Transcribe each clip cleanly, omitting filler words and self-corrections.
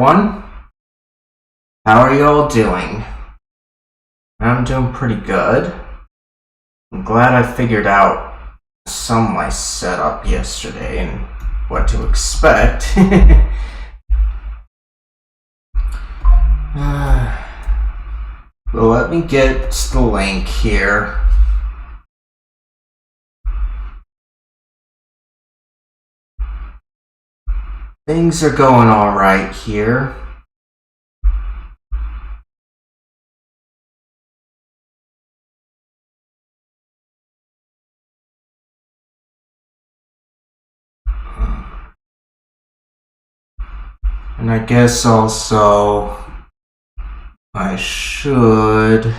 everyone. How are you all doing? I'm doing pretty good. I'm glad I figured out some of my setup yesterday and what to expect. Well, let me get the link here. Things are going alright here. And I guess also I should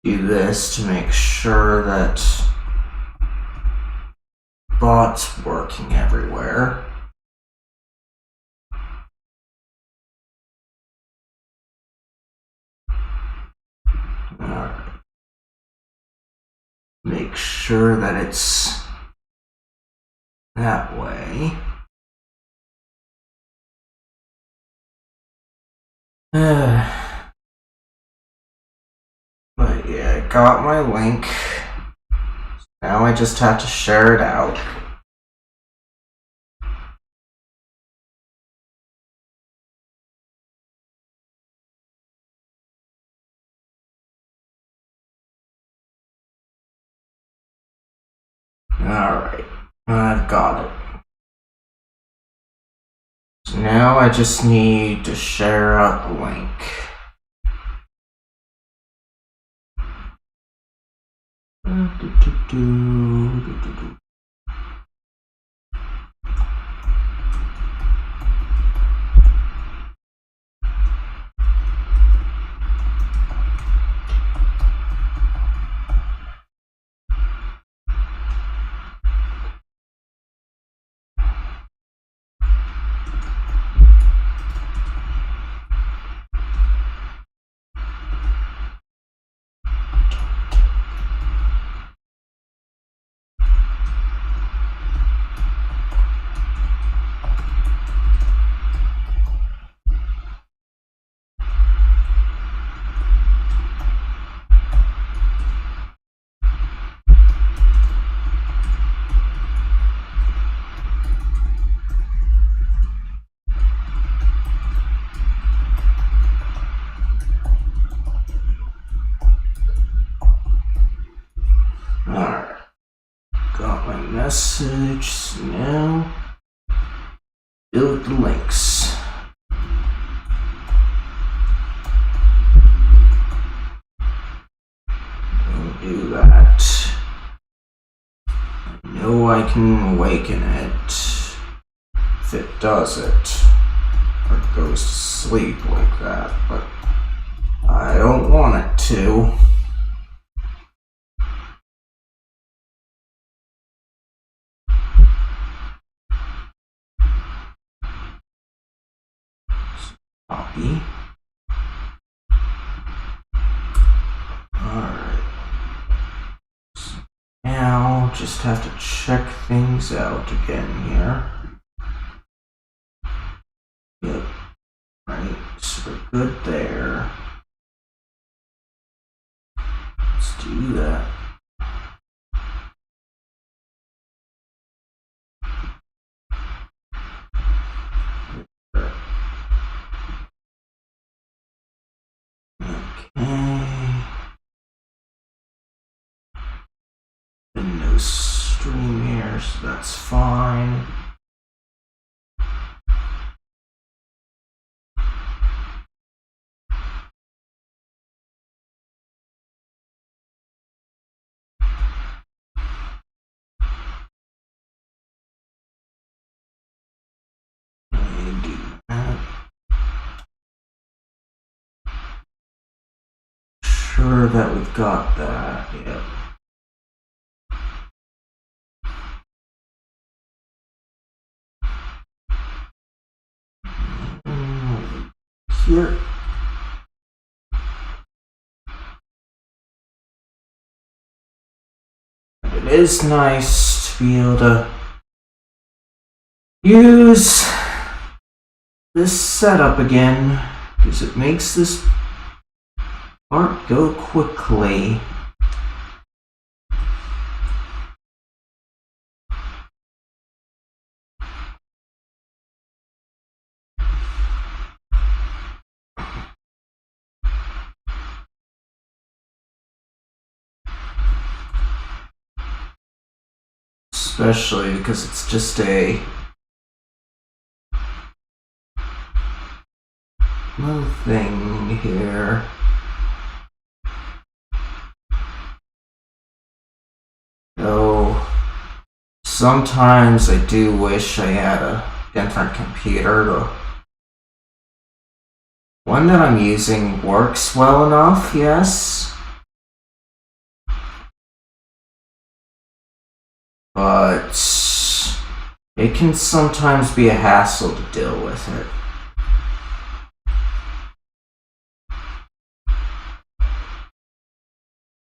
do this to make sure that bot's working everywhere. Make sure that it's that way. But yeah, I got my link. Now I just have to share it out. Alright, I've got it. So now I just need to share out the link. Alright, got my message now. Build the links. Don't do that. I know I can awaken it if it does it, or it goes to sleep like that, but I don't want it to. Copy. Alright. Now, just have to check things out again here. Yep. Right, so we're good there. Let's do that. No stream here, so that's fine. Do that. Sure that we've got that, yep. Here. It is nice to be able to use this setup again, because it makes this part go quickly. Especially because it's just a little thing here. So sometimes I do wish I had a different computer. One that I'm using works well enough, yes. But it can sometimes be a hassle to deal with it.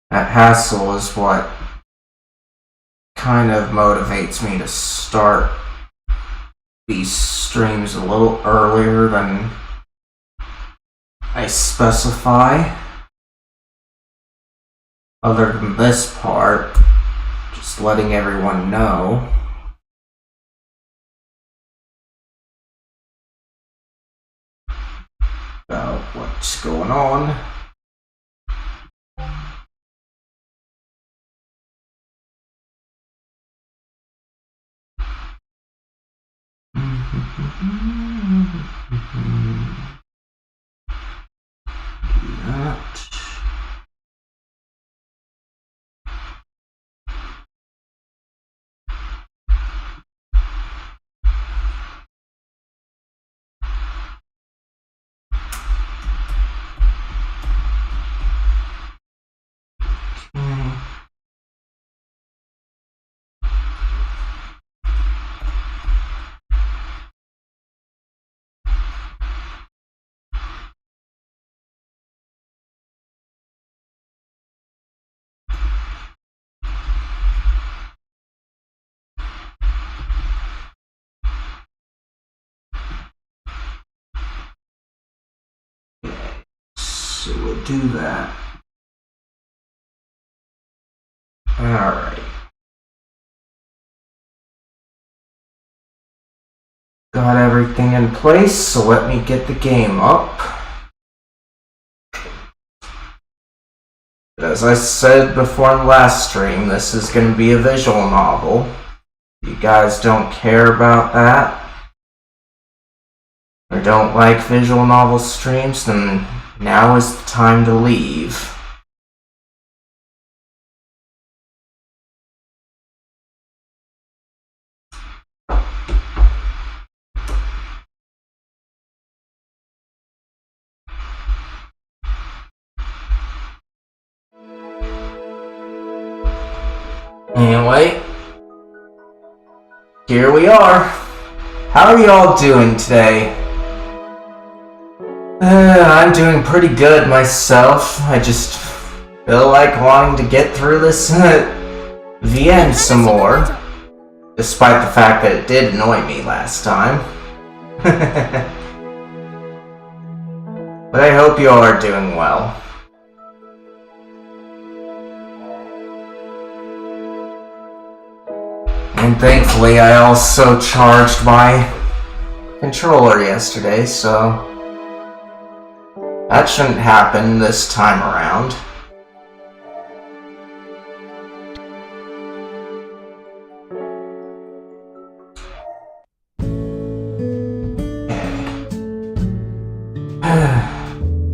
That hassle is what kind of motivates me to start these streams a little earlier than I specify. Other than this part, just letting everyone know. About what's going on. So we'll do that. Alright. Got everything in place, so let me get the game up. As I said before in the last stream, this is going to be a visual novel. If you guys don't care about that, or don't like visual novel streams, then now is the time to leave. Anyway, here we are. How are y'all doing today? I'm doing pretty good myself. I just feel like wanting to get through this VN some more. Despite the fact that it did annoy me last time. But I hope you all are doing well. And thankfully I also charged my controller yesterday, so that shouldn't happen this time around.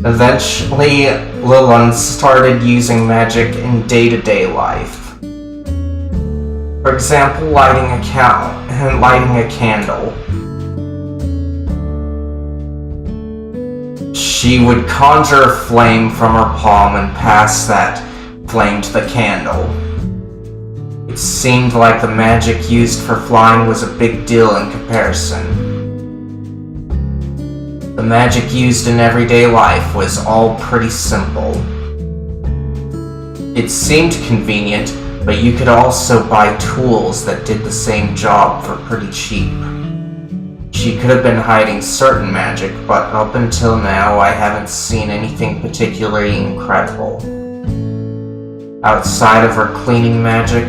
Eventually, Lilun started using magic in day-to-day life. For example, lighting a candle. She would conjure a flame from her palm and pass that flame to the candle. It seemed like the magic used for flying was a big deal in comparison. The magic used in everyday life was all pretty simple. It seemed convenient, but you could also buy tools that did the same job for pretty cheap. She could have been hiding certain magic, but up until now I haven't seen anything particularly incredible. Outside of her cleaning magic,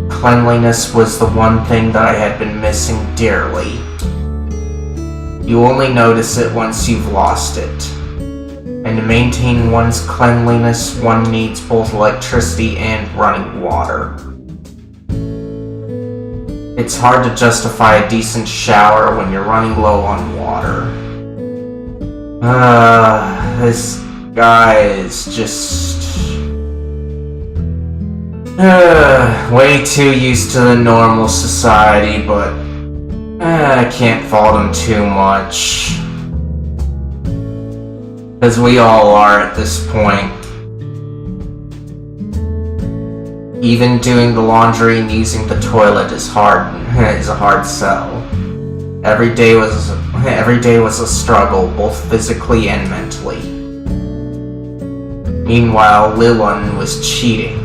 cleanliness was the one thing that I had been missing dearly. You only notice it once you've lost it. And to maintain one's cleanliness, one needs both electricity and running water. It's hard to justify a decent shower when you're running low on water. This guy is just... way too used to the normal society, but I can't fault him too much. As we all are at this point. Even doing the laundry and using the toilet is a hard sell. Every day was a struggle, both physically and mentally. Meanwhile, Lilun was cheating.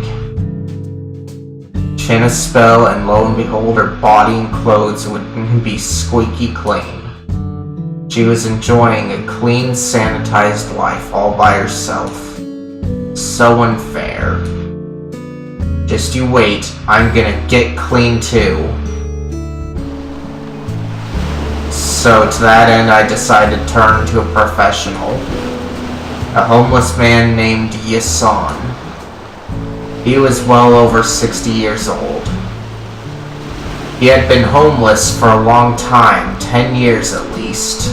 Chin a spell, and lo and behold, her body and clothes would be squeaky clean. She was enjoying a clean, sanitized life all by herself. So unfair. Just you wait, I'm gonna get clean too. So to that end, I decided to turn to a professional. A homeless man named Yasan. He was well over 60 years old. He had been homeless for a long time, 10 years at least.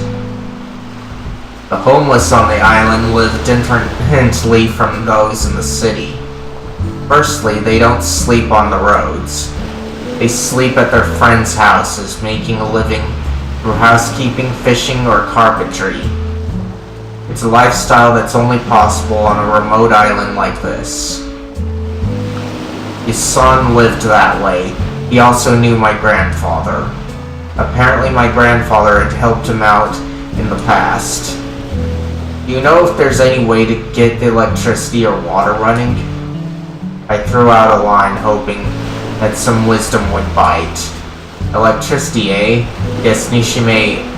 The homeless on the island lived differently from those in the city. Firstly, they don't sleep on the roads. They sleep at their friends' houses, making a living through housekeeping, fishing, or carpentry. It's a lifestyle that's only possible on a remote island like this. His son lived that way. He also knew my grandfather. Apparently my grandfather had helped him out in the past. Do you know if there's any way to get the electricity or water running? I threw out a line, hoping that some wisdom would bite. Electricity, eh? Guess Nishime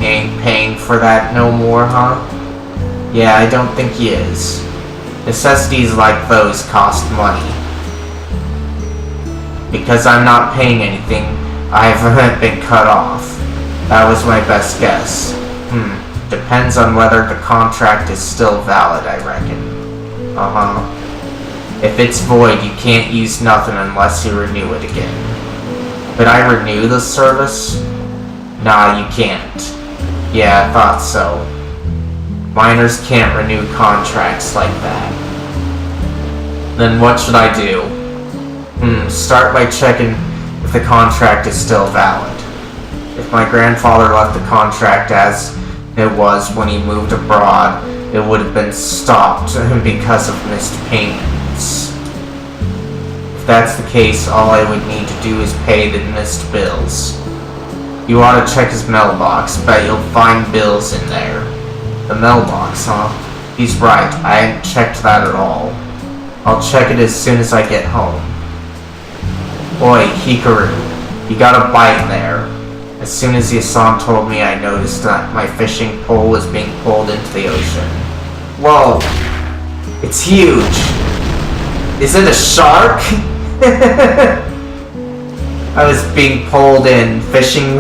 ain't paying for that no more, huh? Yeah, I don't think he is. Necessities like those cost money. Because I'm not paying anything, I haven't been cut off. That was my best guess. Depends on whether the contract is still valid, I reckon. If it's void, you can't use nothing unless you renew it again. Could I renew the service? Nah, you can't. Yeah, I thought so. Miners can't renew contracts like that. Then what should I do? Start by checking if the contract is still valid. If my grandfather left the contract as it was when he moved abroad, it would have been stopped because of missed payments. If that's the case, all I would need to do is pay the missed bills. You ought to check his mailbox, bet you'll find bills in there. The mailbox, huh? He's right, I hadn't checked that at all. I'll check it as soon as I get home. Oi, Hikaru, you got a bite there. As soon as Yasan told me, I noticed that my fishing pole was being pulled into the ocean. Whoa! It's huge! Is it a shark? I was being pulled in, fishing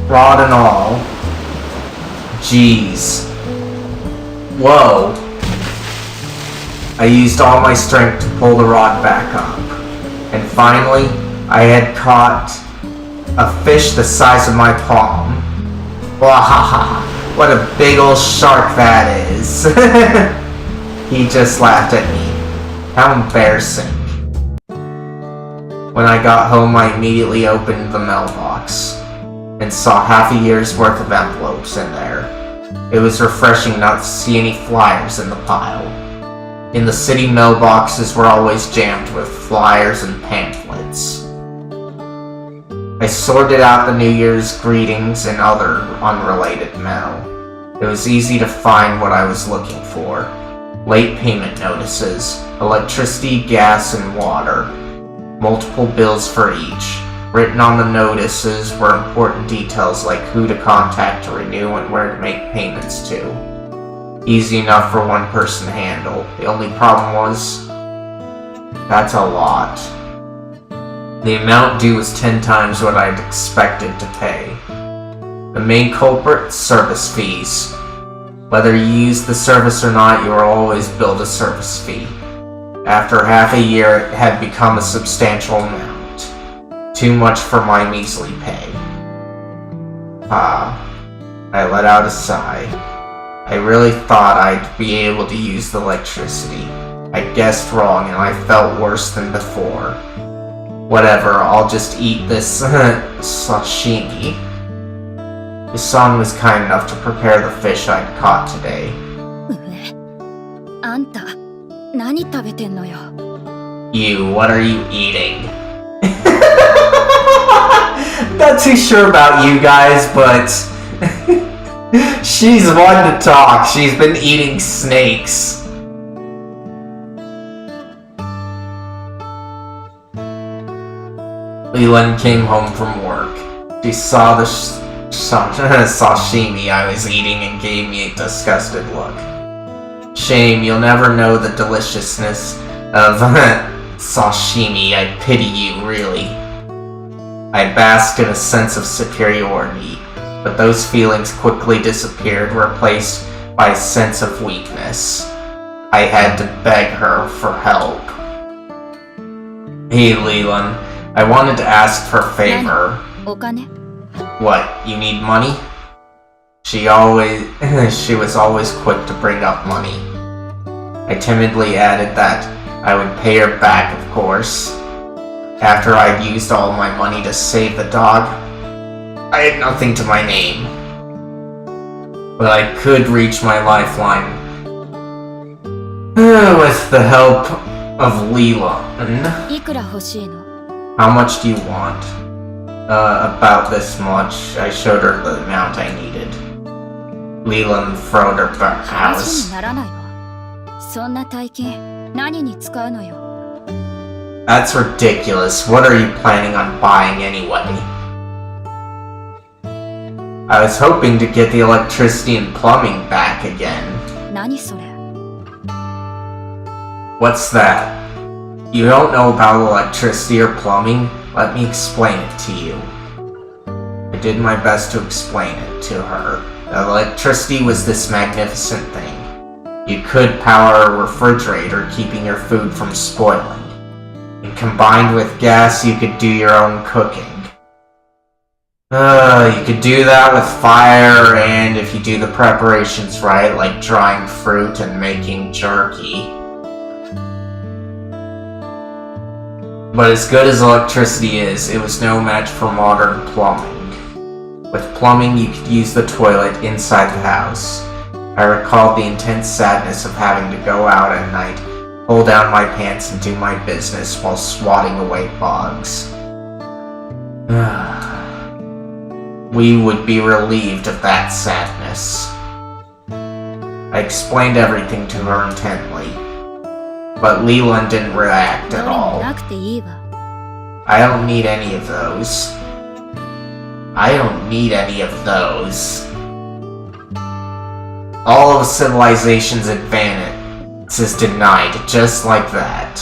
rod and all. Jeez. Whoa. I used all my strength to pull the rod back up. And finally, I had caught a fish the size of my palm. Wahaha, what a big old shark that is. He just laughed at me. How embarrassing. When I got home, I immediately opened the mailbox and saw half a year's worth of envelopes in there. It was refreshing not to see any flyers in the pile. In the city, mailboxes were always jammed with flyers and pamphlets. I sorted out the New Year's greetings and other unrelated mail. It was easy to find what I was looking for. Late payment notices, electricity, gas, and water. Multiple bills for each. Written on the notices were important details like who to contact to renew and where to make payments to. Easy enough for one person to handle. The only problem was, that's a lot. The amount due was 10 times what I'd expected to pay. The main culprit, service fees. Whether you use the service or not, you are always billed a service fee. After half a year, it had become a substantial amount. Too much for my measly pay. I let out a sigh. I really thought I'd be able to use the electricity. I guessed wrong and I felt worse than before. Whatever, I'll just eat this sashimi. Isan was kind enough to prepare the fish I'd caught today. You, what are you eating? Not too sure about you guys, but she's one to talk. She's been eating snakes. Leland came home from work. She saw the sashimi I was eating and gave me a disgusted look. Shame, you'll never know the deliciousness of sashimi. I pity you, really. I basked in a sense of superiority, but those feelings quickly disappeared, replaced by a sense of weakness. I had to beg her for help. Hey, Leland, I wanted to ask for a favor. What, you need money? She was always quick to bring up money. I timidly added that I would pay her back, of course. After I'd used all my money to save the dog, I had nothing to my name. But I could reach my lifeline with the help of Leland. How much do you want? About this much. I showed her the amount I needed. Leland throwed her back house. That's ridiculous. What are you planning on buying anyway? I was hoping to get the electricity and plumbing back again. What's that? You don't know about electricity or plumbing? Let me explain it to you. I did my best to explain it to her. The electricity was this magnificent thing. You could power a refrigerator, keeping your food from spoiling. And combined with gas, you could do your own cooking. You could do that with fire, and if you do the preparations right, like drying fruit and making jerky. But as good as electricity is, it was no match for modern plumbing. With plumbing, you could use the toilet inside the house. I recalled the intense sadness of having to go out at night, pull down my pants and do my business while swatting away bugs. We would be relieved of that sadness. I explained everything to her intently, but Leland didn't react at all. I don't need any of those. I don't need any of those. All of civilization's advance is denied just like that.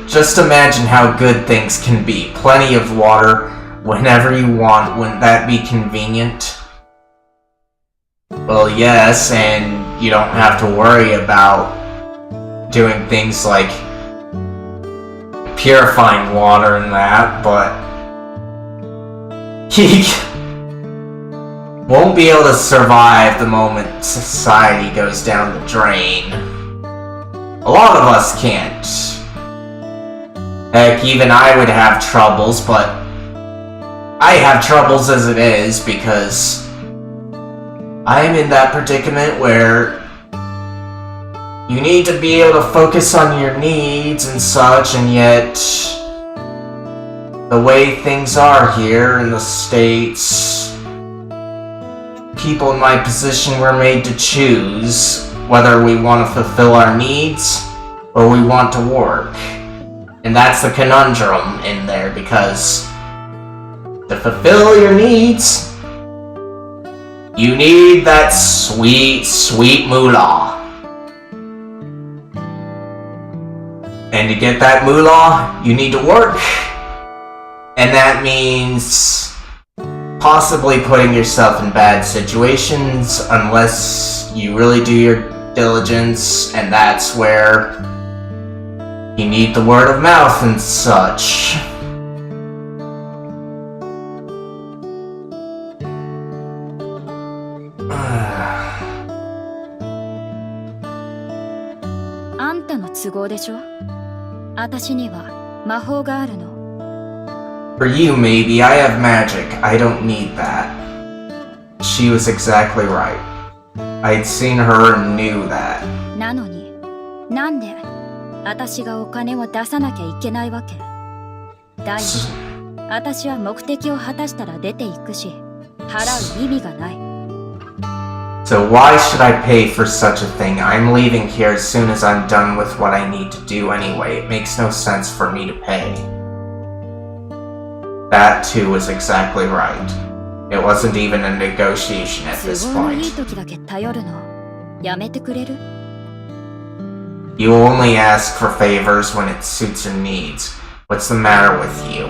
Just imagine how good things can be. Plenty of water whenever you want. Wouldn't that be convenient? Well, yes, and you don't have to worry about doing things like purifying water and that, but he won't be able to survive the moment society goes down the drain. A lot of us can't. Heck, even I would have troubles, but I have troubles as it is because I'm in that predicament where you need to be able to focus on your needs and such, and yet the way things are here in the States, people in my position were made to choose whether we want to fulfill our needs or we want to work. And that's the conundrum in there, because to fulfill your needs, you need that sweet, sweet moolah. And to get that moolah, you need to work. And that means possibly putting yourself in bad situations unless you really do your diligence, and that's where you need the word of mouth and such. For you, maybe. I have magic. I don't need that. She was exactly right. I'd seen her and knew that. なのに、なんで私がお金を出さなきゃいけないわけ？第一、私は目的を果たしたら出ていくし、払う意味がない。So why should I pay for such a thing? I'm leaving here as soon as I'm done with what I need to do anyway. It makes no sense for me to pay. That too was exactly right. It wasn't even a negotiation at this point. You only ask for favors when it suits your needs. What's the matter with you?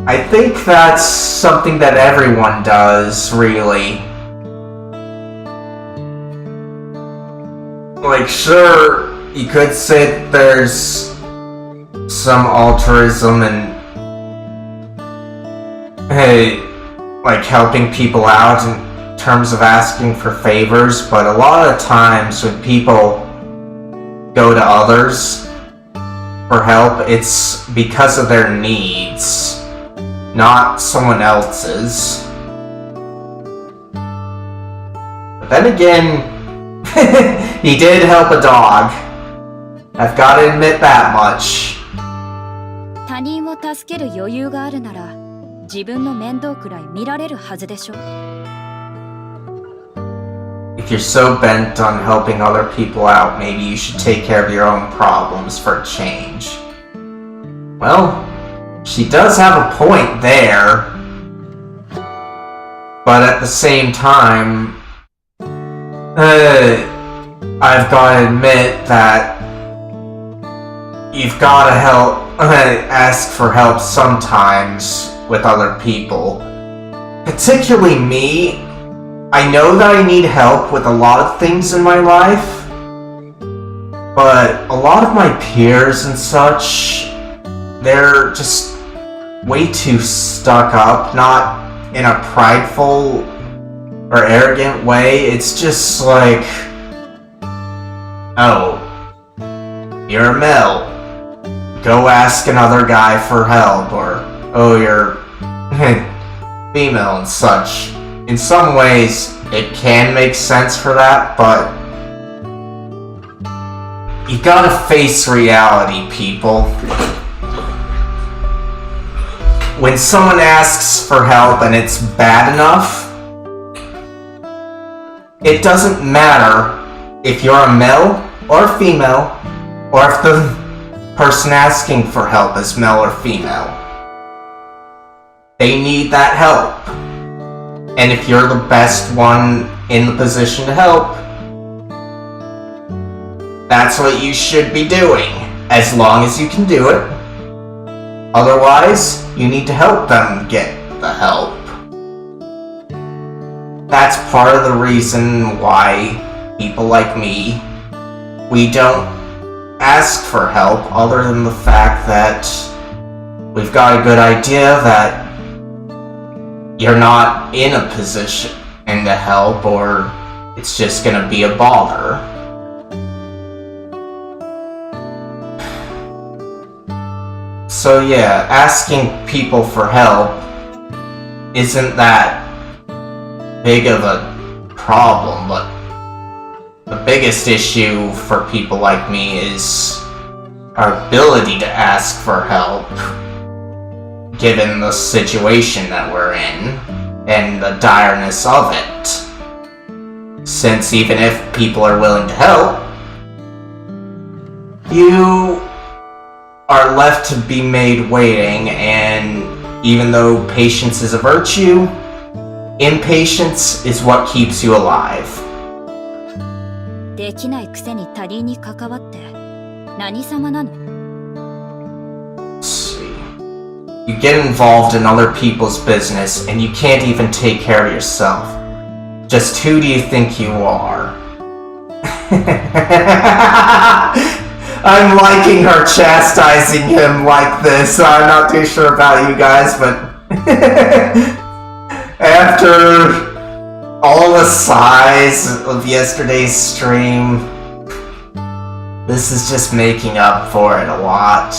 I think that's something that everyone does, really. Like, sure, you could say that there's some altruism and, hey, like helping people out in terms of asking for favors, but a lot of times when people go to others for help, it's because of their needs, not someone else's. But then again, he did help a dog. I've got to admit that much. 他人を助ける余裕があるなら、自分の面倒くらい見られるはずでしょ。If you're so bent on helping other people out, maybe you should take care of your own problems for a change. Well, she does have a point there. But at the same time, I've got to admit that you've got to ask for help sometimes with other people. Particularly me. I know that I need help with a lot of things in my life, but a lot of my peers and such, they're just way too stuck up, not in a prideful or arrogant way. It's just like, oh, you're a male, go ask another guy for help, or oh, you're female and such. In some ways, it can make sense for that, but you gotta face reality, people. When someone asks for help and it's bad enough, it doesn't matter if you're a male or female, or if the person asking for help is male or female. They need that help. And if you're the best one in the position to help, that's what you should be doing, as long as you can do it. Otherwise, you need to help them get the help. That's part of the reason why people like me, we don't ask for help, other than the fact that we've got a good idea that you're not in a position to help, or it's just gonna be a bother. So yeah, asking people for help isn't that big of a problem, but the biggest issue for people like me is our ability to ask for help. given the situation that we're in and the direness of it. Since even if people are willing to help, you are left to be made waiting, and even though patience is a virtue, impatience is what keeps you alive. できないくせに他人に関わって何様なの? Let's see. You get involved in other people's business and you can't even take care of yourself. Just who do you think you are? I'm liking her chastising him like this. I'm not too sure about you guys, but after all the sighs of yesterday's stream, this is just making up for it a lot.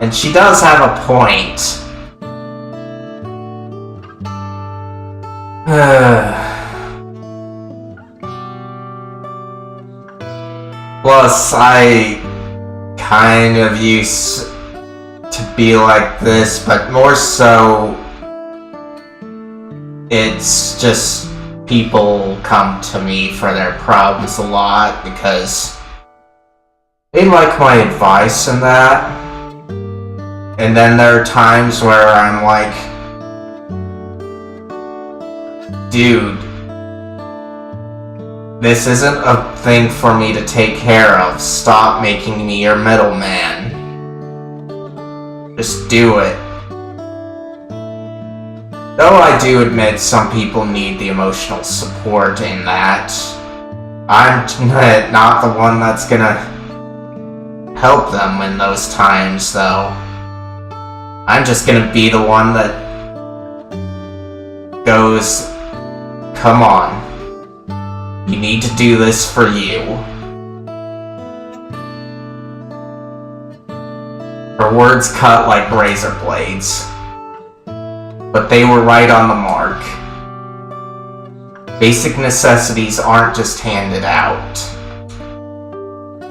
And she does have a point. Plus, I kind of used to be like this, but more so, it's just people come to me for their problems a lot because they like my advice and that. And then there are times where I'm like, dude, this isn't a thing for me to take care of. Stop making me your middleman. Just do it. Though I do admit some people need the emotional support in that, I'm not the one that's gonna help them in those times, though. I'm just gonna be the one that goes, come on. You need to do this for you. Her words cut like razor blades. But they were right on the mark. Basic necessities aren't just handed out.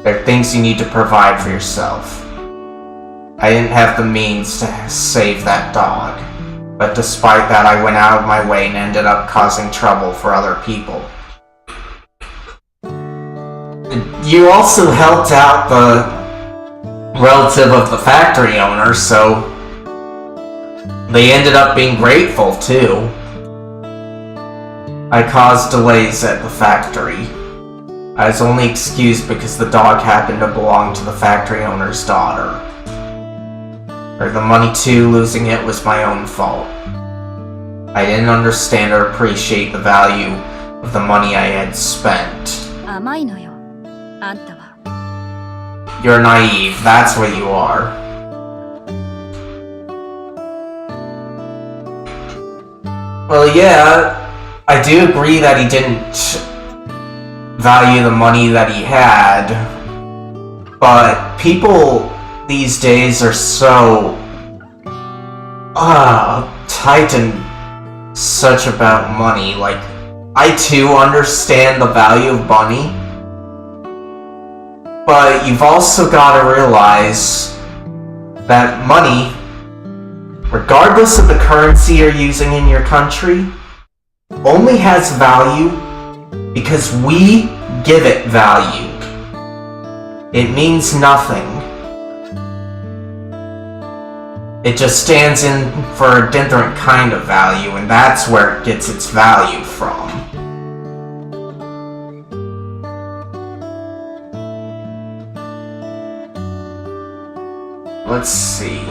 They're things you need to provide for yourself. I didn't have the means to save that dog. But despite that, I went out of my way and ended up causing trouble for other people. You also helped out the relative of the factory owner, so they ended up being grateful too. I caused delays at the factory. I was only excused because the dog happened to belong to the factory owner's daughter. For the money too, losing it was my own fault. I didn't understand or appreciate the value of the money I had spent. 甘いのよ、あんたは。 You're naive, that's what you are. Well, yeah, I do agree that he didn't value the money that he had, but people these days are so tight and such about money. Like, I too understand the value of money, but you've also got to realize that money, regardless of the currency you're using in your country, only has value because we give it value. It means nothing. It just stands in for a different kind of value, and that's where it gets its value from. Let's see.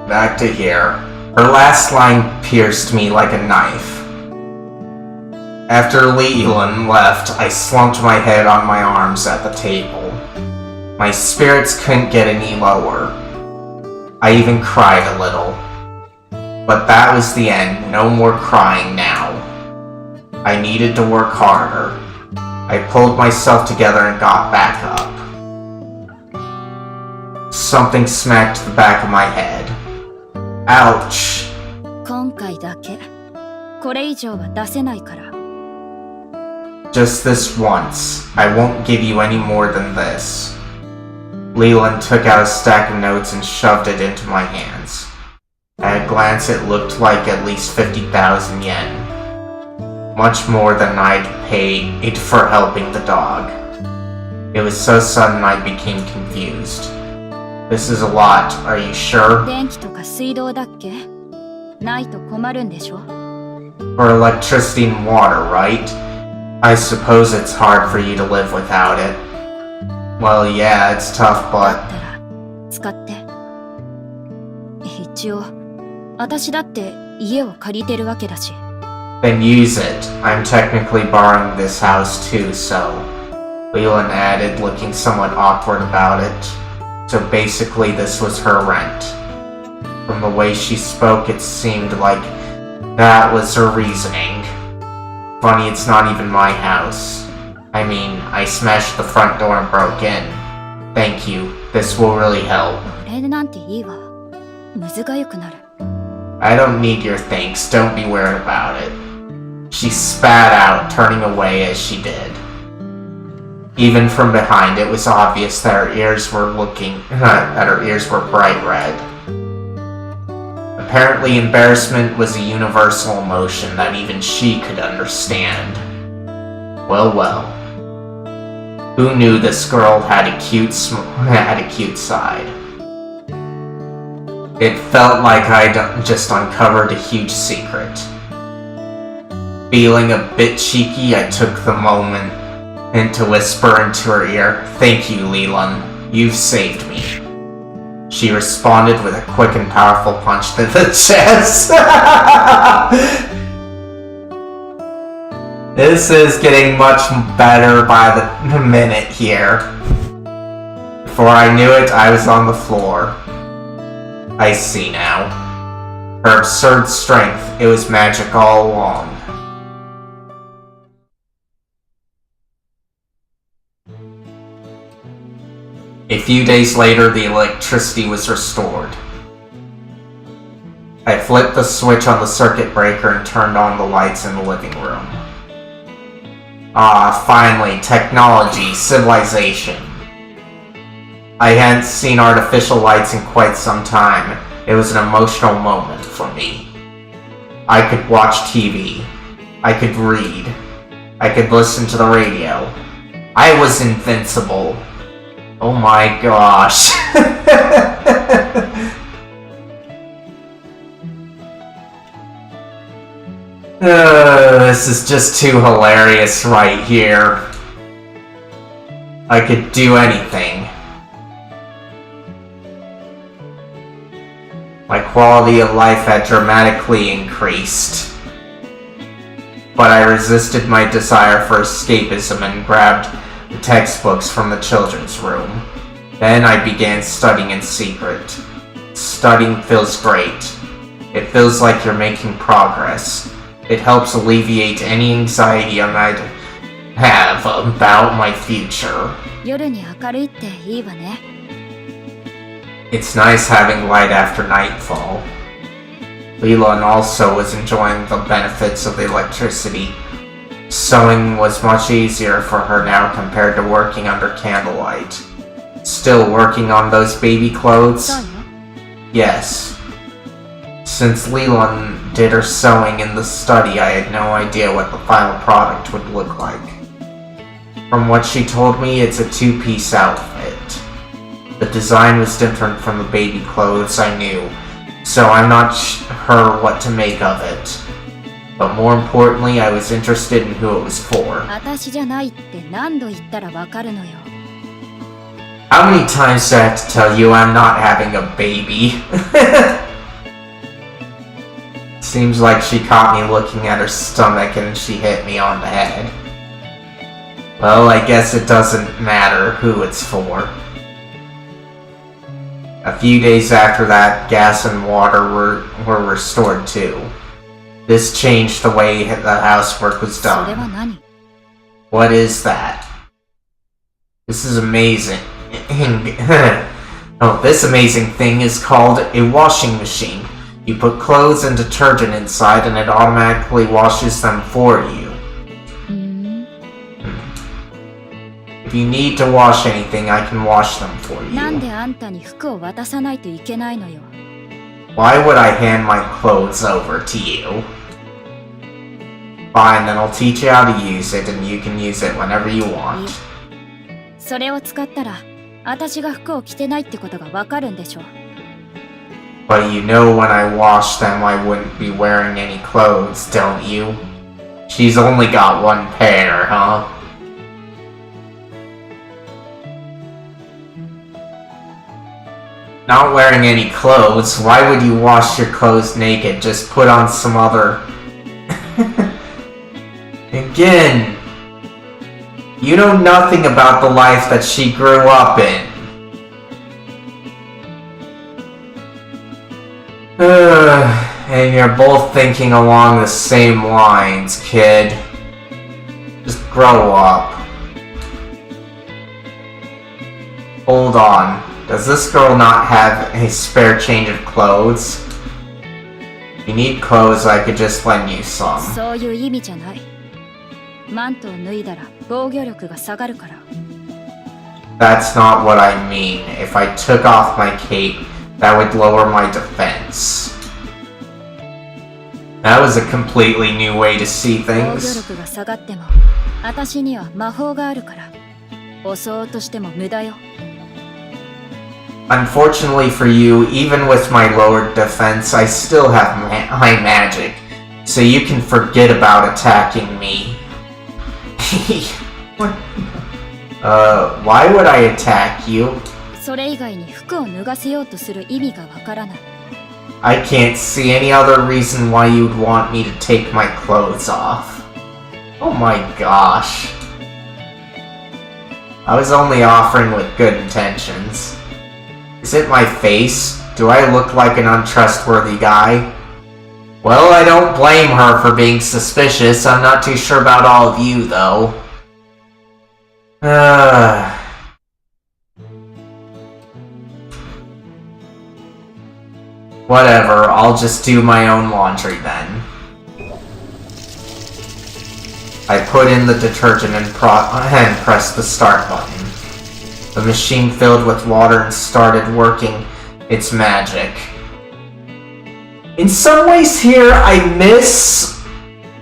Back to here. Her last line pierced me like a knife. After Leland left, I slumped my head on my arms at the table. My spirits couldn't get any lower. I even cried a little. But that was the end. No more crying now. I needed to work harder. I pulled myself together and got back up. Something smacked the back of my head. Ouch. 今回だけ。これ以上は出せないから。 Just this once. I won't give you any more than this. Leland took out a stack of notes and shoved it into my hands. At a glance, it looked like at least 50,000 yen. Much more than I'd paid for helping the dog. It was so sudden I became confused. This is a lot, are you sure? 電気とか水道だっけ？ないと困るんでしょ？ For electricity and water, right? I suppose it's hard for you to live without it. Well, yeah, it's tough, だ but ったら使って。一応私だって家を借りてるわけだし。 then use it. I'm technically borrowing this house too, so... Leland added, looking somewhat awkward about it. So basically this was her rent. From the way she spoke, it seemed like that was her reasoning. Funny, it's not even my house. I mean, I smashed the front door and broke in. Thank you. This will really help. お礼なんていいわ。むずがゆくなる。 I don't need your thanks. Don't be weird about it. She spat out, turning away as she did. Even from behind, it was obvious that her ears were bright red. Apparently, embarrassment was a universal emotion that even she could understand. Well, well. Who knew this girl had a cute side? It felt like I'd just uncovered a huge secret. Feeling a bit cheeky, I took the moment and to whisper into her ear, "Thank you, Leland. You've saved me." She responded with a quick and powerful punch to the chest. This is getting much better by the minute here. Before I knew it, I was on the floor. I see now. Her absurd strength, it was magic all along. A few days later, the electricity was restored. I flipped the switch on the circuit breaker and turned on the lights in the living room. Ah, finally, technology, civilization. I hadn't seen artificial lights in quite some time. It was an emotional moment for me. I could watch TV. I could read. I could listen to the radio. I was invincible. Oh my gosh. This is just too hilarious right here. I could do anything. My quality of life had dramatically increased. But I resisted my desire for escapism and grabbed the textbooks from the children's room. Then I began studying in secret. Studying feels great. It feels like you're making progress. It helps alleviate any anxiety I might have about my future. 夜に明るいっていいわね。 It's nice having light after nightfall. Leland also was enjoying the benefits of the electricity. Sewing was much easier for her now compared to working under candlelight. Still working on those baby clothes? そうよ。 Yes. Since Leland did her sewing in the study, I had no idea what the final product would look like. From what she told me, it's a two-piece outfit. The design was different from the baby clothes I knew, so I'm not sure what to make of it. But more importantly, I was interested in who it was for. 私じゃないって何度言ったらわかるのよ。 How many times do I have to tell you I'm not having a baby? Seems like she caught me looking at her stomach and she hit me on the head. Well, I guess it doesn't matter who it's for. A few days after that, gas and water were restored too. This changed the way the housework was それは done. 何？ What is that? This is amazing. Oh, this amazing thing is called a washing machine. You put clothes and detergent inside and it automatically washes them for you. うーん。 If you need to wash anything, I can wash them for なん you. であんたに服を渡さないといけないのよ。Why would I hand my clothes over to you? Fine, then I'll teach you how to use it, and you can use it whenever you want. それを使ったら、私が服を着てないってことがわかるんでしょ。But you know when I wash them, I wouldn't be wearing any clothes, don't you? She's only got one pair, huh? Not wearing any clothes? Why would you wash your clothes naked? Just put on some other... Again, you know nothing about the life that she grew up in. And you're both thinking along the same lines, kid. Just grow up. Hold on. Does this girl not have a spare change of clothes? If you need clothes, I could just lend you some. そういう意味じゃない。マントを脱いだら防御力が下がるから。That's not what I mean. If I took off my cape, that would lower my defense. That was a completely new way to see 防御 things. 力が下がっても、私には魔法があるから。襲おうとしても無駄よ。Unfortunately for you, even with my lowered defense, I still have high magic. So you can forget about attacking me. Why would I attack you? それ以外に服を脱がせようとする意味がわからない。I can't see any other reason why you'd want me to take my clothes off. Oh my gosh. I was only offering with good intentions. Is it my face? Do I look like an untrustworthy guy? Well, I don't blame her for being suspicious. I'm not too sure about all of you, though. Whatever, I'll just do my own laundry then. I put in the detergent and pressed the start button. The machine filled with water and started working its magic. In some ways here, I miss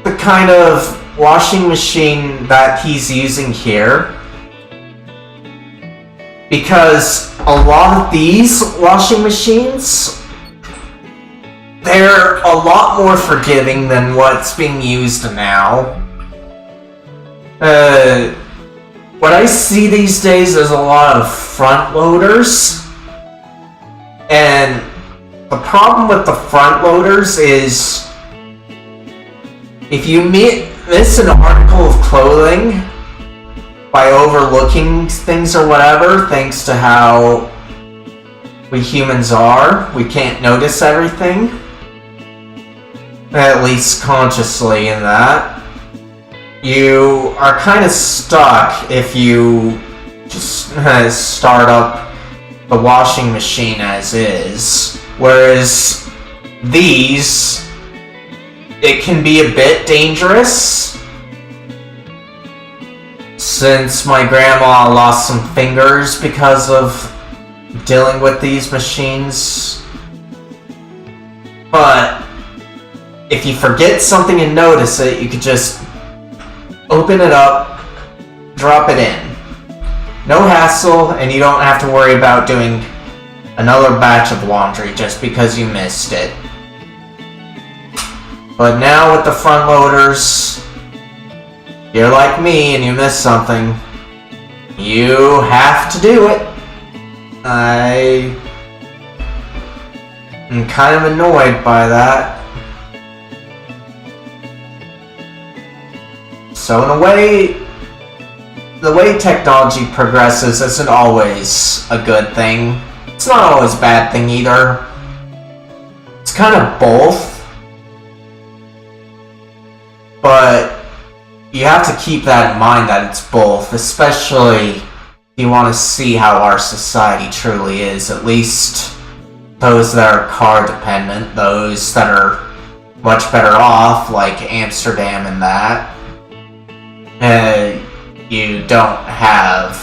the kind of washing machine that he's using here. Because a lot of these washing machines, they're a lot more forgiving than what's being used now. What I see these days is a lot of front loaders. And the problem with the front loaders is if you miss an article of clothing by overlooking things or whatever, thanks to how we humans are, we can't notice everything. At least consciously in that. You are kind of stuck if you just start up the washing machine as is. Whereas these, it can be a bit dangerous. Since my grandma lost some fingers because of dealing with these machines. But if you forget something and notice it, you could just open it up, drop it in. No hassle, and you don't have to worry about doing another batch of laundry just because you missed it. But now with the front loaders, you're like me and you miss something, you have to do it. I am kind of annoyed by that. So in a way, the way technology progresses isn't always a good thing. It's not always a bad thing either. It's kind of both. But you have to keep that in mind that it's both, especially if you want to see how our society truly is. At least those that are car dependent, those that are much better off, like Amsterdam and that. You don't have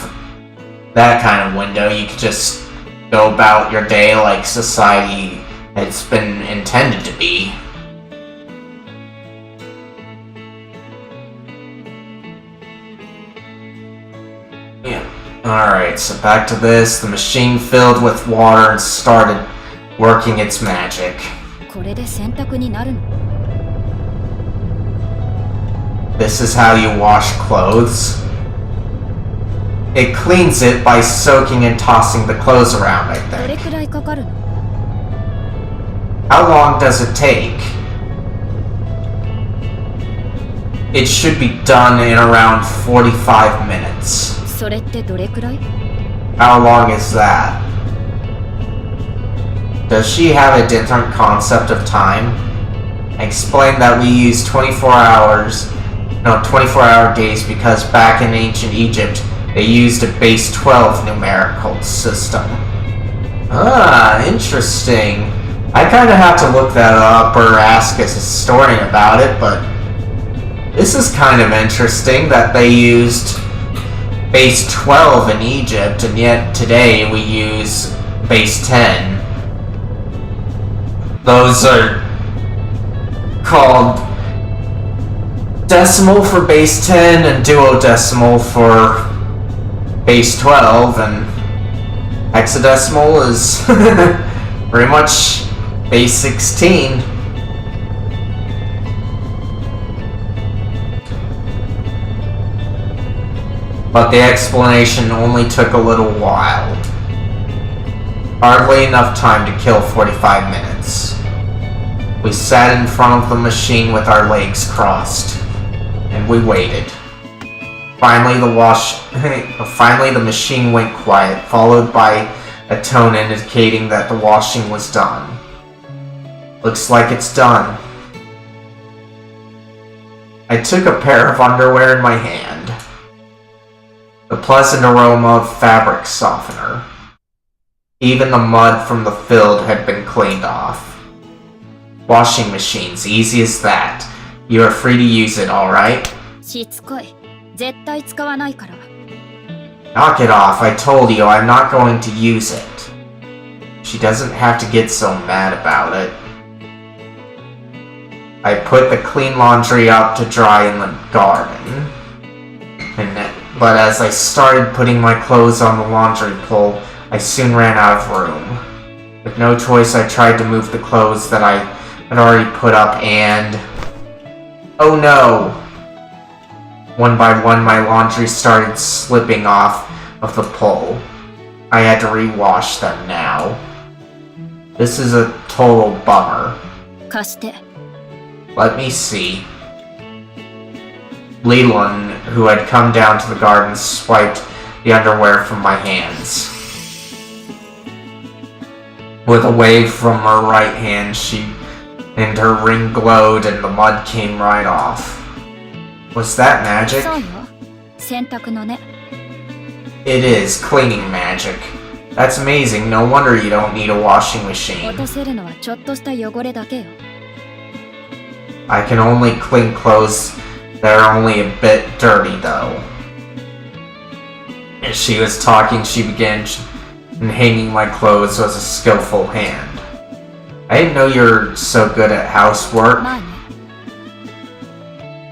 that kind of window. You could just go about your day like society it's been intended to be. Yeah. Alright, so back to this. The machine filled with water and started working its magic. これで洗濯になるの？ This is how you wash clothes. It cleans it by soaking and tossing the clothes around, I どれ think. くらいかかるの？ How long does it take? It should be done in around 45 minutes. それってどれくらい？ How long is that? Does she have a different concept of time? I explained that we use 24-hour days because back in ancient Egypt, they used a base 12 numerical system. Ah, interesting. I kind of have to look that up or ask a historian about it, but this is kind of interesting that they used base 12 in Egypt, and yet today we use base 10. Those are called decimal for base 10 and duodecimal for base 12, and hexadecimal is pretty much base 16. But the explanation only took a little while. Hardly enough time to kill 45 minutes. We sat in front of the machine with our legs crossed, and we waited. Finally, the machine went quiet, followed by a tone indicating that the washing was done. Looks like it's done. I took a pair of underwear in my hand. The pleasant aroma of fabric softener. Even the mud from the field had been cleaned off. Washing machines, easy as that. You are free to use it, alright? しつこい。絶対使わないから。 Knock it off, I told you I'm not going to use it. She doesn't have to get so mad about it. I put the clean laundry up to dry in the garden. But as I started putting my clothes on the laundry pole, I soon ran out of room. With no choice, I tried to move the clothes that I had already put up and... Oh no! One by one, my laundry started slipping off of the pole. I had to rewash them now. This is a total bummer. 貸して。 Let me see. Leland, who had come down to the garden, swiped the underwear from my hands. With a wave from her right hand, and her ring glowed and the mud came right off. Was that magic? そうよ。洗濯のね。 It is cleaning magic. That's amazing. No wonder you don't need a washing 落 machine. とせるのはちょっとした汚れだけよ。 I can only clean clothes that are only a bit dirty, though. As she was talking, she began and hanging my clothes was a skillful hand. I didn't know you're so good at housework. まあね。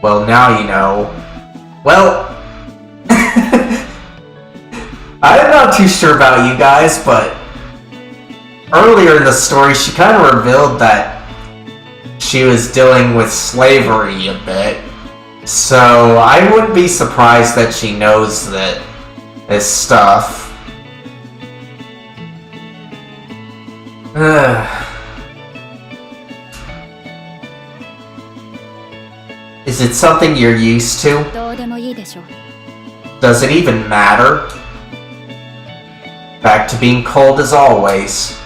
Well, now you know. Well, I'm not too sure about you guys, but earlier in the story, she kind of revealed that she was dealing with slavery a bit. So I wouldn't be surprised that she knows this stuff. Is it something you're used to? どうでもいいでしょ。 Does it even matter? Back to being cold as always.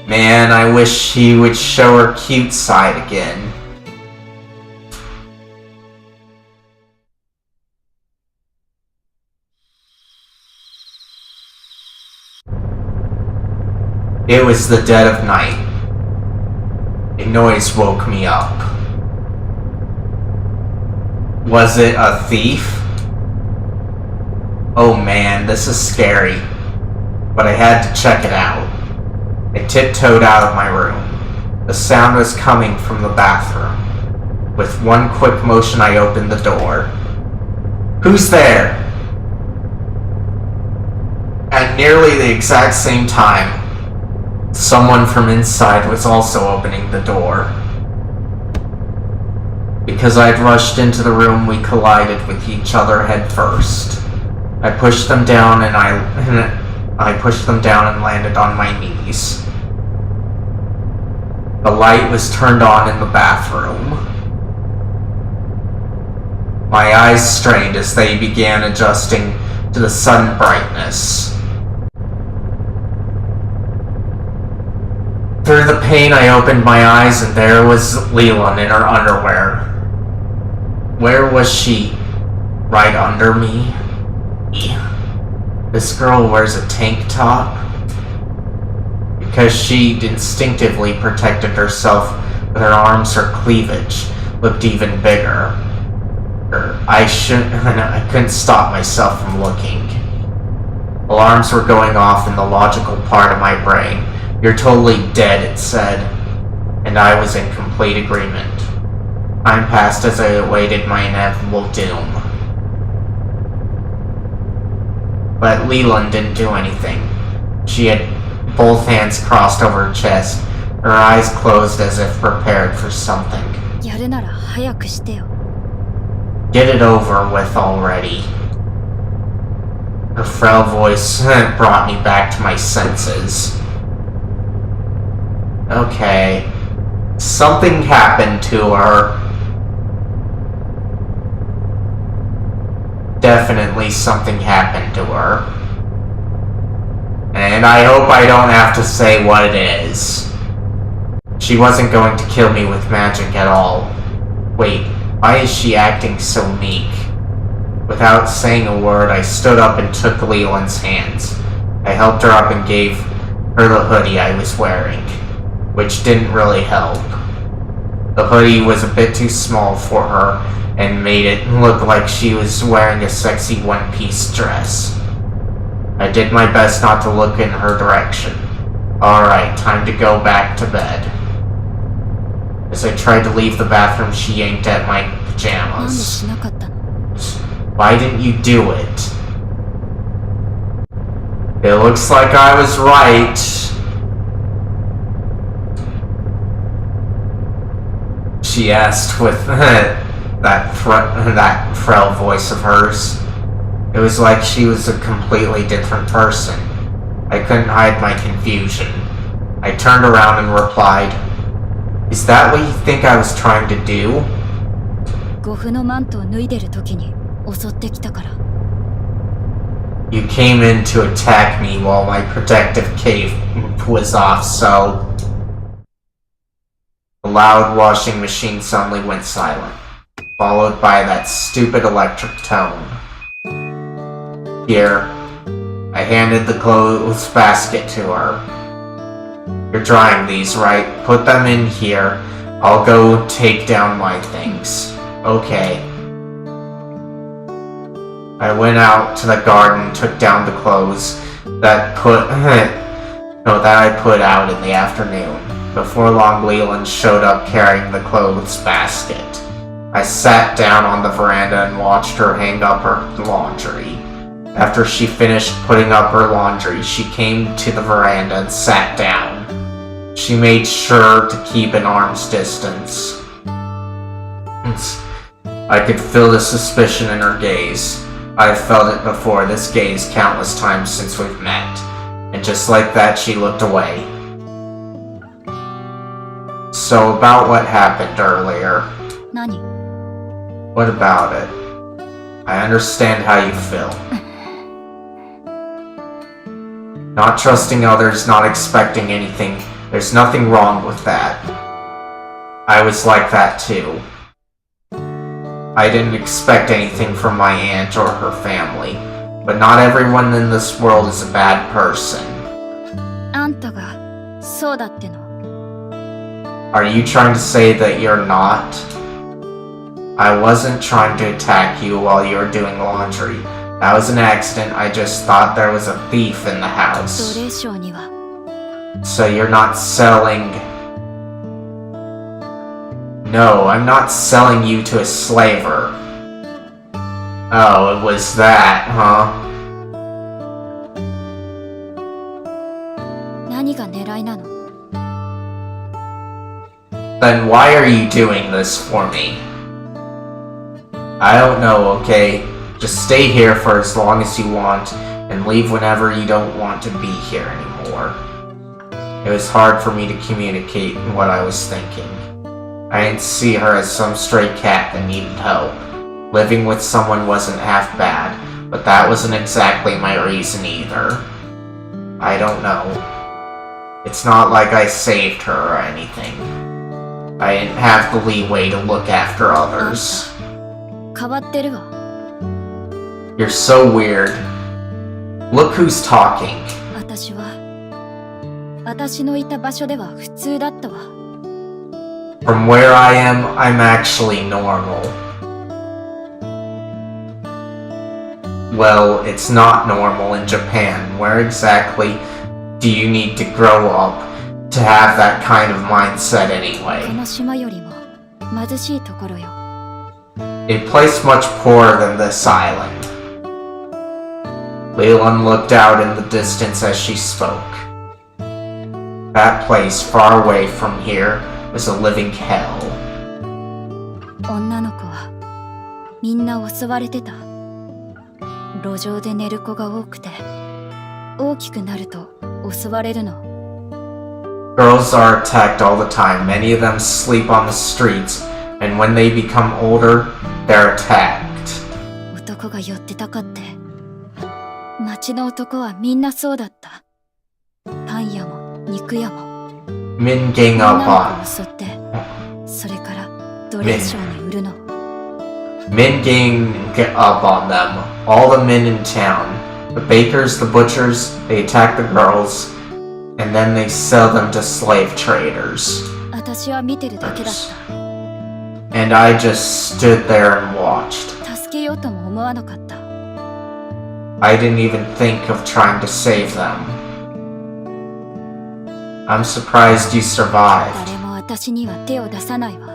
Man, I wish he would show her cute side again. It was the dead of night. A noise woke me up. Was it a thief? Oh man, this is scary. But I had to check it out. I tiptoed out of my room. The sound was coming from the bathroom. With one quick motion, I opened the door. Who's there? At nearly the exact same time, someone from inside was also opening the door. Because I had rushed into the room, we collided with each other head first. I pushed them down and I pushed them down and landed on my knees. The light was turned on in the bathroom. My eyes strained as they began adjusting to the sudden brightness. Through the pain, I opened my eyes and there was Leland in her underwear. Where was she? Right under me? This girl wears a tank top? Because she instinctively protected herself with her arms, her cleavage looked even bigger. I couldn't stop myself from looking. Alarms were going off in the logical part of my brain. You're totally dead, it said, and I was in complete agreement. Time passed as I awaited my inevitable doom. But Leland didn't do anything. She had both hands crossed over her chest, her eyes closed as if prepared for something. やるなら早くしてよ。 Get it over with already. Her frail voice brought me back to my senses. Okay. Something happened to her. Definitely something happened to her. And I hope I don't have to say what it is. She wasn't going to kill me with magic at all. Wait, why is she acting so meek? Without saying a word, I stood up and took Leland's hands. I helped her up and gave her the hoodie I was wearing, which didn't really help. The hoodie was a bit too small for her and made it look like she was wearing a sexy one-piece dress. I did my best not to look in her direction. Alright, time to go back to bed. As I tried to leave the bathroom, she yanked at my なんで pajamas. しなかったの？ Why didn't you do it? It looks like I was right. She asked with that frail voice of hers. It was like she was a completely different person. I couldn't hide my confusion. I turned around and replied, "Is that what you think I was trying to do?" 護符のマントを脱いでる時に襲ってきたから。 You came in to attack me while my protective cape was off, so... The loud washing machine suddenly went silent, followed by that stupid electric tone. Here, I handed the clothes basket to her. You're drying these, right? Put them in here. I'll go take down my things. Okay. I went out to the garden and took down the clothes that I put out in the afternoon. Before long, Leland showed up carrying the clothes basket. I sat down on the veranda and watched her hang up her laundry. After she finished putting up her laundry, she came to the veranda and sat down. She made sure to keep an arm's distance. I could feel the suspicion in her gaze. I've felt it before, this gaze, countless times since we've met. And just like that, she looked away. So about what happened earlier. 何？ What about it? I understand how you feel. Not trusting others, not expecting anything. There's nothing wrong with that. I was like that too. I didn't expect anything from my aunt or her family. But not everyone in this world is a bad person. あんたがそうだっての？ Are you trying to say that you're not? I wasn't trying to attack you while you were doing laundry. That was an accident. I just thought there was a thief in the house. 奴隷商には So you're not selling... No, I'm not selling you to a slaver. Oh, it was that, huh? 何が狙いなの？ Then why are you doing this for me? I don't know, okay? Just stay here for as long as you want, and leave whenever you don't want to be here anymore. It was hard for me to communicate what I was thinking. I didn't see her as some stray cat that needed help. Living with someone wasn't half bad, but that wasn't exactly my reason either. I don't know. It's not like I saved her or anything. I didn't have the leeway to look after others. 変わってるわ。 You're so weird. Look who's talking. 私のいた場所では普通だったわ。 From where I am, I'm actually normal. Well, it's not normal in Japan. Where exactly do you need to grow up to have that kind of mindset こ anyway? の島よりも貧しいところよ。 A place much poorer than this island. Leland looked out in the distance as she spoke. That place far away from here was a living hell. 女の子はみんな襲われてた。路上で寝る子が多くて、大きくなると襲われるの。 Girls are attacked all the time. Many of them sleep on the streets, and when they become older, they're attacked. 男が寄ってたかって。町の男はみんなそうだった。パン屋も肉屋も。 Men gang up 女の on 子を襲って、それから奴隷商に売るの。 Men gang up on them. All the men in town. The bakers, the butchers, they attack the girls, and then they sell them to slave traders. 私は見てるだけだった。 And I just stood there and watched. 助けようとも思わなかった。 I didn't even think of trying to save them. I'm surprised you survived. 誰も私には手を出さないわ。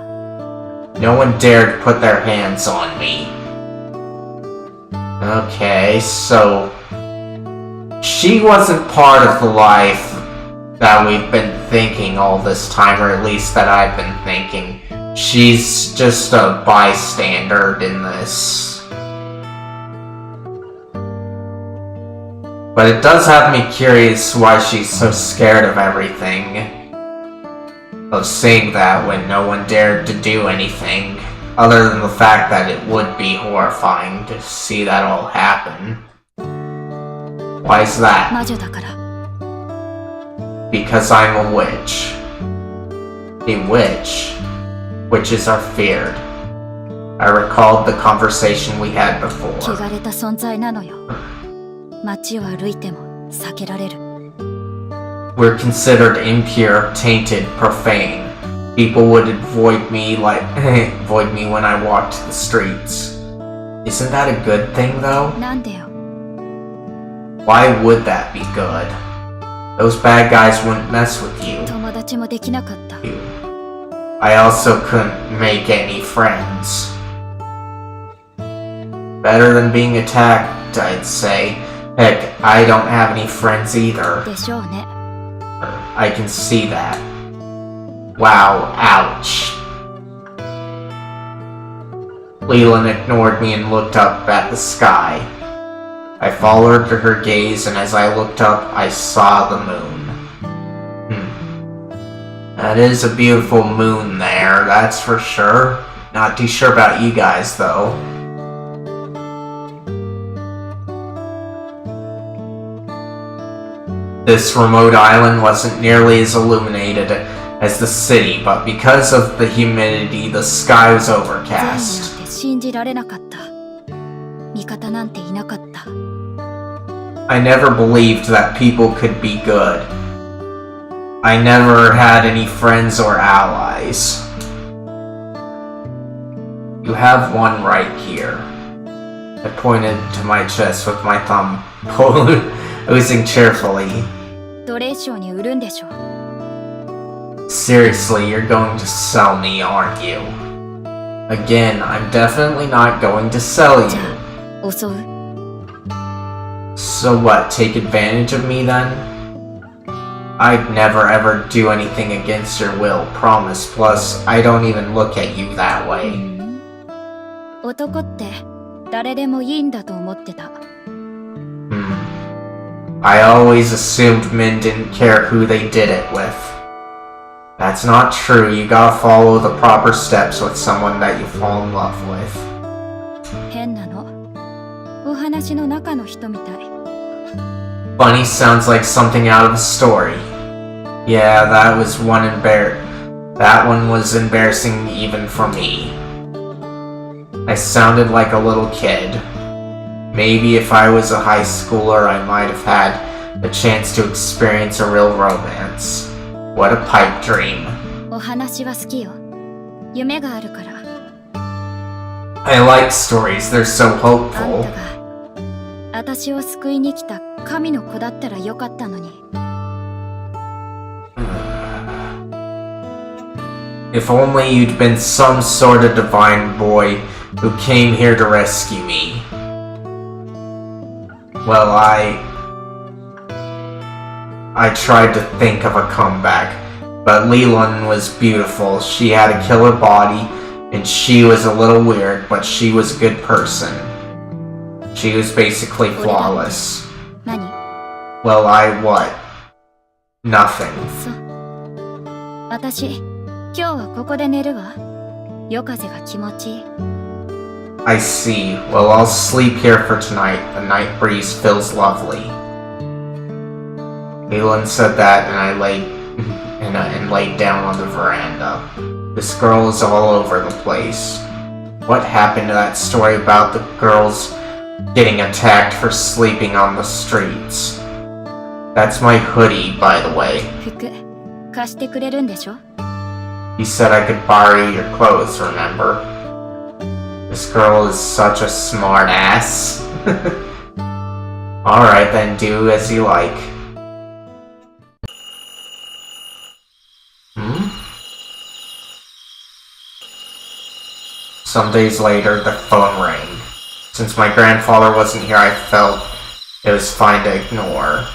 No one dared put their hands on me. Okay, so... She wasn't part of the life that we've been thinking all this time, or at least that I've been thinking. She's just a bystander in this. But it does have me curious why she's so scared of everything. Of seeing that when no one dared to do anything, other than the fact that it would be horrifying to see that all happen. Why is that? 魔女だから。 Because I'm a witch. A witch? Witches are feared. I recalled the conversation we had 汚 before. れた存在なのよ。街を歩いても避けられる。 We're considered impure, tainted, profane. People would avoid me avoid me when I walked the streets. Isn't that a good thing though? なんでよ。 Why would that be good? Those bad guys wouldn't mess with you. 友達もできなかった。 I also couldn't make any friends. Better than being attacked, I'd say. Heck, I don't have any friends either. でしょうね。 I can see that. Wow, ouch. Leland ignored me and looked up at the sky. I followed her gaze, and as I looked up, I saw the moon. That is a beautiful moon there, that's for sure. Not too sure about you guys, though. This remote island wasn't nearly as illuminated as the city, but because of the humidity, the sky was 善意 overcast. なんて信じられなかった。味方なんていなかった。 I never believed that people could be good. I never had any friends or allies. You have one right here. I pointed to my chest with my thumb, posing cheerfully. 奴隷商に売るんでしょ。Seriously, you're going to sell me, aren't you? Again, I'm definitely not going to sell じ you. ゃあ襲う。 So what, take advantage of me then? I'd never ever do anything against your will, promise. Plus, I don't even look at you that way. 男って誰でもいいんだと思ってた。I always assumed men didn't care who they did it with. That's not true. You gotta follow the proper steps with someone that you fall in love with. 変なの。お話の中の人みたい。Funny sounds like something out of a story. Yeah, that one was embarrassing even for me. I sounded like a little kid. Maybe if I was a high schooler, I might have had a chance to experience a real romance. What a pipe dream. お話は好きよ。夢があるから。I like stories, they're so あん hopeful. たが私を救いに来た神の子だったらよかったのに。If only you'd been some sort of divine boy who came here to rescue me. Well, I tried to think of a comeback, but Leland was beautiful. She had a killer body, and she was a little weird, but she was a good person. She was basically flawless. 何？ Well, what? Nothing. そう。私、今日はここで寝るわ。夜風が気持ちいい。I see. Well, I'll sleep here for tonight. The night breeze feels lovely. Leland said that, and I laid down on the veranda. This girl is all over the place. What happened to that story about the girls getting attacked for sleeping on the streets? That's my hoodie, by the way. 服、貸してくれるんでしょ？ You said I could borrow your clothes, remember? This girl is such a smart ass. Alright then, do as you like. Some days later, the phone rang. Since my grandfather wasn't here, I felt it was fine to ignore.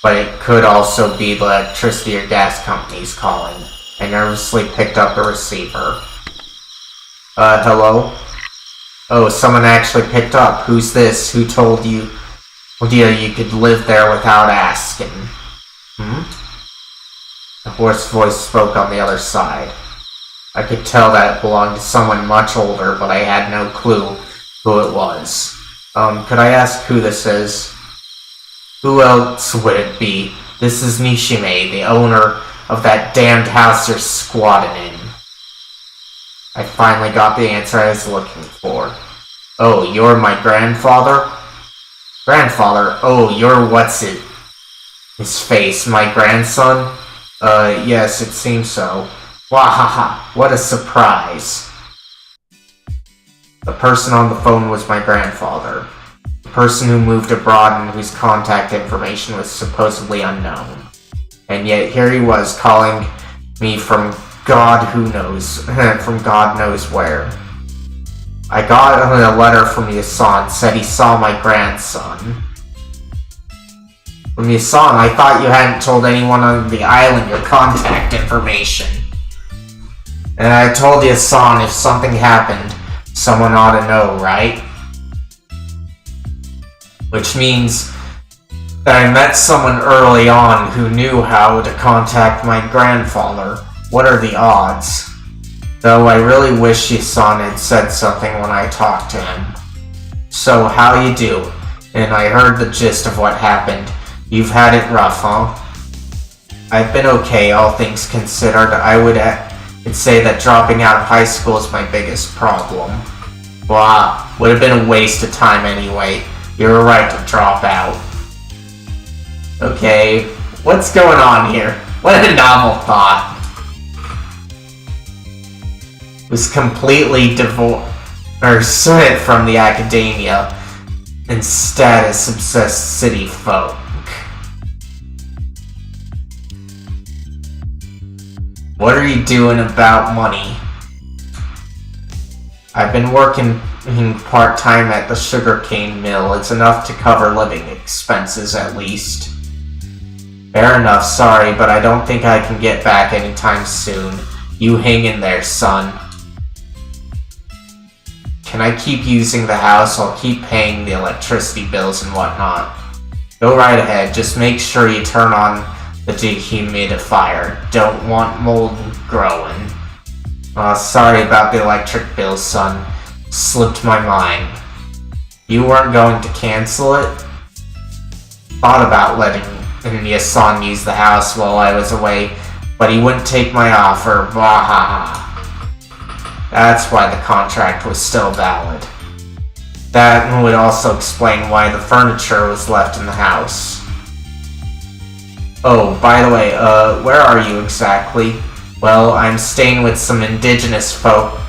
But it could also be the electricity or gas companies calling. I nervously picked up the receiver. Hello? Oh, someone actually picked up. Who's this? Who told you? Well, you could live there without asking. A hoarse voice spoke on the other side. I could tell that it belonged to someone much older, but I had no clue who it was. Could I ask who this is? Who else would it be? This is Nishime, the owner of that damned house you're squatting in. I finally got the answer I was looking for. Oh, you're my grandfather? Grandfather? Oh, you're his face, my grandson? Yes, it seems so. Wahaha, what a surprise. The person on the phone was my grandfather. The person who moved abroad and whose contact information was supposedly unknown. And yet here he was calling me from God who knows, from God knows where. I got a letter from Yasan, said he saw my grandson. From Yasan, I thought you hadn't told anyone on the island your contact information. And I told Yasan if something happened, someone ought to know, right? Which means that I met someone early on who knew how to contact my grandfather. What are the odds? Though I really wish Yasan had said something when I talked to him. So, how you do? And I heard the gist of what happened. You've had it rough, huh? I've been okay, all things considered. I would say that dropping out of high school is my biggest problem. Blah, would have been a waste of time anyway. You're right to drop out. Okay, what's going on here? What a novel thought. Was completely split from the academia and status-obsessed city folk. What are you doing about money? I've been working part-time at the sugarcane mill. It's enough to cover living expenses at least. Fair enough, sorry, but I don't think I can get back anytime soon. You hang in there, son. Can I keep using the house? I'll keep paying the electricity bills and whatnot. Go right ahead, just make sure you turn on the dehumidifier. Don't want mold growing. Sorry about the electric bill, son. Slipped my mind. You weren't going to cancel it? Thought about letting Nya-san use the house while I was away, but he wouldn't take my offer. Bahaha. That's why the contract was still valid. That would also explain why the furniture was left in the house. Oh, by the way, where are you exactly? Well, I'm staying with some indigenous folk.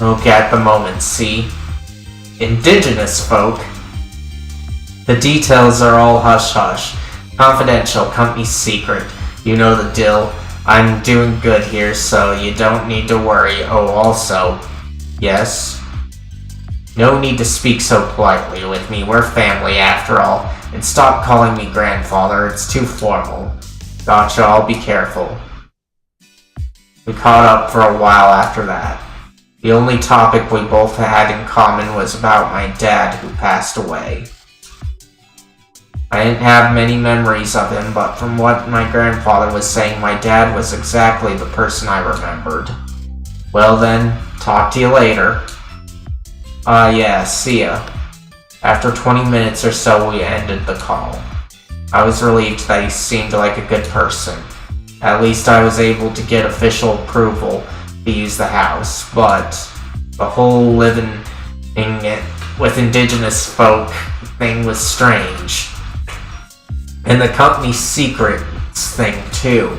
Okay, at the moment, see? Indigenous folk? The details are all hush-hush. Confidential, company secret. You know the deal. I'm doing good here, so you don't need to worry. Oh, also... Yes? No need to speak so politely with me. We're family, after all. And stop calling me grandfather. It's too formal. Gotcha, I'll be careful. We caught up for a while after that. The only topic we both had in common was about my dad who passed away. I didn't have many memories of him, but from what my grandfather was saying, my dad was exactly the person I remembered. Well then, talk to you later. Yeah, see ya. After 20 minutes or so, we ended the call. I was relieved that he seemed like a good person. At least I was able to get official approval to use the house, but the whole living with indigenous folk thing was strange. And the company secrets thing too.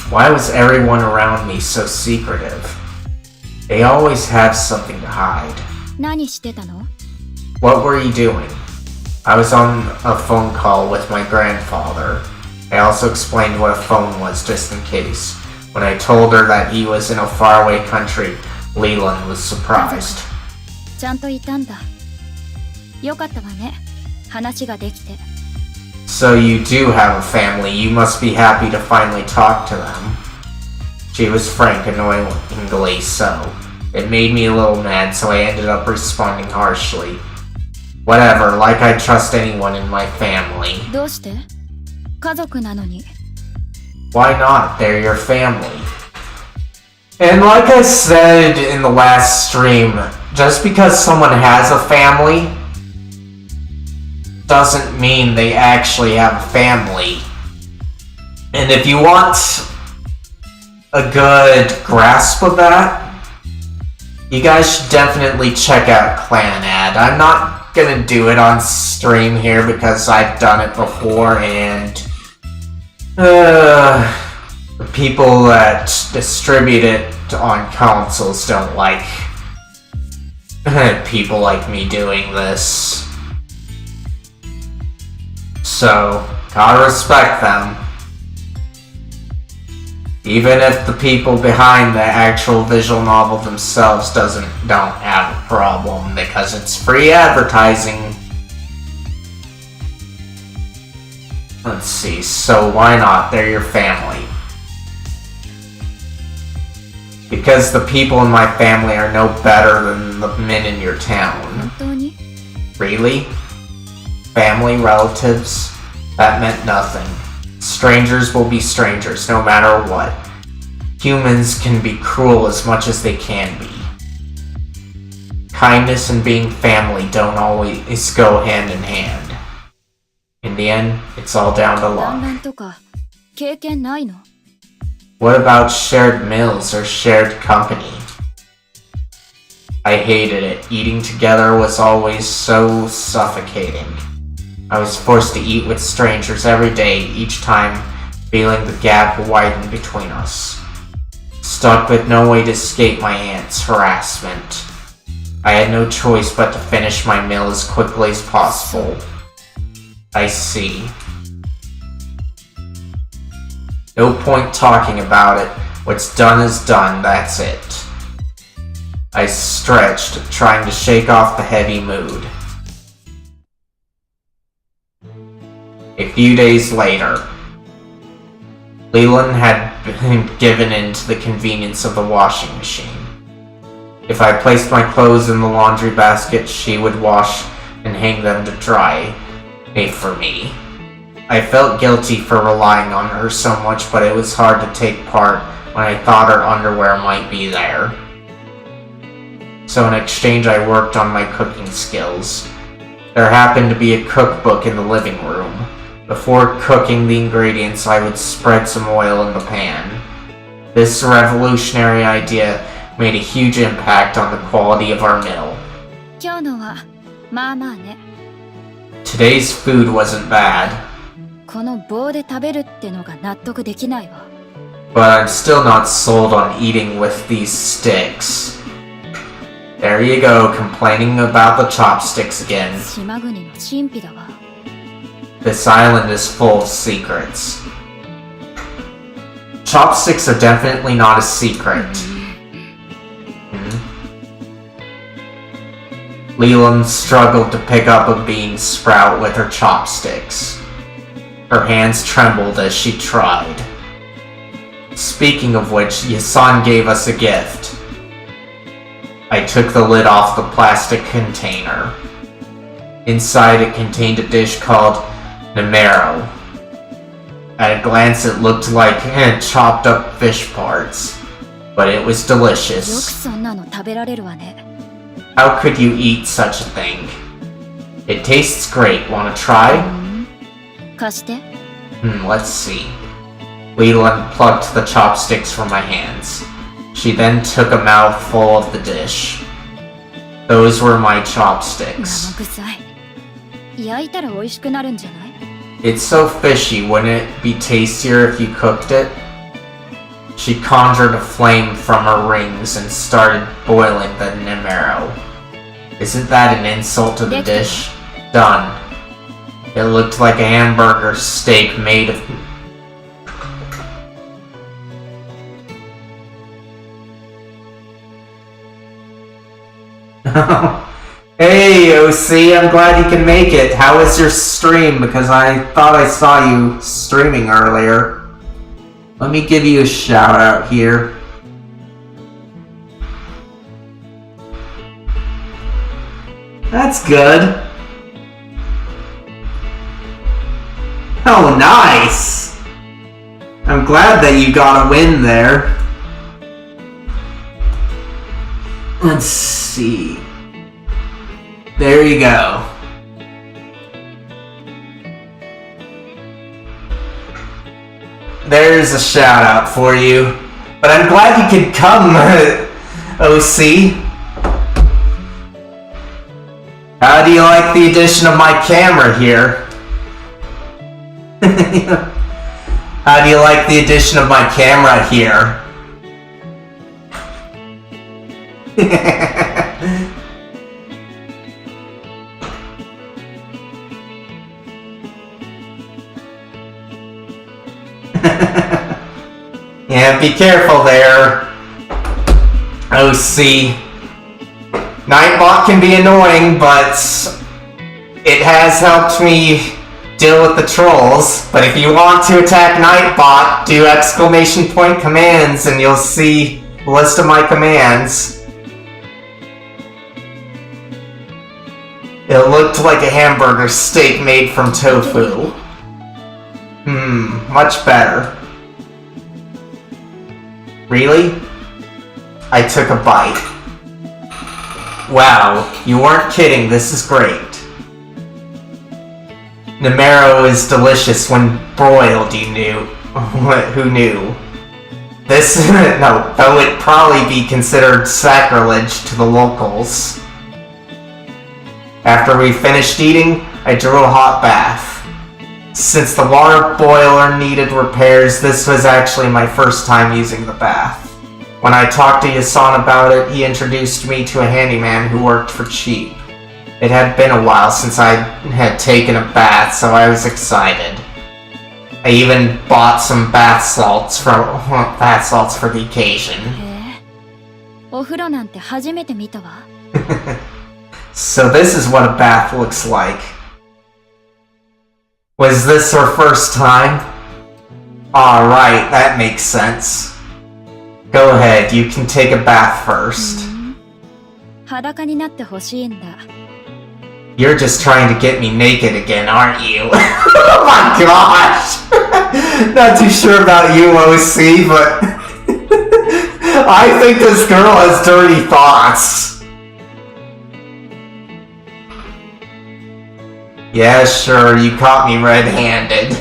Why was everyone around me so secretive? They always have something to hide. 何してたの? What were you doing? I was on a phone call with my grandfather. I also explained what a phone was just in case. When I told her that he was in a faraway country, Leland was surprised. ちゃんといたんだ。よかったわね。話ができて。So you do have a family. You must be happy to finally talk to them. She was frank, annoyingly so. It made me a little mad, so I ended up responding harshly. Whatever, like I trust anyone in my family. どうして? 家族なのに。Why not? They're your family. And like I said in the last stream, just because someone has a family doesn't mean they actually have a family. And if you want a good grasp of that, you guys should definitely check out Clan Ad. I'm not gonna do it on stream here because I've done it before, and the people that distribute it on consoles don't like people like me doing this. So, gotta respect them. Even if the people behind the actual visual novel themselves don't have a problem, because it's free advertising. Let's see, so why not? They're your family. Because the people in my family are no better than the men in your town. 本当に? Really? Family, relatives? That meant nothing. Strangers will be strangers, no matter what. Humans can be cruel as much as they can be. Kindness and being family don't always go hand in hand. In the end, it's all down to 団 luck. らんとか経験ないの? What about shared meals or shared company? I hated it. Eating together was always so suffocating. I was forced to eat with strangers every day, each time feeling the gap widen between us. Stuck with no way to escape my aunt's harassment. I had no choice but to finish my meal as quickly as possible. I see. No point talking about it. What's done is done, that's it. I stretched, trying to shake off the heavy mood. A few days later, Leland had been given in to the convenience of the washing machine. If I placed my clothes in the laundry basket, she would wash and hang them to dry, for me. I felt guilty for relying on her so much, but it was hard to take part when I thought her underwear might be there. So in exchange, I worked on my cooking skills. There happened to be a cookbook in the living room. Before cooking the ingredients, I would spread some oil in the pan. This revolutionary idea made a huge impact on the quality of our meal. Today's food wasn't bad, but I'm still not sold on eating with these sticks. There you go, complaining about the chopsticks again. This island is full of secrets. Chopsticks are definitely not a secret. Leland struggled to pick up a bean sprout with her chopsticks. Her hands trembled as she tried. Speaking of which, Yasan gave us a gift. I took the lid off the plastic container. Inside it contained a dish called Namero. At a glance it looked like chopped up fish parts, but it was delicious. How could you eat such a thing? It tastes great. Wanna try? Let's see. Leland plucked the chopsticks from my hands. She then took a mouthful of the dish. Those were my chopsticks. It's so fishy, wouldn't it be tastier if you cooked it? She conjured a flame from her rings and started boiling the Namero. Isn't that an insult to the dish? Done. It looked like a hamburger steak made of... Hey, OC, I'm glad you can make it. How was your stream? Because I thought I saw you streaming earlier. Let me give you a shout out here. That's good. Oh, nice! I'm glad that you got a win there. Let's see. There you go. There's a shout out for you. But I'm glad you could come, OC. How do you like the addition of my camera here? How do you like the addition of my camera here? Yeah, be careful there, OC. Nightbot can be annoying, but it has helped me deal with the trolls. But if you want to attack Nightbot, do exclamation point commands and you'll see a list of my commands. It looked like a hamburger steak made from tofu. Much better. Really? I took a bite. Wow, you weren't kidding, this is great. Namero is delicious when broiled, you knew. Who knew? This, no, that would probably be considered sacrilege to the locals. After we finished eating, I drew a hot bath. Since the water boiler needed repairs, this was actually my first time using the bath. When I talked to Yasan about it, he introduced me to a handyman who worked for cheap. It had been a while since I had taken a bath, so I was excited. I even bought some bath salts for the occasion. へえ。お風呂なんて初めて見たわ。So this is what a bath looks like. Was this her first time? Alright, that makes sense. Go ahead, you can take a bath first. 裸になってほしいんだ。You're just trying to get me naked again, aren't you? Oh my gosh! Not too sure about you, OC, but I think this girl has dirty thoughts. Yeah, sure, you caught me red-handed.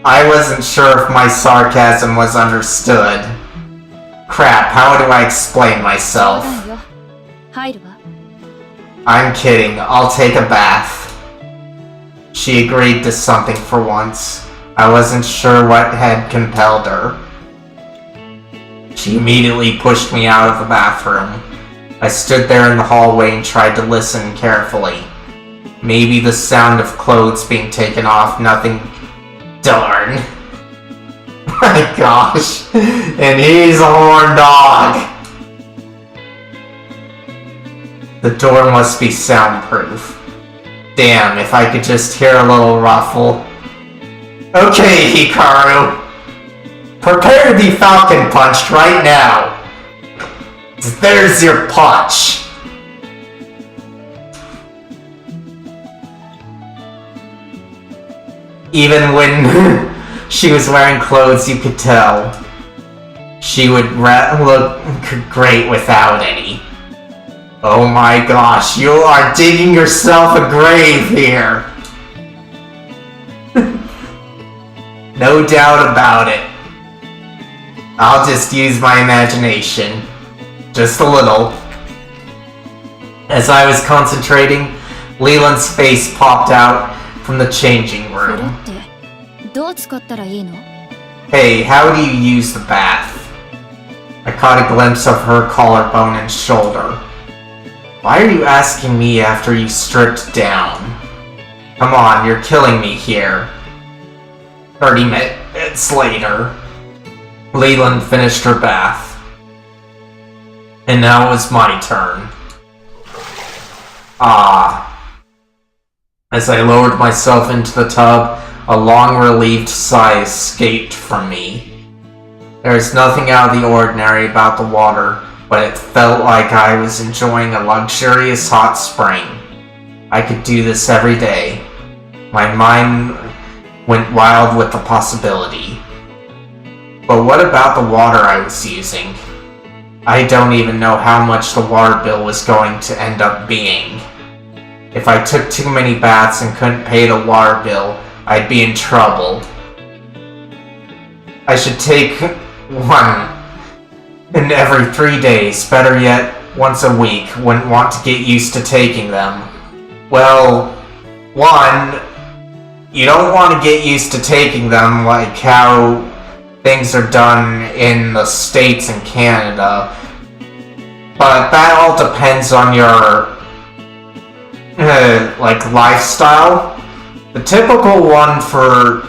I wasn't sure if my sarcasm was understood. Crap, how do I explain myself? そうだよ。入るわ。I'm kidding, I'll take a bath. She agreed to something for once. I wasn't sure what had compelled her. She immediately pushed me out of the bathroom. I stood there in the hallway and tried to listen carefully. Maybe the sound of clothes being taken off, nothing... Darn. My gosh. And he's a horn dog. The door must be soundproof. Damn, if I could just hear a little ruffle. Okay, Hikaru. Prepare to be falcon punched right now. There's your punch. Even when she was wearing clothes, you could tell. She would look great without any. Oh my gosh, you are digging yourself a grave here. No doubt about it. I'll just use my imagination. Just a little. As I was concentrating, Leland's face popped out from the changing これ room. ってどう使ったらいいの？ Hey, how do you use the bath? I caught a glimpse of her collarbone and shoulder. Why are you asking me after you stripped down? Come on, you're killing me here. 30 minutes later, Leland finished her bath. And now it was my turn. Ah. As I lowered myself into the tub, a long relieved sigh escaped from me. There is nothing out of the ordinary about the water, but it felt like I was enjoying a luxurious hot spring. I could do this every day. My mind went wild with the possibility. But what about the water I was using? I don't even know how much the water bill was going to end up being. If I took too many baths and couldn't pay the water bill, I'd be in trouble. I should take one in every 3 days, better yet, once a week. Wouldn't want to get used to taking them. Well, one, you don't want to get used to taking them like how things are done in the States and Canada. But that all depends on your like lifestyle. The typical one for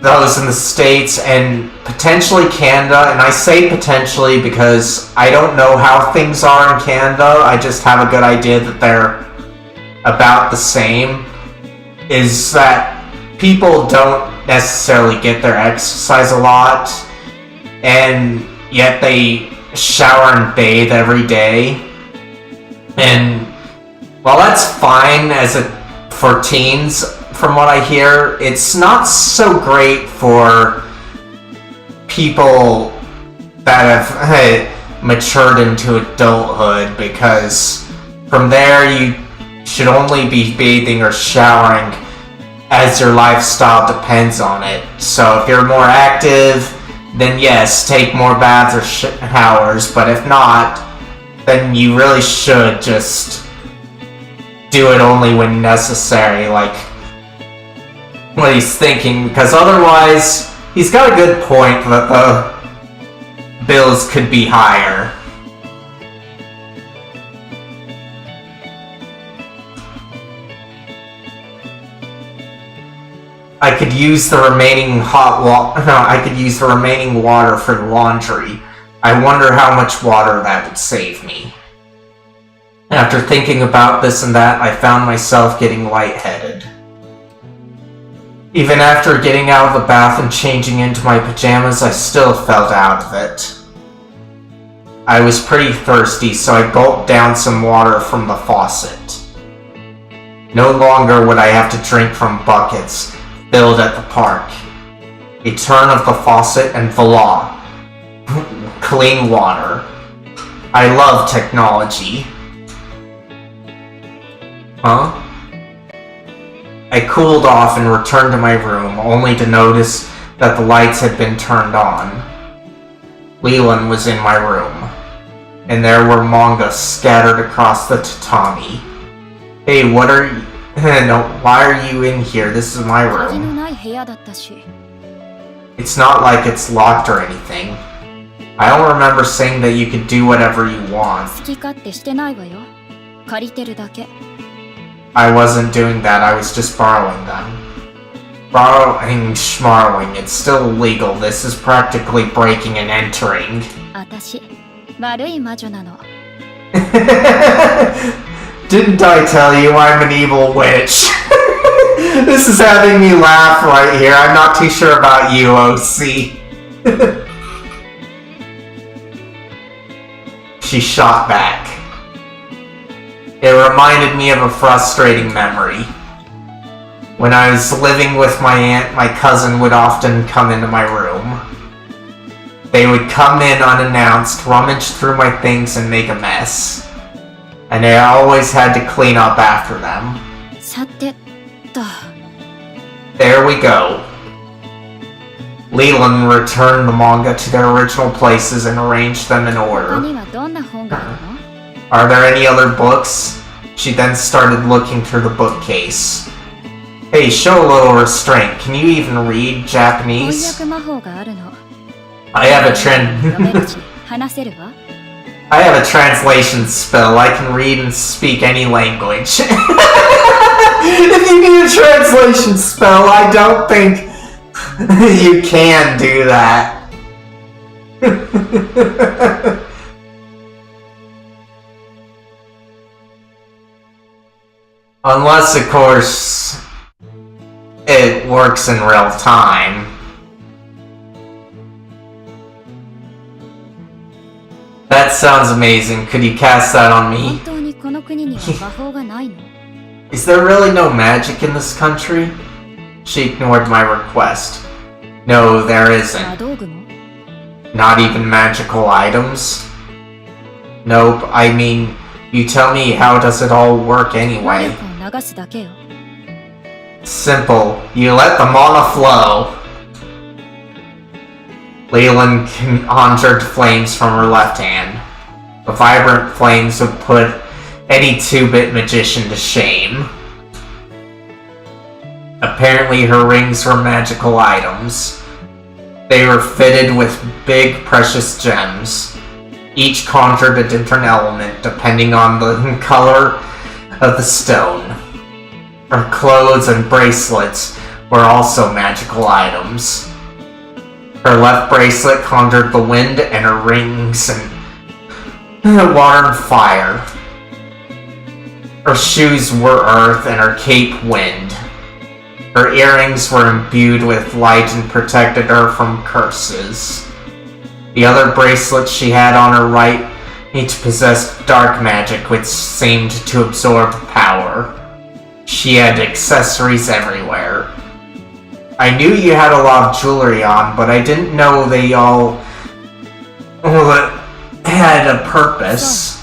those in the States and potentially Canada, and I say potentially because I don't know how things are in Canada, I just have a good idea that they're about the same, is that people don't necessarily get their exercise a lot, and yet they shower and bathe every day. And while that's fine for teens, from what I hear, it's not so great for people that have matured into adulthood, because from there you should only be bathing or showering as your lifestyle depends on it. So if you're more active, then yes, take more baths or showers, but if not, then you really should just do it only when necessary, like what he's thinking, because otherwise, he's got a good point that the bills could be higher. I could use the remaining I could use the remaining water for the laundry. I wonder how much water that would save me. After thinking about this and that, I found myself getting lightheaded. Even after getting out of the bath and changing into my pajamas, I still felt out of it. I was pretty thirsty, so I gulped down some water from the faucet. No longer would I have to drink from buckets filled at the park. A turn of the faucet and voila! Clean water. I love technology. Huh? I cooled off and returned to my room, only to notice that the lights had been turned on. Leland was in my room, and there were manga scattered across the tatami. Hey, what are you... No, why are you in here? This is my room. It's not like it's locked or anything. I don't remember saying that you could do whatever you want. I wasn't doing that, I was just borrowing them. Borrowing, schmarrowing, it's still illegal. This is practically breaking and entering. Didn't I tell you I'm an evil witch? This is having me laugh right here. I'm not too sure about you, OC. She shot back. It reminded me of a frustrating memory. When I was living with my aunt, my cousin would often come into my room. They would come in unannounced, rummage through my things, and make a mess. And I always had to clean up after them. There we go. Leland returned the manga to their original places and arranged them in order. Are there any other books? She then started looking through the bookcase. Hey, show a little restraint. Can you even read Japanese? I have a translation spell. I can read and speak any language. If you need a translation spell, I don't think you can do that. Unless, of course, it works in real time. That sounds amazing. Could you cast that on me? Is there really no magic in this country? She ignored my request. No, there isn't. Not even magical items? Nope, I mean, you tell me, how does it all work anyway? Simple. You let the mana flow. Leland conjured flames from her left hand. The vibrant flames would put any 2-bit magician to shame. Apparently her rings were magical items. They were fitted with big precious gems. Each conjured a different element depending on the color of the stone. Her clothes and bracelets were also magical items. Her left bracelet conjured the wind, and her rings and water and fire. Her shoes were earth, and her cape wind. Her earrings were imbued with light and protected her from curses. The other bracelets she had on her right each possessed dark magic, which seemed to absorb power. She had accessories everywhere. I knew you had a lot of jewelry on, but I didn't know they all had a purpose.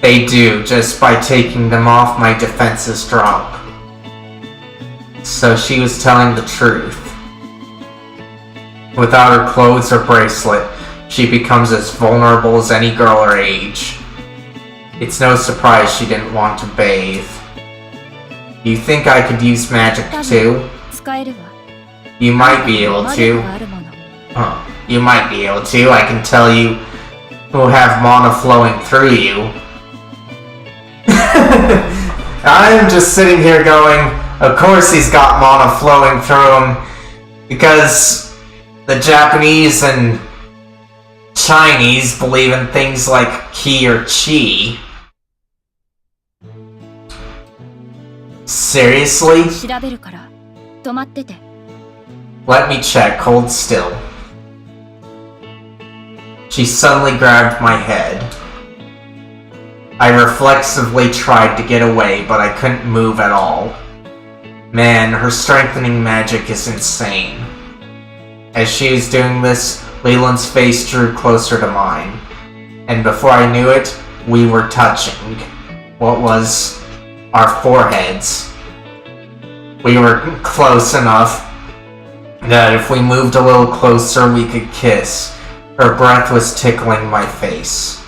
They do, just by taking them off my defenses drop. So she was telling the truth. Without her clothes or bracelet, she becomes as vulnerable as any girl her age. It's no surprise she didn't want to bathe. You think I could use magic too? You might be able to. You might be able to. I can tell you who'll have mana flowing through you. I'm just sitting here going, of course he's got mana flowing through him, because the Japanese and Chinese believe in things like ki or chi. Seriously? 調べるから止まってて。 Let me check, hold still. She suddenly grabbed my head. I reflexively tried to get away, but I couldn't move at all. Man, her strengthening magic is insane. As she was doing this, Leland's face drew closer to mine. And before I knew it, we were touching. What was our foreheads. We were close enough that if we moved a little closer, we could kiss. Her breath was tickling my face.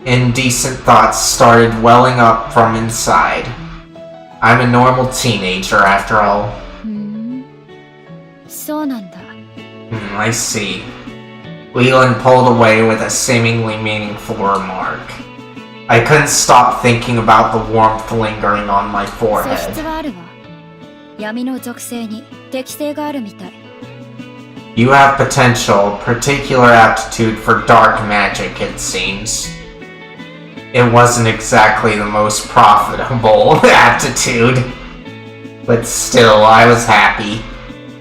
Indecent thoughts started welling up from inside. I'm a normal teenager, after all. そうなんだ。 I see. Leland pulled away with a seemingly meaningful remark. I couldn't stop thinking about the warmth lingering on my 素 forehead. 質はあるわ。闇の属性に適性があるみたい。 You have potential, particular aptitude for dark magic, it seems. It wasn't exactly the most profitable aptitude. But still, I was happy.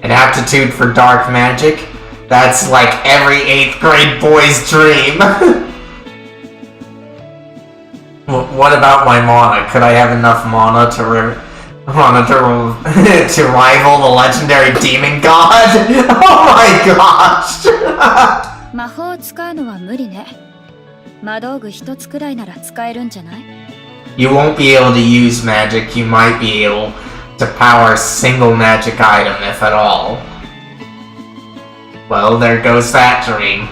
An aptitude for dark magic? That's like every 8th grade boy's dream. What about my mana? Could I have enough mana to to rival the legendary demon god? Oh my gosh! 魔法を使うのは無理ね。魔道具一つくらいなら使えるんじゃない？ You won't be able to use magic. You might be able to power a single magic item, if at all. Well, there goes that dream.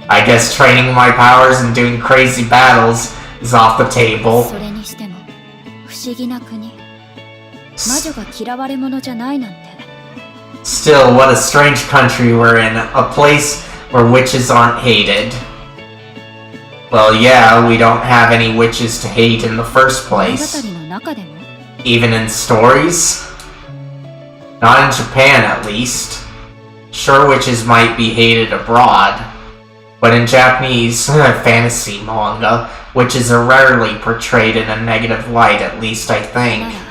I guess training my powers and doing crazy battles is off the table. それにしても不思議な国。魔女が嫌われ者じゃないなんて。 Still, what a strange country we're in. A place where witches aren't hated. Well, yeah, we don't have any witches to hate in the first 物 place. 語の中でも Even in stories? Not in Japan, at least. Sure, witches might be hated abroad. But in Japanese fantasy manga, witches are rarely portrayed in a negative light, at least I な think. ら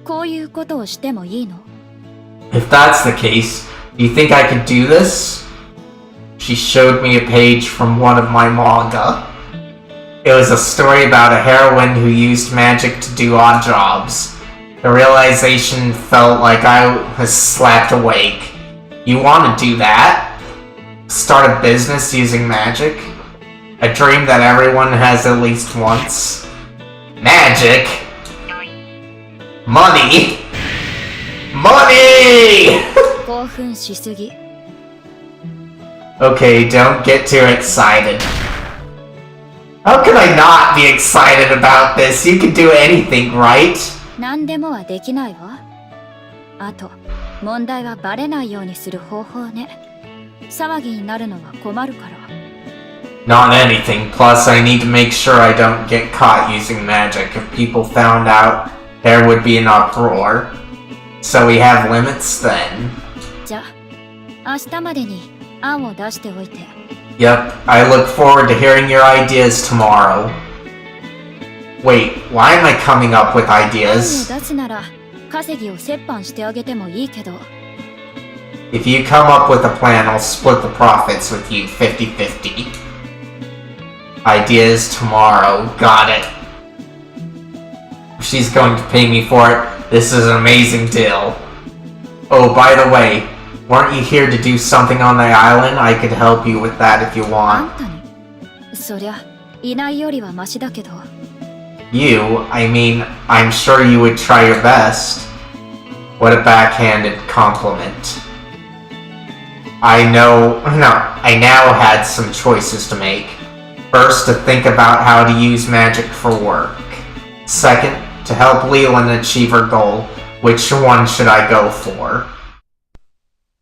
こういうことをしてもいいの？ If that's the case, do you think I could do this? She showed me a page from one of my manga. It was a story about a heroine who used magic to do odd jobs. The realization felt like I was slapped awake. You want to do that? Start a business using magic? A dream that everyone has at least once? Magic? Money? Money! 興奮しすぎ。 Okay, don't get too excited. How can I not be excited about this? You can do anything, right? 何でもはできないわ。あと、問題はバレないようにする方法ね。騒ぎになるのは困るから。 Not anything. Plus, I need to make sure I don't get caught using magic. If people found out, there would be an uproar. So we have limits then. じゃあ、明日までに案を出しておいて。 Yep, I look forward to hearing your ideas tomorrow. Wait, why am I coming up with 案を ideas? 出すなら、稼ぎを折半してあげてもいいけど。 If you come up with a plan, I'll split the profits with you 50-50. Ideas tomorrow. Got it. If she's going to pay me for it, this is an amazing deal. Oh, by the way, weren't you here to do something on the island? I could help you with that if you あん want. たにそりゃ、いないよりはマシだけど。 You? I mean, I'm sure you would try your best. What a backhanded compliment. I now had some choices to make. First, to think about how to use magic for work. Second, to help Leland achieve her goal. Which one should I go for?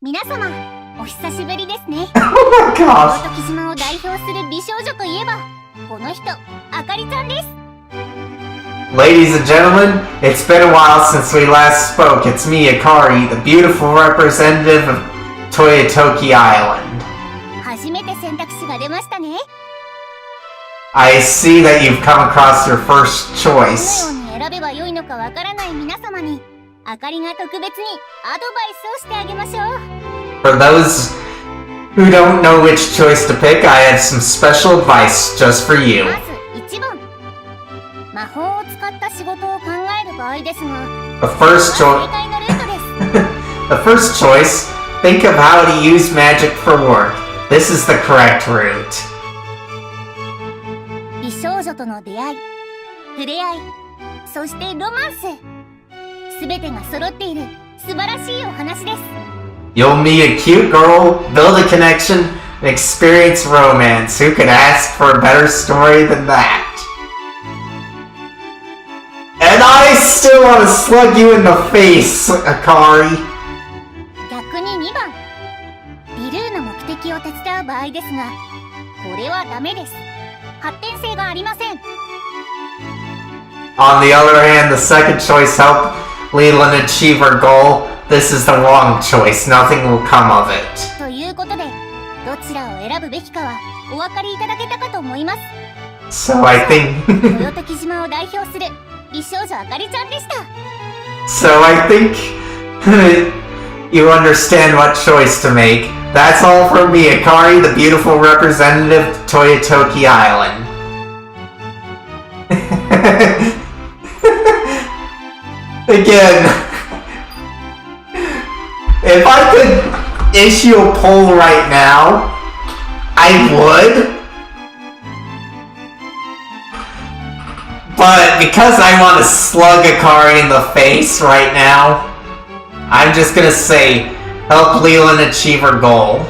皆様、お久しぶりですね。 Oh my gosh! トヨトキ島を代表する美少女といえば、この人、あかりちゃんです。Ladies and gentlemen, it's been a while since we last spoke. It's me, Akari, the beautiful representative of Toyotoki Island. 初めて選択肢が出ましたね。 I see that you've come across your first どのよ choice. うに選べばよいのかわからない皆様に、あかりが特別にアドバイスをしてあげましょう。 For those who don't know which choice to pick, I have some special advice just for you. まず1番。魔法を使った仕事を考える場合ですが、 The first 正 choice. 解のルートです。 The first choice. Think of how to use magic for work. This is the correct route. 美少女との出会い、触れ合い、そしてロマンス。すべてが揃っている素晴らしいお話です。 You'll meet a cute girl, build a connection, and experience romance. Who could ask for a better story than that? And I still want to slug you in the face, Akari. 逆に2番。ビルーの目的を手伝う場合ですが、これはダメです。発展性がありません。 On the other hand, the second choice help Leland achieve her goal. This is the wrong choice. Nothing will come of it. ということで、どちらを選ぶべきかはお分かりいただけたかと思います。 So I think... 豊時島を代表する美少女あかりちゃんでした。 So I think... you understand what choice to make. That's all from me, Akari, the beautiful representative of Toyotoki Island. Again, if I could issue a poll right now, I would. But because I want to slug Akari in the face right now, I'm just gonna say, help Leland achieve her goal.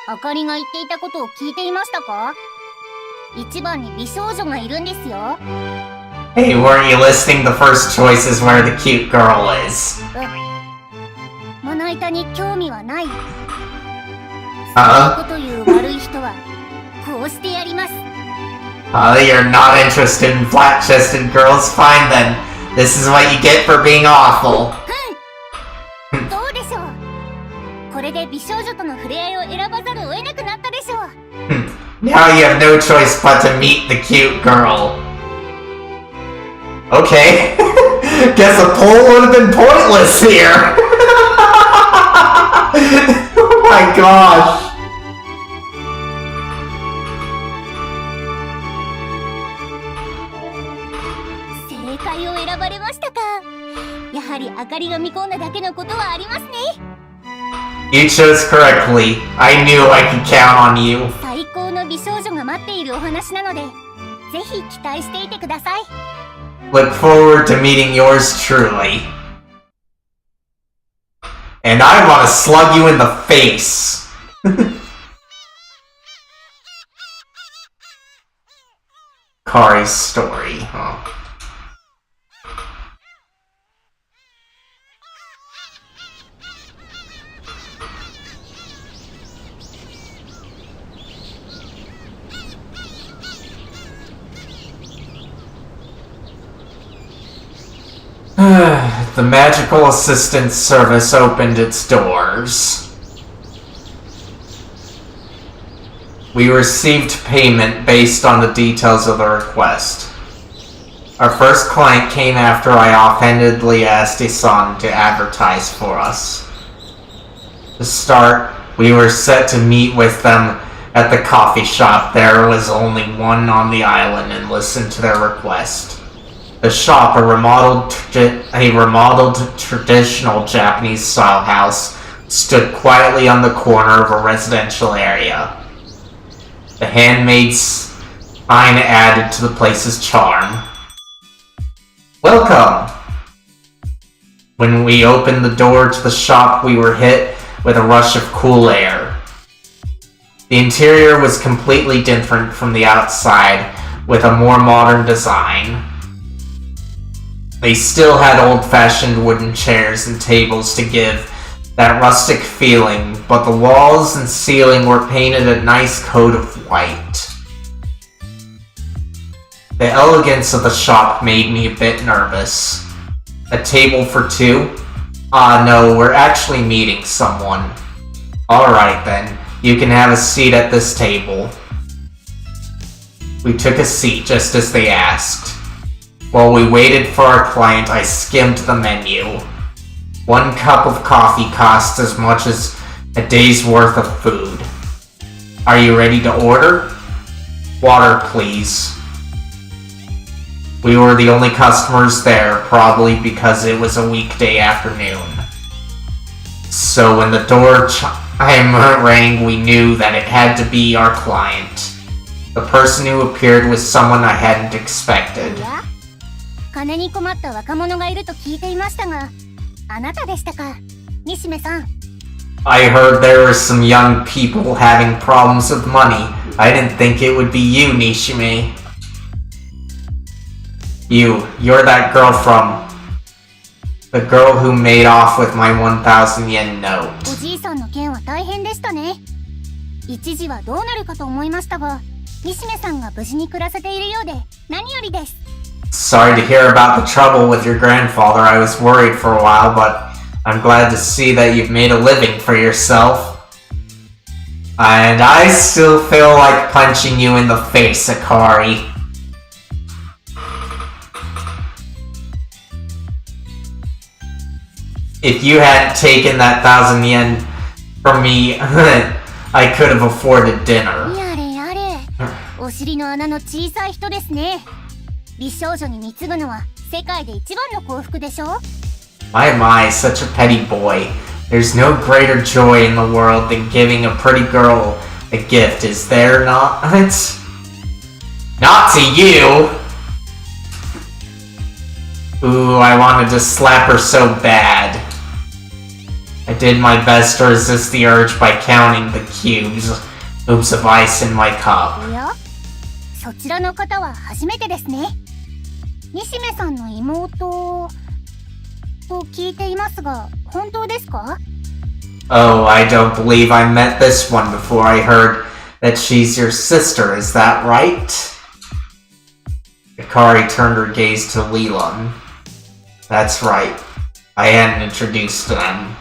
あかりが言っていたことを聞いていましたか？ 1番に美少女がいるんですよ。 Hey, weren't you listening? The first choice is where the cute girl is. まな板に興味はない。そういう Uh-huh. こと言う悪い人はこうしてやります。 You're not interested in flat-chested girls? Fine then. This is what you get for being awful. どうでしょう。これで美少女との触れ合いを選ばざるを得なくなったでしょう。 Now you have no choice but to meet the cute girl. Okay. Guess a poll would have been pointless here. Oh my gosh. 正解を選ばれましたか。やはりあかりが見込んだだけのことはありますね。 You chose correctly. I knew I could count on you. 最高の美少女が待っているお話なので、ぜひ期待していてください。 Look forward to meeting yours truly. And I want to slug you in the face. Kari's story, huh? The Magical Assistance Service opened its doors. We received payment based on the details of the request. Our first client came after I offhandedly asked Isan to advertise for us. To start, we were set to meet with them at the coffee shop. There was only one on the island and listen to their request. The shop, a remodeled traditional Japanese-style house, stood quietly on the corner of a residential area. The handmade sign added to the place's charm. Welcome! When we opened the door to the shop, we were hit with a rush of cool air. The interior was completely different from the outside, with a more modern design. They still had old-fashioned wooden chairs and tables to give that rustic feeling, but the walls and ceiling were painted a nice coat of white. The elegance of the shop made me a bit nervous. A table for two? No, we're actually meeting someone. Alright then, you can have a seat at this table. We took a seat just as they asked. While we waited for our client, I skimmed the menu. 1 cup of coffee costs as much as a day's worth of food. Are you ready to order? Water, please. We were the only customers there, probably because it was a weekday afternoon. So when the door chime rang, we knew that it had to be our client. The person who appeared was someone I hadn't expected. 金に困った若者がいると聞いていましたが、あなたでしたか、西目さん。I heard there were some young people having problems with money. I didn't think it would be you, Nishime. You're that girl from... The girl who made off with my 1,000 yen note. おじいさんの件は大変でしたね。一時はどうなるかと思いましたが、西目さんが無事に暮らせているようで何よりです。Sorry to hear about the trouble with your grandfather. I was worried for a while, but I'm glad to see that you've made a living for yourself. And I still feel like punching you in the face, Akari. If you hadn't taken that 1,000 yen from me, I could have afforded dinner. やれやれ、お尻の穴の小さい人ですね。美少女に貢ぐのは世界で一番の幸福でしょ。My, such a petty boy. There's no greater joy in the world than giving a pretty girl a gift, is there not? Not to you! Ooh, I wanted to slap her so bad. I did my best to resist the urge by counting the cubes of ice in my cup. おや、そちらの方は初めてですね。西目さんの妹と聞いていますが、本当ですか？ Oh, I don't believe I met this one before. I heard that she's your sister, is that right? Akari turned her gaze to Leland. That's right. I hadn't introduced them.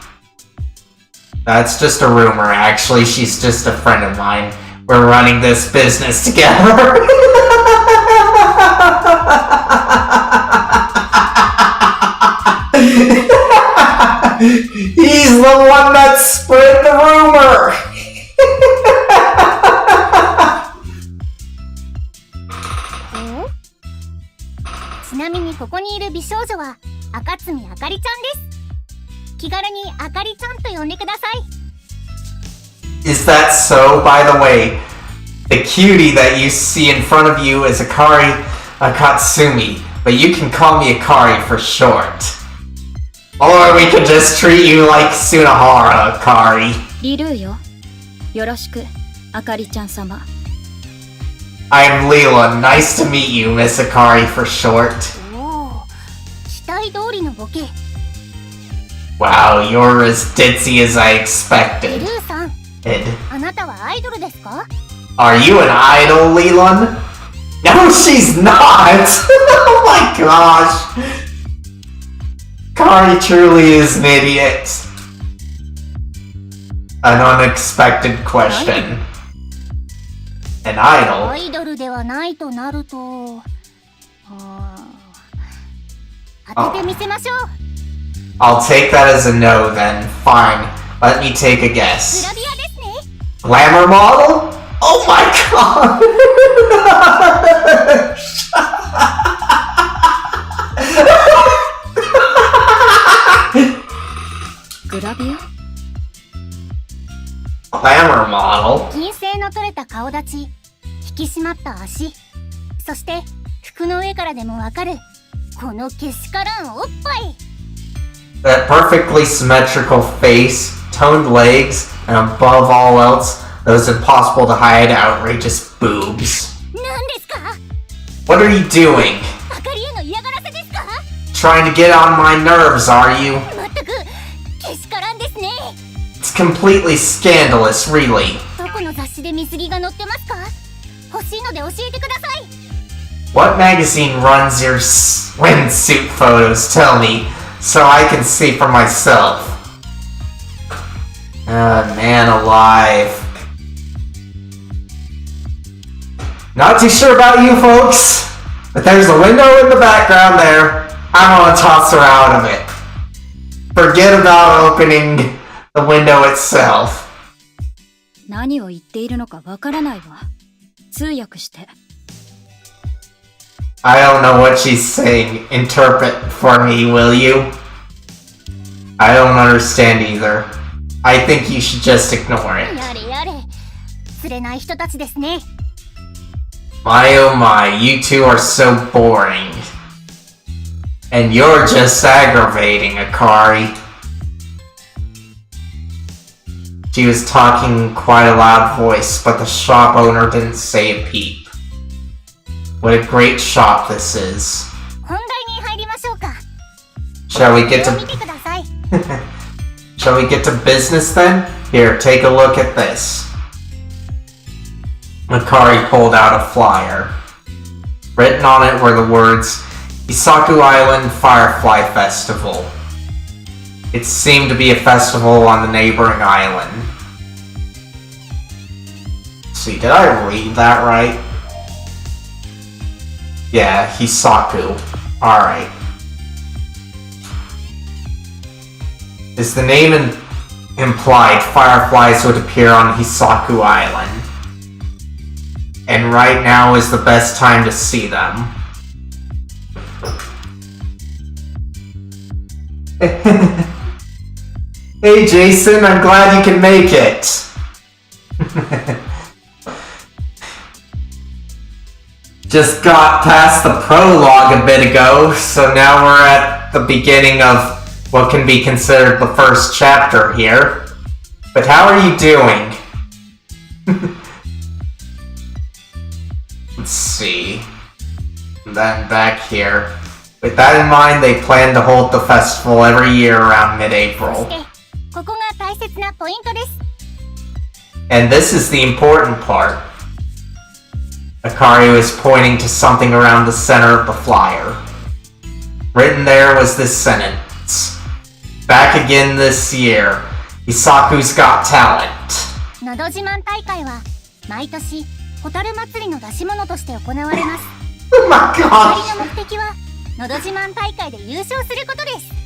That's just a rumor, actually. She's just a friend of mine. We're running this business together. He's the one that spread the rumor! ちなみにここにいる美少女は赤積あかりちゃんです。気軽にあかりちゃんと呼んでください。Is that so? By the way, the cutie that you see in front of you is Akari Akatsumi, but you can call me Akari for short. Or we could just treat you like Sunahara, Akari. リルーよ。よろしく、あかりちゃん様。I'm Leland. Nice to meet you, Miss Akari for short. おお、期待通りのボケ。Wow, you're as ditzy as I リ expected. ルーさん、 Ed. あなたはアイドルですか？ Are you an idol, Leland? No, she's not! Oh my gosh! Kari truly is an idiot. An unexpected question. An ア idol? イドルではないとなると、当ててみせましょう。 I'll take that as a no then. Fine. Let me take a グ guess. ラビアですね。 Glamour model? Oh my god! グラビア？ Glamour model? 金星の取れた顔立ち、引き締まった足、そして服の上からでもわかるこのけしからんおっぱい。 That perfectly symmetrical face, toned legs, and above all else, those impossible to hide outrageous boobs. 何ですか？ What are you doing? あかりへの嫌がらせですか？ Trying to get on my nerves, are you? まったくけしからんですね。 It's completely scandalous, really. どこの雑誌で水着が載ってますか？欲しいので教えてください。What magazine runs your swimsuit photos? Tell me, so I can see for myself. Man alive. Not too sure about you folks, but there's a window in the background there. I'm gonna toss her out of it. Forget about opening the window itself. 何を言っているのかわからないわ。通訳して。I don't know what she's saying. Interpret for me, will you? I don't understand either. I think you should just ignore it. やれやれ。釣れない人たちですね。My oh my, you two are so boring. And you're just aggravating, Akari. She was talking in quite a loud voice, but the shop owner didn't say a peep. What a great shop this is. 本題に入りましょうか。Shall we get 見てください。Shall we get to business then? Here, take a look at this. Akari pulled out a flyer. Written on it were the words, Isaku Island Firefly Festival. It seemed to be a festival on the neighboring island. Let's see, did I read that right? Yeah, Hisaku. Alright. As the name implied, fireflies would appear on Hisaku Island. And right now is the best time to see them. Hey Jason, I'm glad you can make it. Just got past the prologue a bit ago, so now we're at the beginning of what can be considered the first chapter here. But how are you doing? Let's see. And then back here. With that in mind, they plan to hold the festival every year around mid-April. ここが大切なポイントです。 And this is the important part. Akari was pointing to something around the center of the flyer. Written there was this sentence. Back again this year. Isaku's got talent. のど自慢大会は毎年ホタル祭りの出し物として行われます。 Oh my 二 gosh! 人の目的はのど自慢大会で優勝することです。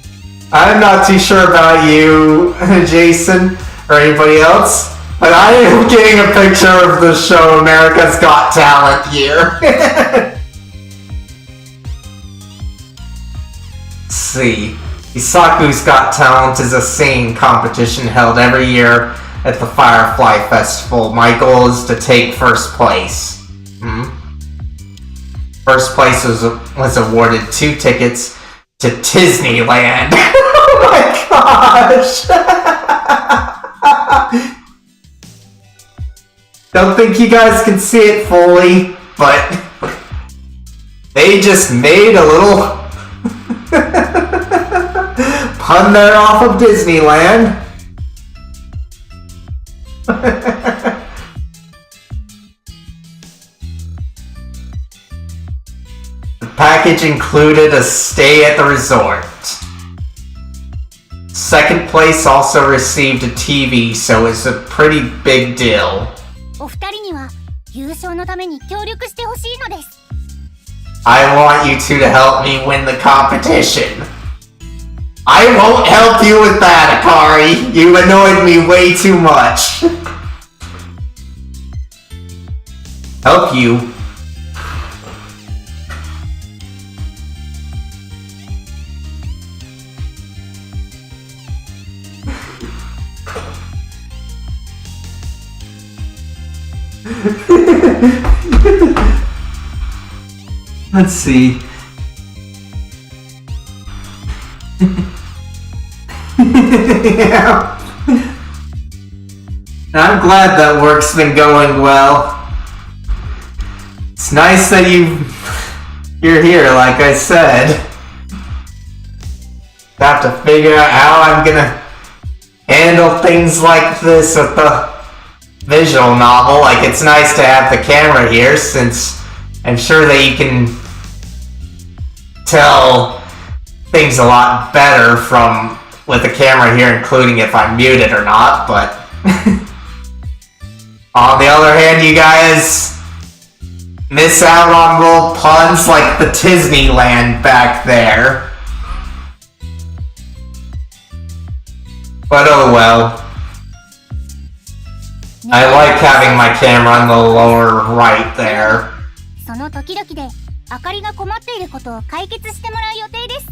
I'm not too sure about you, Jason, or anybody else, but I am getting a picture of the show America's Got Talent here. Let's see. Isaku's Got Talent is a singing competition held every year at the Firefly Festival. My goal is to take first place. First place was awarded 2 tickets to Disneyland. Oh my gosh! Don't think you guys can see it fully, but they just made a little pun there off of Disneyland. The package included a stay at the resort. Second place also received a TV, so it's a pretty big deal. お二人には優勝のために協力してほしいのです。 I want you two to help me win the competition. I won't help you with that, Akari. You annoyed me way too much. Help you. Let's see. Yeah. I'm glad that work's been going well. It's nice that you're here, like I said. Have to figure out how I'm gonna handle things like this with the visual novel. Like, it's nice to have the camera here since I'm sure that you can tell things a lot better from with the camera here, including if I'm muted or not, but on the other hand, you guys miss out on little puns like the Disneyland back there. But oh well. I like having my camera in the lower right there. その時々であかりが困っていることを解決してもらう予定です。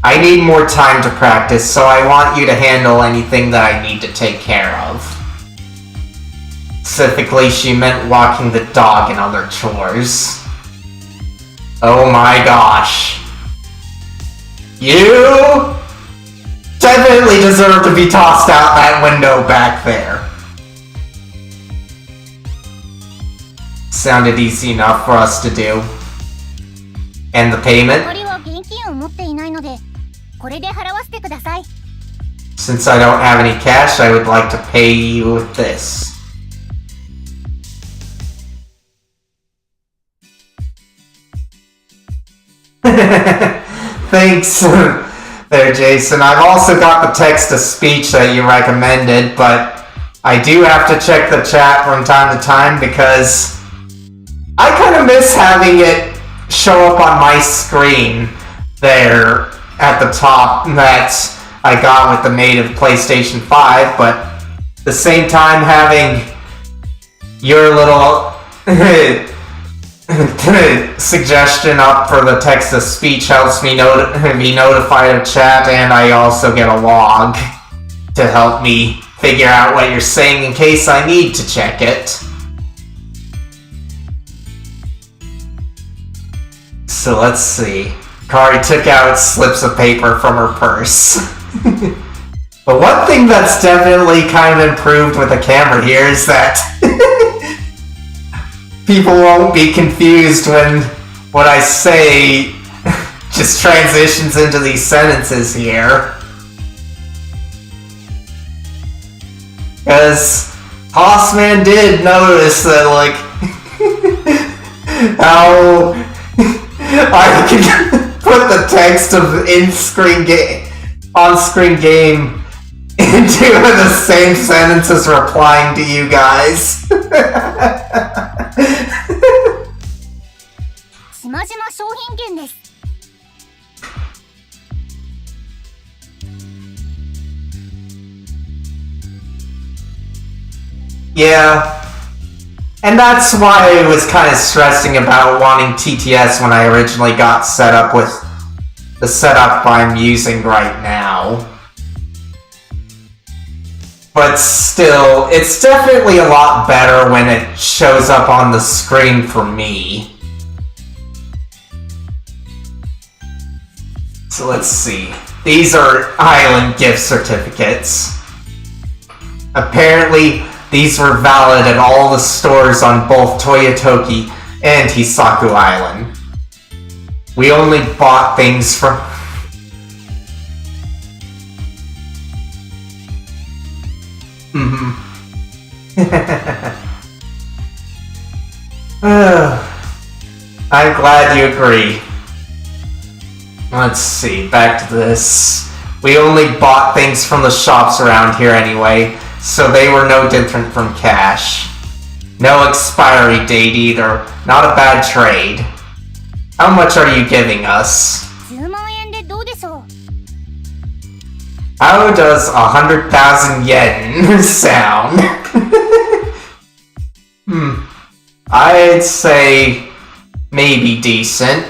I need more time to practice, so I want you to handle anything that I need to take care of. Specifically, she meant walking the dog and other chores. Oh my gosh. You definitely deserve to be tossed out that window back there. Sounded easy enough for us to do. And the payment? あかりは現金を持っていないので、これで払わせてください。 Since I don't have any cash, I would like to pay you with this. Thanks there, Jason. I've also got the text-to-speech that you recommended, but I do have to check the chat from time to time because I kind of miss having it show up on my screen there at the top that I got with the native PlayStation 5, but at the same time having your little suggestion up for the text-to-speech helps me be notified of chat, and I also get a log to help me figure out what you're saying in case I need to check it. So let's see. Kari took out slips of paper from her purse. But one thing that's definitely kind of improved with the camera here is that people won't be confused when what I say just transitions into these sentences here. Because Tossman did notice that, like, how I can put the text of on-screen game into the same sentence as replying to you guys. しまじま商品券です。 Yeah. And that's why I was kind of stressing about wanting TTS when I originally got set up with the setup I'm using right now. But still, it's definitely a lot better when it shows up on the screen for me. So let's see. These are Island gift certificates. Apparently, these were valid at all the stores on both Toyotoki and Hisaku Island. We only bought things from... I'm glad you agree. Let's see, back to this. We only bought things from the shops around here anyway, so they were no different from cash. No expiry date either. Not a bad trade. How much are you giving us? 10万円でどうでしょう。 How does 100,000 yen sound? I'd say maybe decent.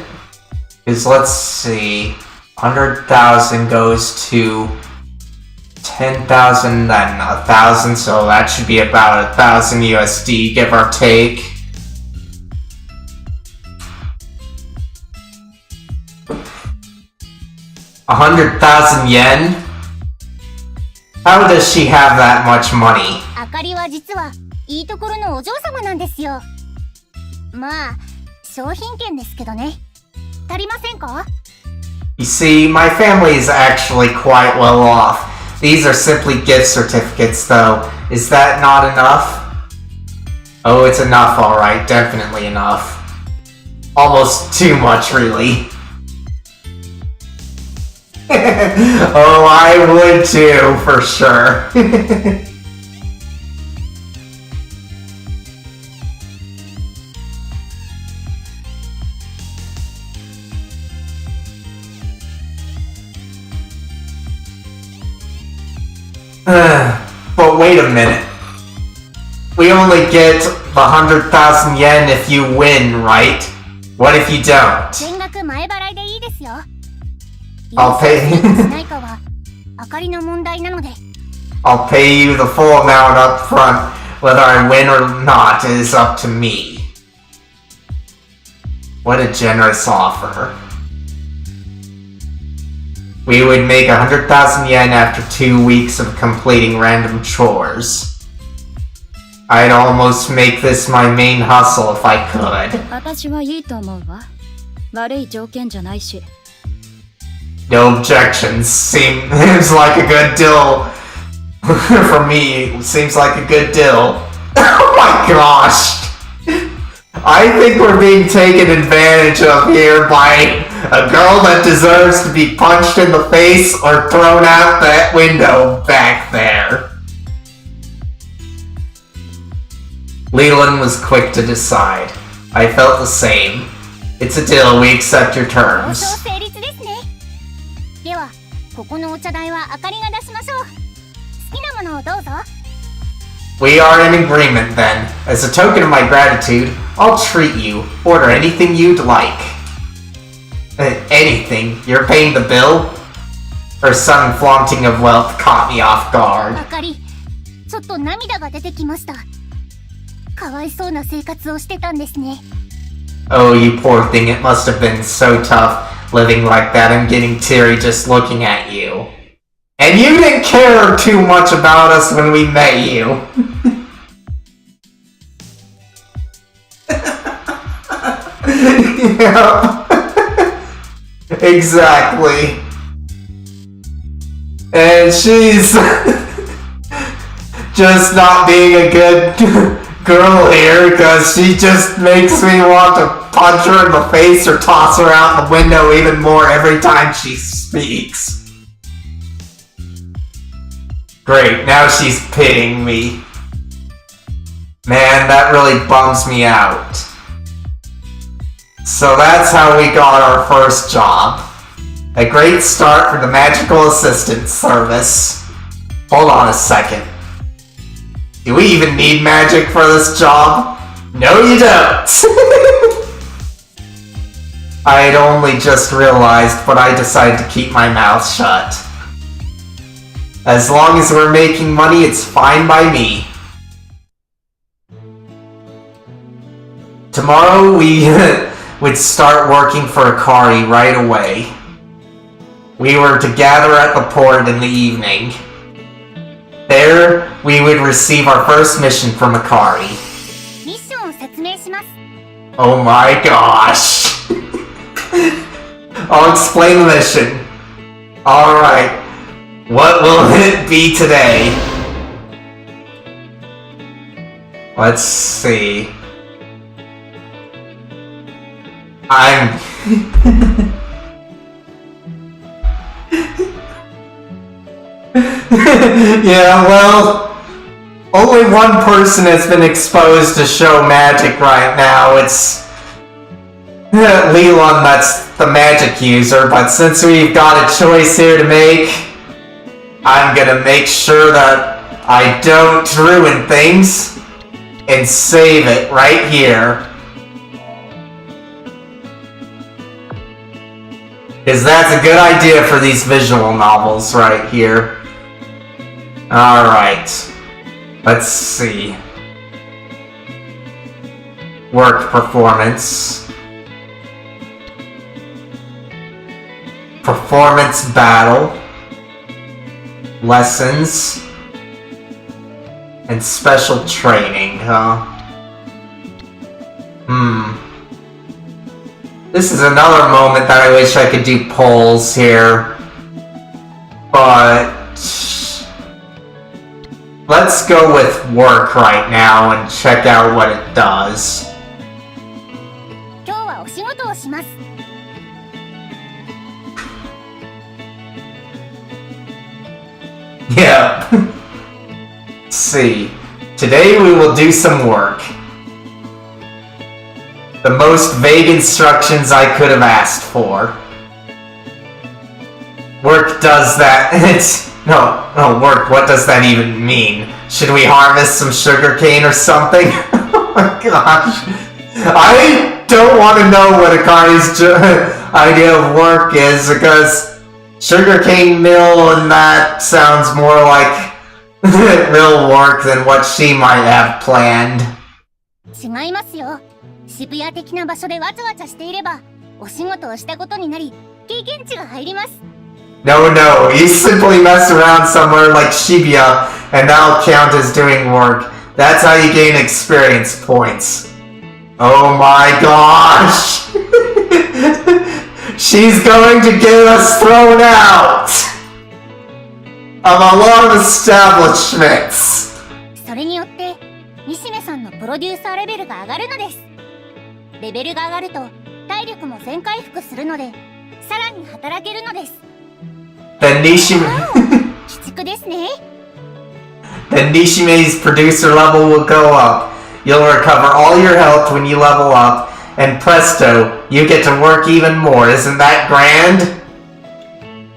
Because let's see, 100,000 goes to 10,000, then 1,000, so that should be about 1,000 USD, give or take. $100,000 yen? How does she have that much money? あかりは実はいいところのお嬢様なんですよ。まあ、商品券ですけどね。足りませんか？ You see, my family is actually quite well off. These are simply gift certificates, though. Is that not enough? Oh, it's enough, alright. Definitely enough. Almost too much, really. Oh, I would too, for sure. But wait a minute. We only get the 100,000 yen if you win, right? What if you don't? 全額前払いでいいですよ。 I'll pay しないかはあかりの問題なので。 I'll pay you the full amount up front. Whether I win or not is up to me. What a generous offer. We would make 100,000 yen after 2 weeks of completing random chores. I'd almost make this my main hustle if I could. 私はいいと思うわ。悪い条件じゃないし。 No objections. Seems like a good deal. For me, seems like a good deal. Oh my gosh! I think we're being taken advantage of here by a girl that deserves to be punched in the face or thrown out that window back there. Leland was quick to decide. I felt the same. It's a deal, we accept your 交 terms. 渉成立ですね。では、ここのお茶代はあかりが出しましょう。好きなものをどうぞ。 We are in agreement then. As a token of my gratitude, I'll treat you. Order anything you'd like. Anything? You're paying the bill? Her sudden flaunting of wealth caught me off guard. あかり、ちょっと涙が出てきました。かわいそうな生活をしてたんですね。 Oh, you poor thing, it must have been so tough living like that. I'm getting teary just looking at you. And you didn't care too much about us when we met you. Yeah. Exactly. And she's just not being a good girl here because she just makes me want to punch her in the face or toss her out the window even more every time she speaks. Great, now she's pitying me. Man, that really bums me out. So that's how we got our first job. A great start for the magical assistant service. Hold on a second. Do we even need magic for this job? No, you don't! I had only just realized, but I decided to keep my mouth shut. As long as we're making money, it's fine by me. Tomorrow we would start working for Akari right away. We were to gather at the port in the evening. There, we would receive our first mission from Akari. ミッションを説明します。 Oh my gosh! I'll explain the mission. Alright. What will it be today? Let's see. I'm... Yeah, well... Only one person has been exposed to show magic right now. It's... Leland, that's the magic user, but since we've got a choice here to make, I'm gonna make sure that I don't ruin things and save it right here. Because that's a good idea for these visual novels right here. Alright. Let's see. Work performance. Performance battle. Lessons. And special training, huh? This is another moment that I wish I could do polls here. But... let's go with work right now and check out what it does. 今日はお仕事をします。Yeah. Let's see. Today we will do some work. The most vague instructions I could have asked for. Work does that. It's no, work. What does that even mean? Should we harvest some sugarcane or something? Oh my gosh. I don't want to know what Akari's idea of work is, because sugarcane mill and that sounds more like real work than what she might have planned. 違いますよ。渋谷的な場所でわちゃわちゃしていれば、お仕事をしたことになり、経験値が入ります。No, you simply mess around somewhere like Shibuya, and that'll count as doing work. That's how you gain experience points. Oh my gosh! She's going to get us thrown out of a lot of establishments. それによって、西目さんのプロデューサーレベルが上がるのです。レベルが上がると、体力も全回復するので、さらに働けるのです。Then Nishime... 鬼畜ですね。Then Nishime's producer level will go up. You'll recover all your health when you level up, and presto, you get to work even more. Isn't that grand?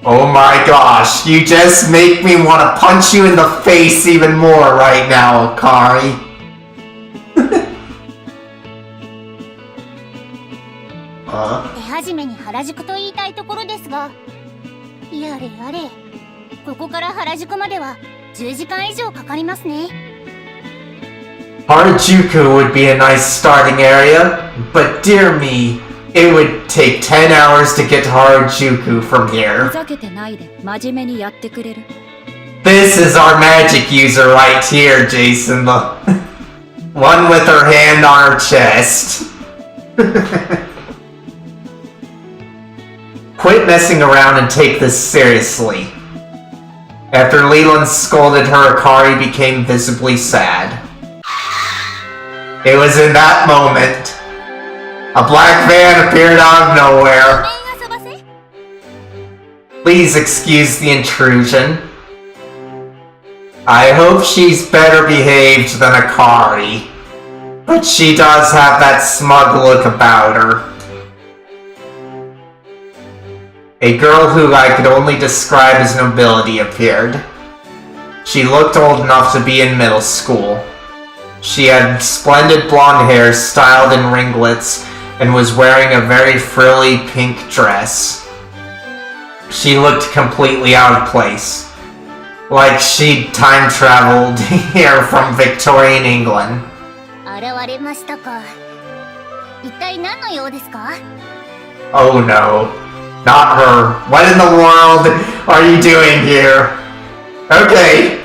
Oh my gosh, you just make me want to punch you in the face even more right now, Akari. 手始めに原宿と言いたいところですが、やれやれ、ここから原宿までは10時間以上かかりますね。Harajuku would be a nice starting area, but dear me, it would take 10 hours to get to Harajuku from ふ here. ざけてないで真面目にやってくれる。 This is our magic user right here, Jason. The one with her hand on her chest. Quit messing around and take this seriously. After Leland scolded her, Akari became visibly sad. It was in that moment. A black van appeared out of nowhere. Please excuse the intrusion. I hope she's better behaved than Akari, but she does have that smug look about her. A girl who I could only describe as nobility appeared. She looked old enough to be in middle school. She had splendid blonde hair styled in ringlets and was wearing a very frilly pink dress. She looked completely out of place, like she'd time traveled here from Victorian England. 現れましたか。一体何の用ですか？ Oh no, not her. What in the world are you doing here? Okay,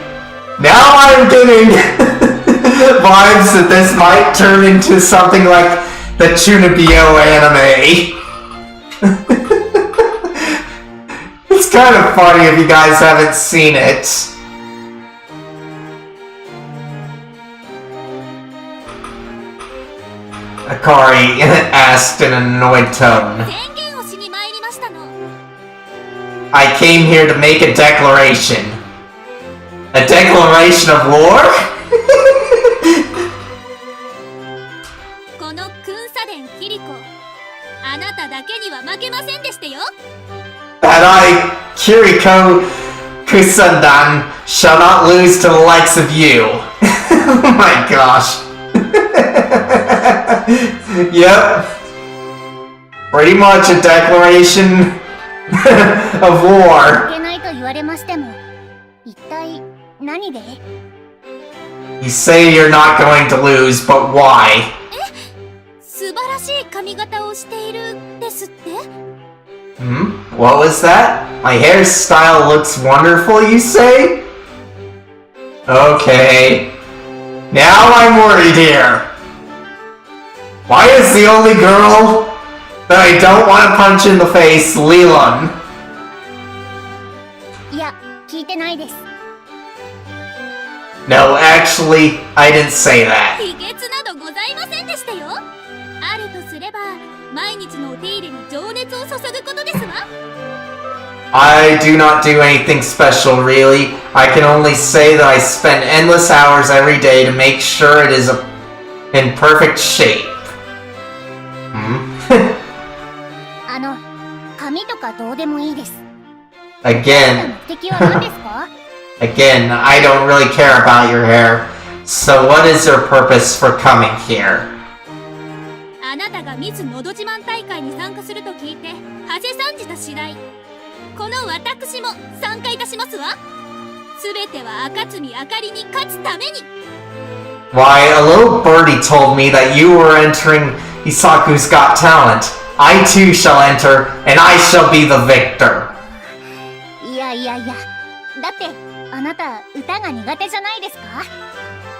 now I'm getting vibes that this might turn into something like the Chunibyo anime. It's kind of funny if you guys haven't seen it. Akari asked in an annoyed tone. 宣言をしに参りましたの。I came here to make a declaration. A declaration of war? このクンサデンキリコ、あなただけには負けませんでしたよ。That I, Kiriko Kusandan, shall not lose to the likes of you. Oh my gosh. Yep. Pretty much a declaration of war. 負けないと言われましても、一体何で？ You say you're not going to lose, but why? 素晴らしい髪型をしているですって？ What was that? My hairstyle looks wonderful, you say? Okay. Now I'm worried here. Why is the only girl that I don't want to punch in the face Leland? いや、聞いてないです。No, actually, I didn't say that. 秘訣などございませんでしたよ。あるとすれば、毎日のお手入れに情熱を注ぐことですわ。I do not do anything special, really. I can only say that I spend endless hours every day to make sure it is in perfect shape. Hmm? 髪とかどうでもいいです。 Again, 目的は何ですか？ again, I don't really care about your hair. So what is your purpose for coming here? あなたがミスのど自慢大会に参加すると聞いて、はせ参じた次第。この私も参加いたしますわ。すべては赤積あかりに勝つために。Why, a little birdie told me that you were entering Hisaku's Got Talent. I too shall enter, and I shall be the victor. いや、だってあなた歌が苦手じゃないですか？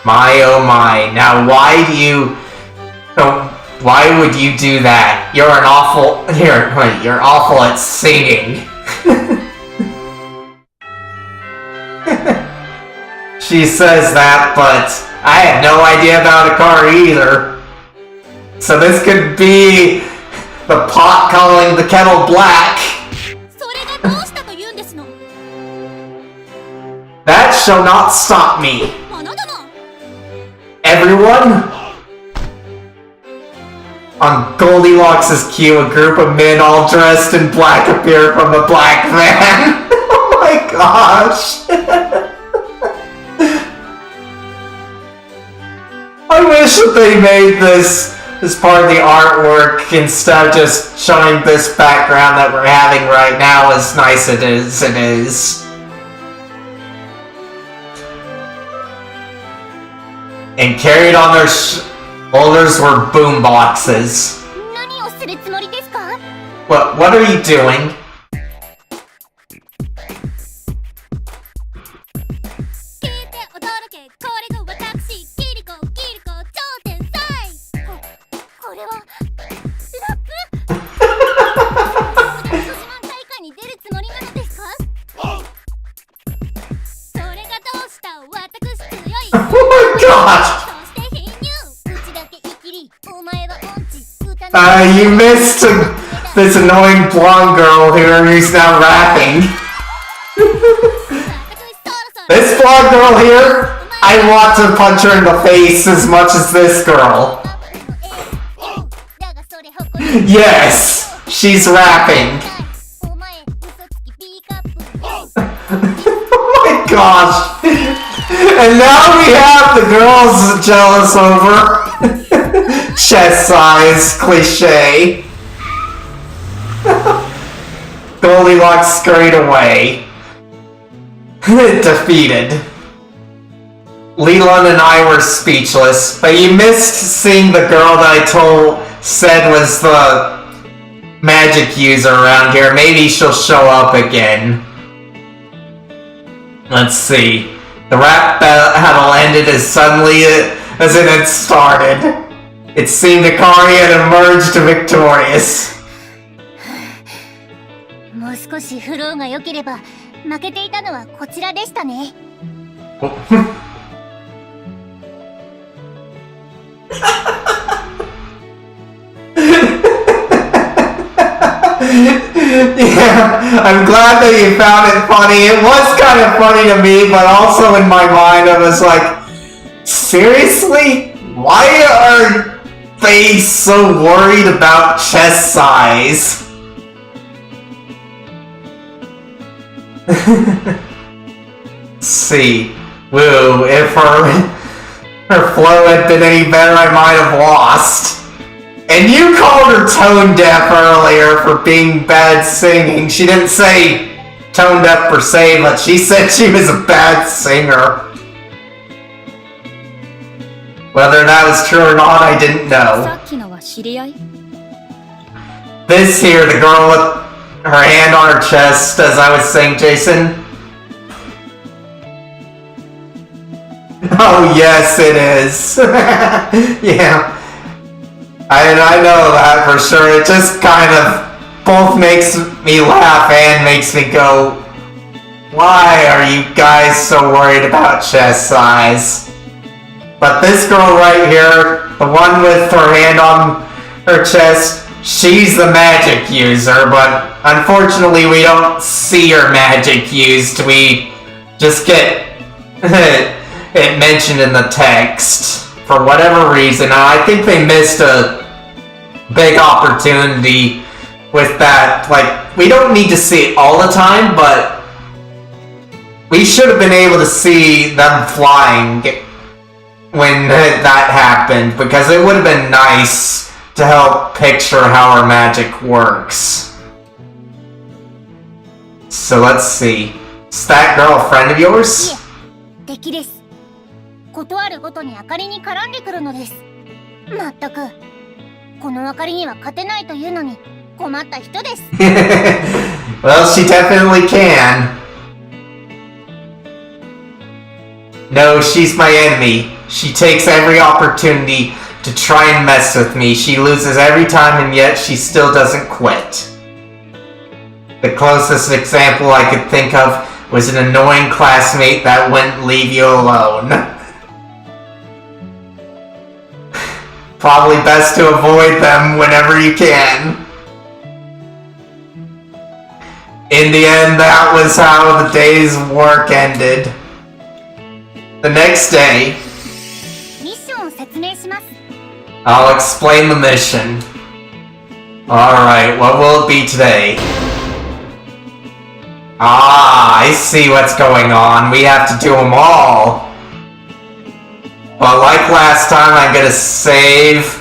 My oh my, now why would you do that? You're awful at singing. She says that, but I have no idea about a car either. So this could be the pot calling the kettle black. それがどうしたというんですの。 That shall not stop me. 者ども。 Everyone? On Goldilocks' cue, a group of men all dressed in black appear from the black van. Oh my gosh. I wish that they made this as part of the artwork instead of just showing this background that we're having right now, as nice as it is. And carried on their shoulders were boom boxes. 何をするつもりですか？ What are you doing? 聞いて驚け、これが私、キリコ超天才。これはラップ？自慢大会に出るつもりなのですか？それがどうした私強い。 Oh my gosh! そして貧乳。うちだけ生きり、お前は音痴。You missed this annoying blonde girl here who's now rapping. This blonde girl here, I want to punch her in the face as much as this girl. Yes, she's rapping. Oh my gosh. And now we have the girls jealous over chest size cliche. Goldilocks scurried away. Defeated. Leland and I were speechless, but you missed seeing the girl that I said was the magic user around here. Maybe she'll show up again. Let's see. The rap battle ended as suddenly as it had started. It seemed Akari had emerged victorious. もう少しフローが良ければ負けていたのはこちらでしたね。Yeah, I'm glad that you found it funny. It was kind of funny to me, but also in my mind I was like, seriously? Why are they so worried about chest size? See, woo, if her flow had been any better, I might have lost. And you called her tone deaf earlier for being bad singing. She didn't say tone deaf per se, but she said she was a bad singer. Whether that was true or not, I didn't know. さっきのは知り合い？ This here, the girl with her hand on her chest, as I was saying, Jason. Oh yes, it is. Yeah. I know that for sure. It just kind of both makes me laugh and makes me go, Why are you guys so worried about chest size? But this girl right here, the one with her hand on her chest, she's the magic user, but unfortunately we don't see her magic used. We just get it mentioned in the text for whatever reason. I think they missed a big opportunity with that. Like, we don't need to see it all the time, but we should have been able to see them flying when that happened, because it would have been nice to help picture how our magic works. So let's see. Is that girl a friend of yours? 敵です。断るごとに明かりに絡んでくるのです。まったく、この明かりには勝てないというのに困った人です。Well, she definitely can. No, she's my enemy. She takes every opportunity to try and mess with me. She loses every time, and yet she still doesn't quit. The closest example I could think of was an annoying classmate that wouldn't leave you alone. Probably best to avoid them whenever you can. In the end, that was how the day's work ended. The next day, ミッションを説明します。 I'll explain the mission. Alright, what will it be today? Ah, I see what's going on. We have to do them all. But like last time, I'm gonna save.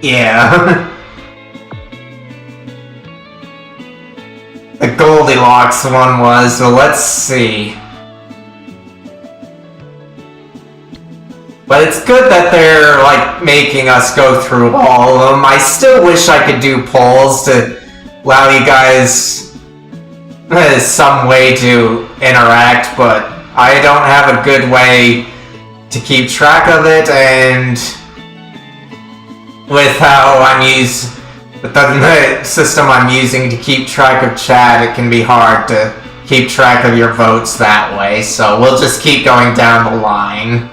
Yeah. The Goldilocks one was, so let's see. But it's good that they're, like, making us go through all of them. I still wish I could do polls to allow you guys some way to interact, but I don't have a good way to keep track of it, and with how with the system I'm using to keep track of chat, it can be hard to keep track of your votes that way, so we'll just keep going down the line.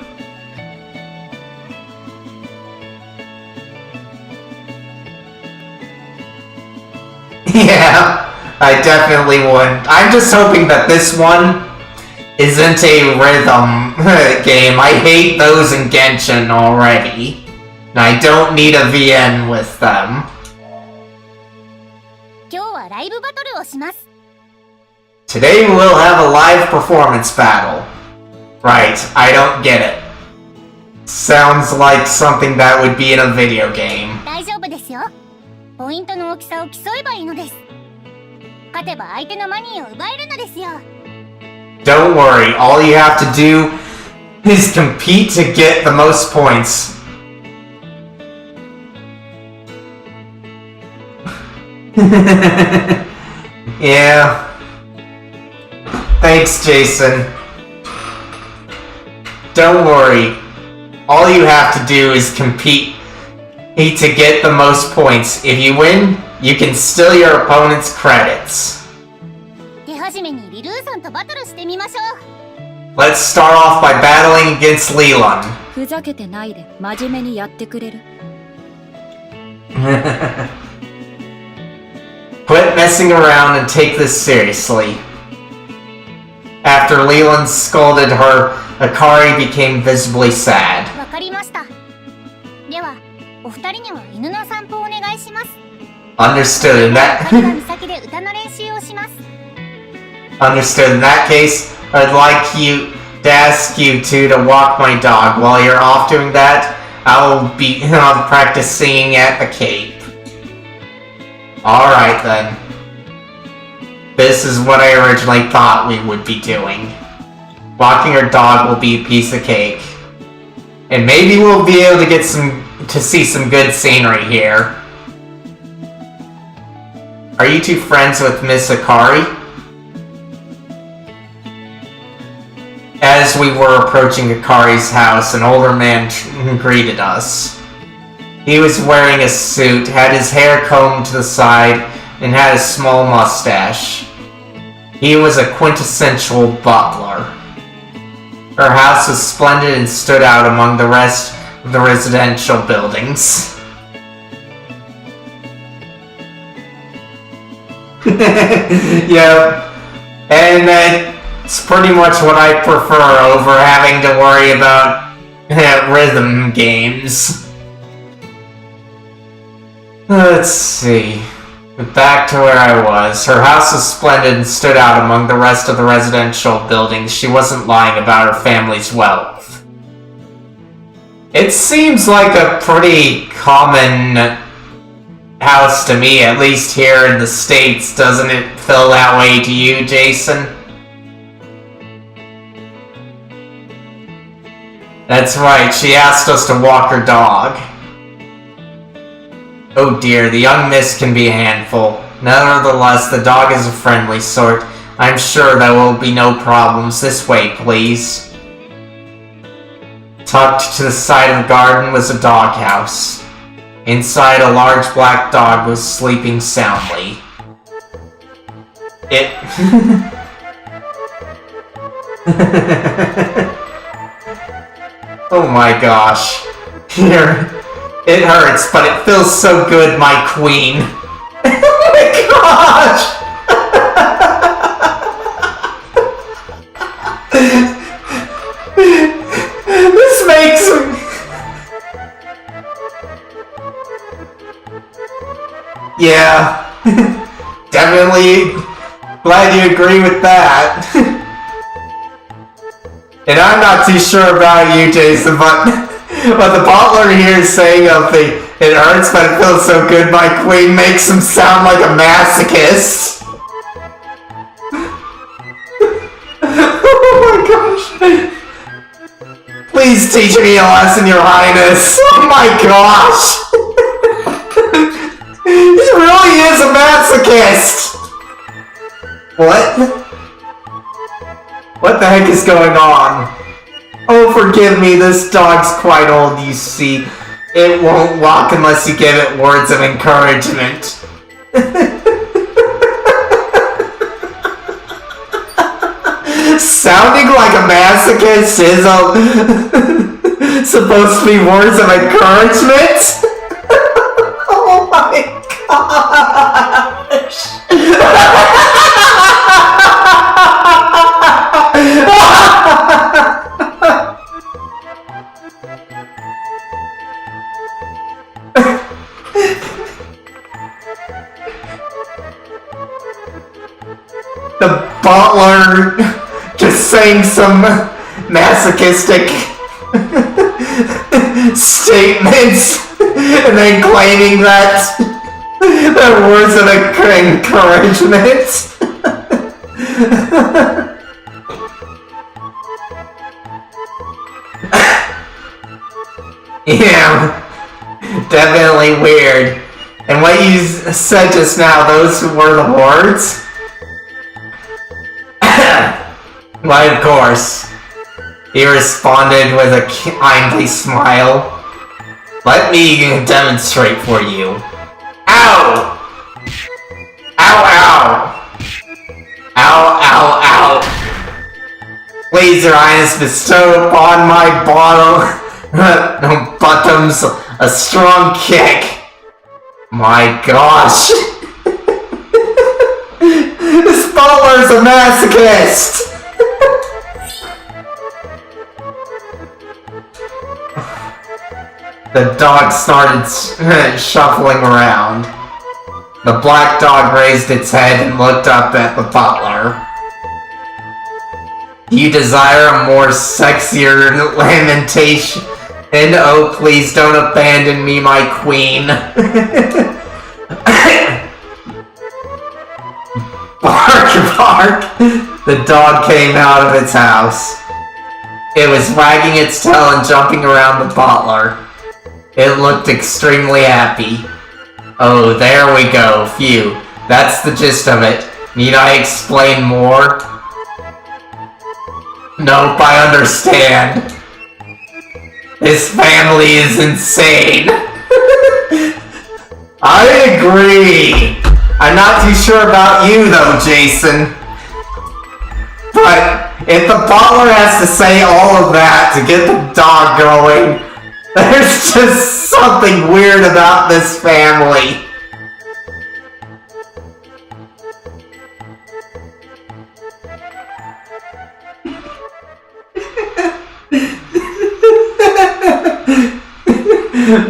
Yeah, I definitely would. I'm just hoping that this one isn't a rhythm game. I hate those in Genshin already. And I don't need a VN with them. 今日はライブバトルをします。 Today we'll have a live performance battle. Right, I don't get it. Sounds like something that would be in a video game. 大丈夫ですよ。ポイントの大きさを競えばいいのです。勝てば相手のマニーを奪えるのですよ。 Don't worry, all you have to do is compete to get the most points. Yeah. Thanks, Jason. Don't worry. All you have to do is compete to get the most points. If you win, you can steal your opponent's credits. 手始めにリルーさんとバトルしてみましょう。 Let's start off by battling against Leland. ふざけてないで真面目にやってくれる？ Quit messing around and take this seriously. After Leland scolded her, Akari became visibly sad. わかりました。では、お二人には犬の散歩をお願いします。 Understood. In that 彼が岬で歌の練習をします。 understood. In that case, I'd like you to ask you two to walk my dog. While you're off doing that, I'll practice singing at the cape. Alright then. This is what I originally thought we would be doing. Walking our dog will be a piece of cake. And maybe we'll be able to see some good scenery here. Are you two friends with Miss Akari? as we were approaching Akari's house, an older man greeted us. He was wearing a suit, had his hair combed to the side, and had a small mustache. He was a quintessential butler. Her house was splendid and stood out among the rest of the residential buildings. Yep. And that's pretty much what I prefer over having to worry about rhythm games. Let's see. Back to where I was. Her house was splendid and stood out among the rest of the residential buildings. She wasn't lying about her family's wealth. It seems like a pretty common house to me, at least here in the States. Doesn't it feel that way to you, Jason? That's right, she asked us to walk her dog. Oh dear, the young miss can be a handful. Nevertheless, the dog is a friendly sort. I'm sure there will be no problems. This way, please. Tucked to the side of the garden was a doghouse. Inside, a large black dog was sleeping soundly. It... Oh my gosh. Here... It hurts, but it feels so good, my queen. Oh my gosh! This makes me... Yeah. Definitely glad you agree with that. And I'm not too sure about you, Jason, but the butler here is saying it hurts, but it feels so good, my queen, makes him sound like a masochist. Oh my gosh. Please teach me a lesson, your highness. Oh my gosh. He really is a masochist. What? What the heck is going on? Oh, forgive me, this dog's quite old, you see. It won't walk unless you give it words of encouragement. Sounding like a masochist is supposed to be words of encouragement? Oh my gosh! The butler just saying some masochistic statements and then claiming that they're words of encouragement. Yeah, definitely weird. And what you said just now, those were the words? Why, of course. He responded with a kindly smile. Let me demonstrate for you. Ow! Ow, ow! Ow, ow, ow! Please, your highness, bestow upon my bottoms a strong kick. My gosh! This butler's a masochist! The dog started shuffling around. The black dog raised its head and looked up at the butler. You desire a more sexier lamentation? And oh, please don't abandon me, my queen. Bark, bark! The dog came out of its house. It was wagging its tail and jumping around the butler. It looked extremely happy. Oh, there we go. Phew. That's the gist of it. Need I explain more? Nope, I understand. This family is insane. I agree. I'm not too sure about you though, Jason. But if the butler has to say all of that to get the dog going, there's just something weird about this family.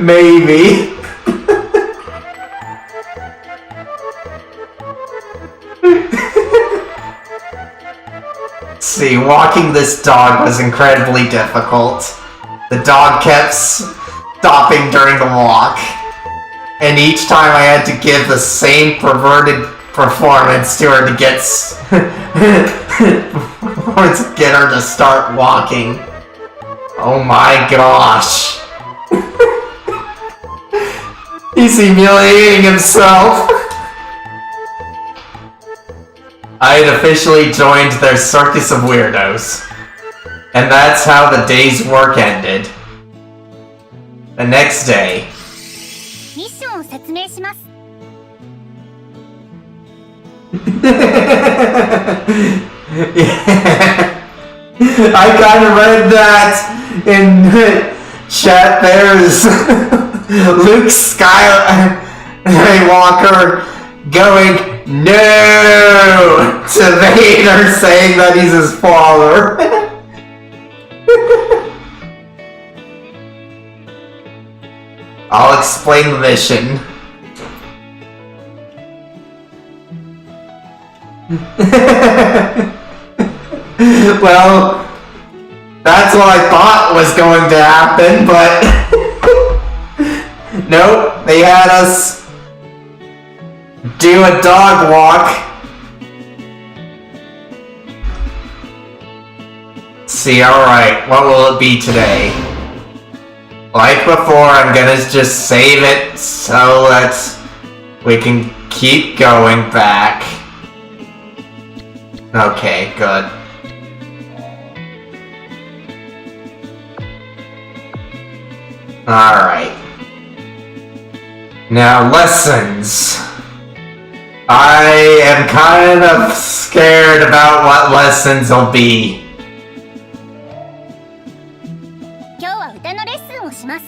Maybe. See, walking this dog was incredibly difficult. The dog kept stopping during the walk, and each time I had to give the same perverted performance to her to get her to start walking. Oh my gosh. He's humiliating himself. I had officially joined their circus of weirdos. And that's how the day's work ended. The next day. ミッションを説明します。I kind of read that in chat. There's Luke Skywalker going no to Vader, saying that he's his father. I'll explain the mission. Well, that's what I thought was going to happen, but nope, they had us do a dog walk. See, alright, what will it be today? Like before, I'm gonna just save it so that we can keep going back. Okay, good. Alright. Now, lessons. I am kind of scared about what lessons will be. 今日は歌のレッスンをします。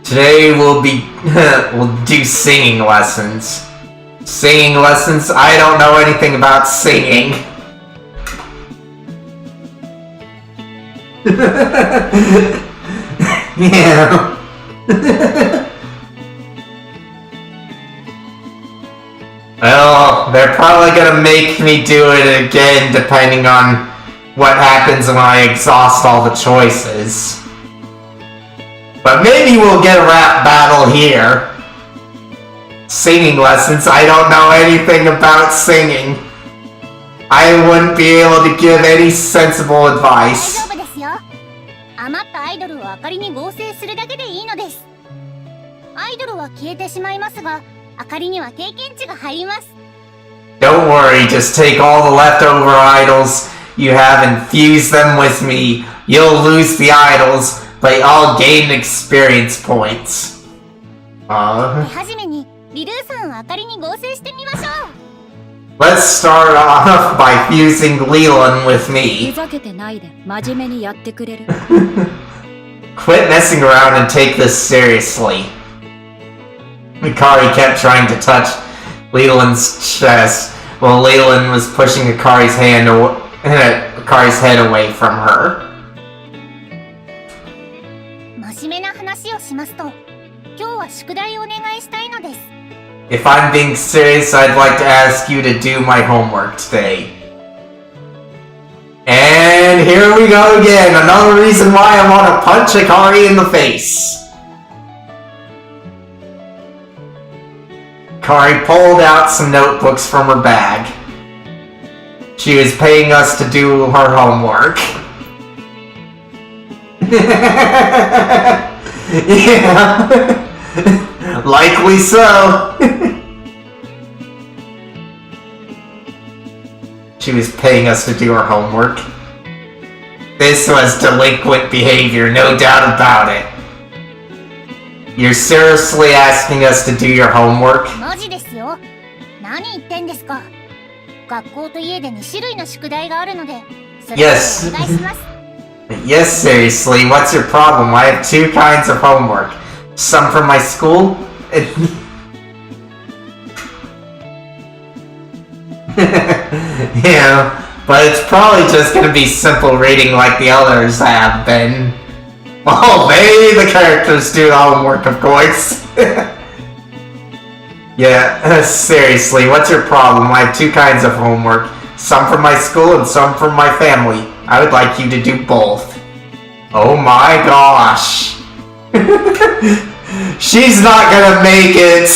Today we'll do singing lessons. Singing lessons? I don't know anything about singing. Yeah. Well, they're probably gonna make me do it again depending on what happens when I exhaust all the choices. But maybe we'll get a rap battle here. Singing lessons, I don't know anything about singing. I wouldn't be able to give any sensible 大 advice. 丈夫ですよ。余ったアイドルを明かりに合成するだけでいいのです。アイドルは消えてしまいますが、明かりには経験値が入ります。 Don't worry, just take all the leftover idols you have and fuse them with me. You'll lose the idols, but I'll gain experience points. 手始めにリルーさんを明かりに合成してみましょう。 Let's start off by fusing Leland with ふ me. ざけてないで真面目にやってくれる。 Quit messing around and take this seriously. Akari kept trying to touch Leland's chest while Leland was pushing Akari's head away from her. 真面目な話をしますと、今日は宿題をお願いしたいのです。 If I'm being serious, I'd like to ask you to do my homework today. And here we go again, another reason why I want to punch Akari in the face. Akari pulled out some notebooks from her bag. She was paying us to do her homework. Yeah. Likely so. She was paying us to do her homework. This was delinquent behavior, no doubt about it. You're seriously asking us to do your homework? マジですよ。何言ってんですか。学校と家で2種類の宿題があるので、それをお願いします。Yes, seriously, what's your problem? I have two kinds of homework. Some from my school, yeah, but it's probably just gonna be simple reading like the others have been. Oh, maybe the characters do the homework, of course. Yeah, seriously, what's your problem? I have two kinds of homework. Some from my school and some from my family. I would like you to do both. Oh my gosh. She's not gonna make it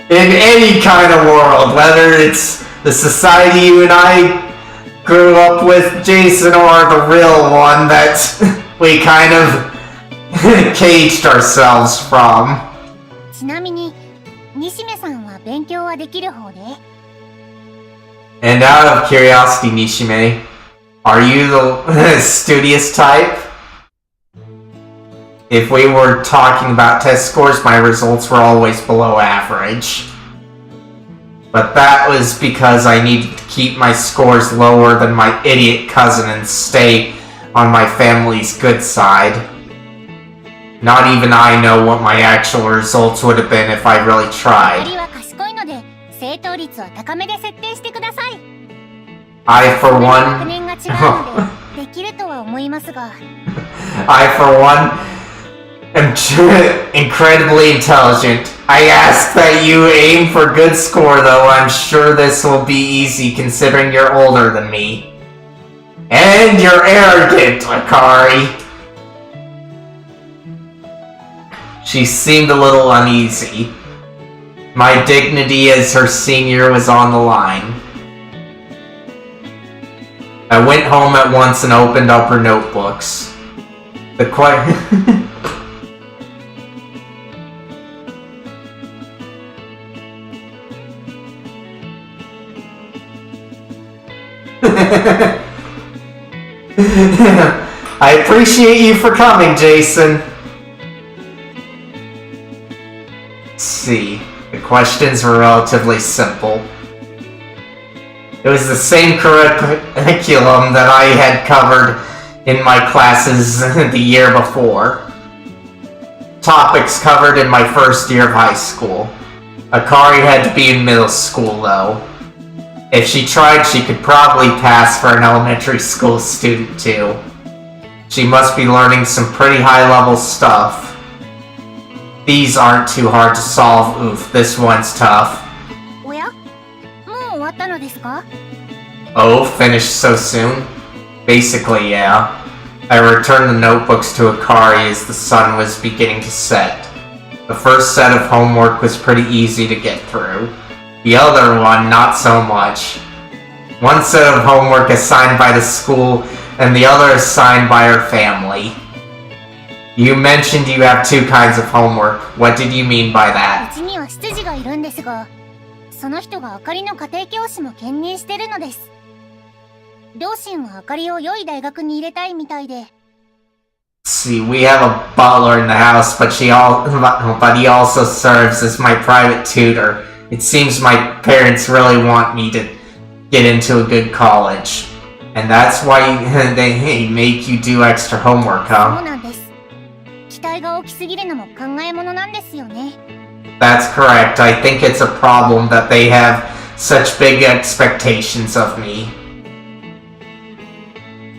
in any kind of world, whether it's the society you and I grew up with, Jason, or the real one that we kind of caged ourselves from. ちなみに、西目さんは勉強はできる方で And out of curiosity, Nishime, are you the studious type? If we were talking about test scores, my results were always below average. But that was because I needed to keep my scores lower than my idiot cousin and stay on my family's good side. Not even I know what my actual results would have been if I really 2 tried. 人は賢いので、正答率は高めで設定してください。 I, for 学 one, 年が違うので、できるとは思いますが、 I, for one, am incredibly intelligent. I ask that you aim for good score, though I'm sure this will be easy considering you're older than me. And you're arrogant, Akari. She seemed a little uneasy. My dignity as her senior was on the line. I went home at once and opened up her notebooks. The I appreciate you for coming, Jason. Let's see. The questions were relatively simple. It was the same curriculum that I had covered in my classes the year before. Topics covered in my first year of high school. Akari had to be in middle school, though. If she tried, she could probably pass for an elementary school student, too. She must be learning some pretty high-level stuff. These aren't too hard to solve. Oof, this one's tough. おや？もう終わったのですか？ Oh, finished so soon? Basically, yeah. I returned the notebooks to Akari as the sun was beginning to set. The first set of homework was pretty easy to get through. The other one, not so much. One set of homework assigned by the school, and the other assigned by her family. You mentioned you have two kinds of homework. What did you mean by う that? ちには執事がいるんですが、その人があかりの家庭教師も兼任してるのです。両親はあかりを良い大学に入れたいみたいで。Let's see, we have a butler in the house, but he also serves as my private tutor. It seems my parents really want me to get into a good college. And that's why they make you do extra homework, そう huh? なんです。期待が大きすぎるのも考えものなんですよね。 That's correct. I think it's a problem that they have such big expectations of me.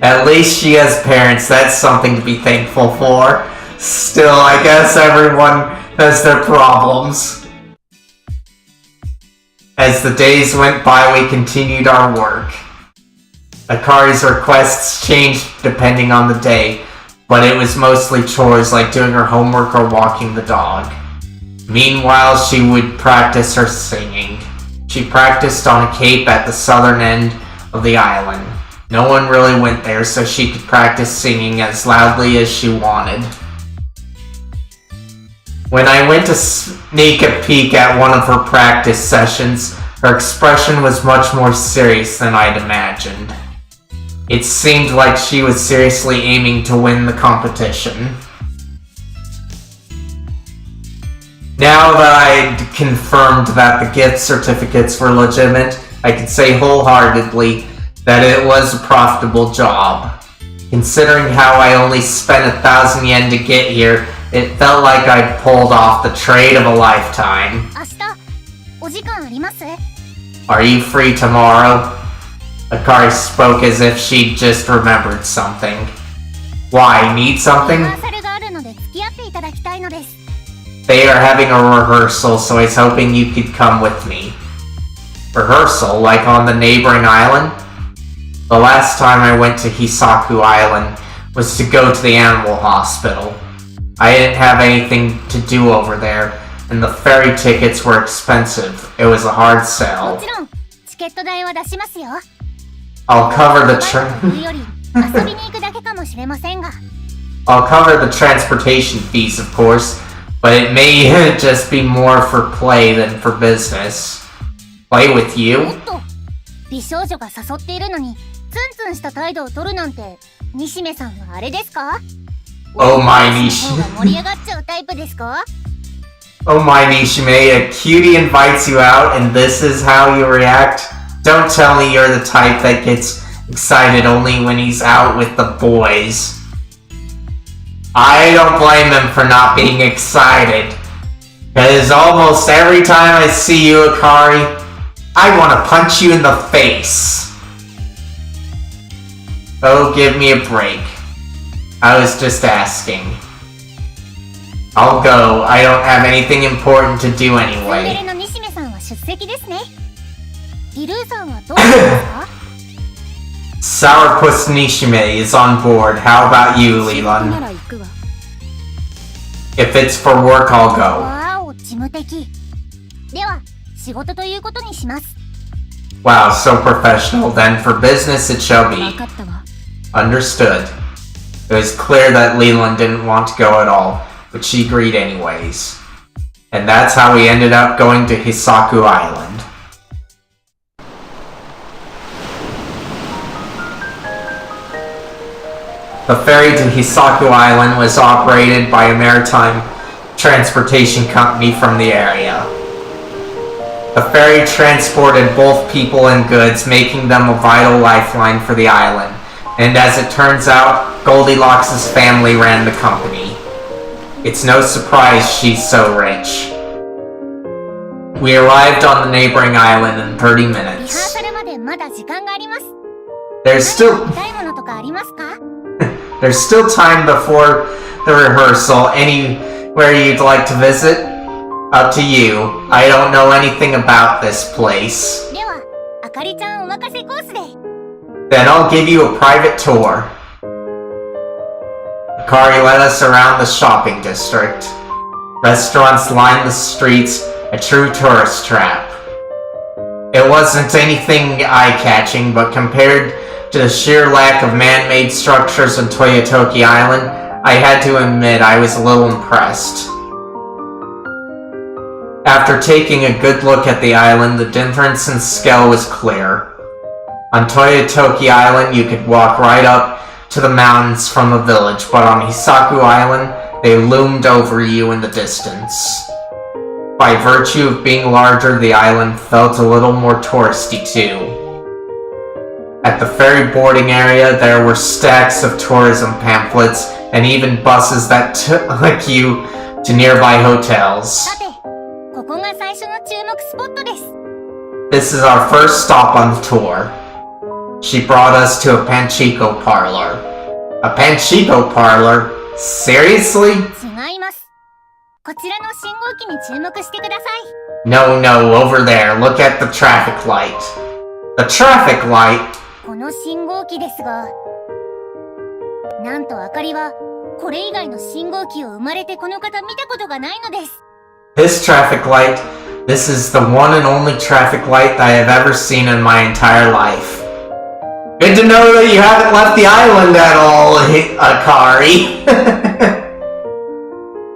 At least she has parents. That's something to be thankful for. Still, I guess everyone has their problems. As the days went by, we continued our work. Akari's requests changed depending on the day, but it was mostly chores like doing her homework or walking the dog. Meanwhile, she would practice her singing. She practiced on a cape at the southern end of the island. No one really went there, so she could practice singing as loudly as she wanted. When I went to sneak a peek at one of her practice sessions, her expression was much more serious than I'd imagined. It seemed like she was seriously aiming to win the competition. Now that I'd confirmed that the gift certificates were legitimate, I could say wholeheartedly that it was a profitable job. Considering how I only spent 1,000 yen to get here, it felt like I'd pulled off the trade of a lifetime. 明日お時間あります？ Are you free tomorrow? Akari spoke as if she'd just remembered something. Why, need リ something? ハーサルがあるので付き合っていただきたいのです。 They are having a rehearsal, so I was hoping you could come with me. Rehearsal? Like on the neighboring island? The last time I went to Hisaku Island was to go to the animal hospital. I didn't have anything to do over there, and the ferry tickets were expensive. It was a hard も sell. ちろんチケット代は出しますよ。 I'll cover the バイトという tra- より遊びに行くだけかもしれませんが。 I'll cover the transportation fees, of course, but it may just be more for play than for business. Play with お you? っと、美少女が誘っているのにツンツンした態度を取るなんて、西目さんはあれですか？ Oh my 私の方が盛り上がっちゃうタイプですか？ Oh my Nishime, a cutie invites you out and this is how you react? Don't tell me you're the type that gets excited only when he's out with the boys. I don't blame him for not being excited. Because almost every time I see you, Akari, I want to punch you in the face. Oh, give me a break. I was just asking. I'll go. I don't have anything important to do ツンデ anyway. レの西目さんは出席ですね。ギルーさんはどうですか？ Sourpuss Nishime is on board. How about you, 仕事な Leland? ら行くわ。 If it's for work, I'll go. わーお、事務的。では、仕事ということにします。 Wow, so professional. Then for business it shall 分 be. かったわ。 Understood. It was clear that Leland didn't want to go at all, but she agreed anyways. And that's how we ended up going to Hisaku Island. The ferry to Hisaku Island was operated by a maritime transportation company from the area. The ferry transported both people and goods, making them a vital lifeline for the island. And as it turns out, Goldilocks' family ran the company. It's no surprise she's so rich. We arrived on the neighboring island in 30リハー minutes. サルまでまだ時間があります。 There's still 見たいものとかありますか？ there's still time before the rehearsal. Anywhere you'd like to visit? Up to you. I don't know anything about this place. では、あかりちゃんお任せコースで。 Then I'll give you a private tour. Akari led us around the shopping district. Restaurants lined the streets, a true tourist trap. It wasn't anything eye-catching, but compared to the sheer lack of man-made structures on Toyotoki Island, I had to admit I was a little impressed. After taking a good look at the island, the difference in scale was clear. On Toyotoki Island, you could walk right up to the mountains from the village, but on Hisaku Island, they loomed over you in the distance. By virtue of being larger, the island felt a little more touristy too. At the ferry boarding area, there were stacks of tourism pamphlets and even buses that took you to nearby hotels. さて、ここが最初の注目スポットです。 This is our first stop on the tour. She brought us to a Panchico parlor. A Panchico parlor? Seriously? 違います。こちらの信号機に注目してください。 No, no, over there. Look at the traffic light. The traffic light? この信号機ですが、なんとあかりはこれ以外の信号機を生まれてこの方見たことがないのです。 This traffic light, this is the one and only traffic light that I have ever seen in my entire life. Good to know that you haven't left the island at all, Akari.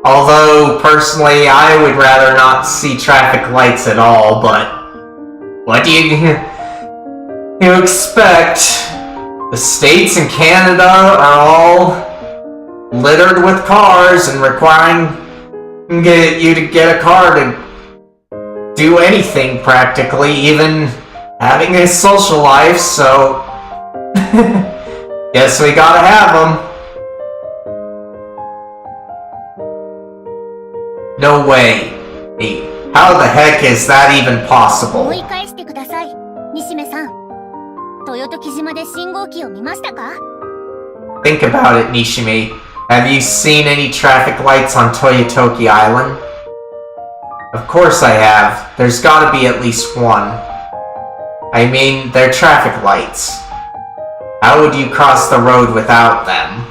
Although, personally, I would rather not see traffic lights at all, but What do you expect? The states and Canada are all littered with cars and requiring you to get a car to do anything practically, even having a social life, so guess we gotta have them. No way. Hey, how the heck is that even possible? 追い返してください、西目さん。豊時島で信号機を見ましたか？ Think about it, Nishime. Have you seen any traffic lights on Toyotoki Island? Of course I have. There's gotta be at least one. I mean, they're traffic lights. How would you cross the road without them?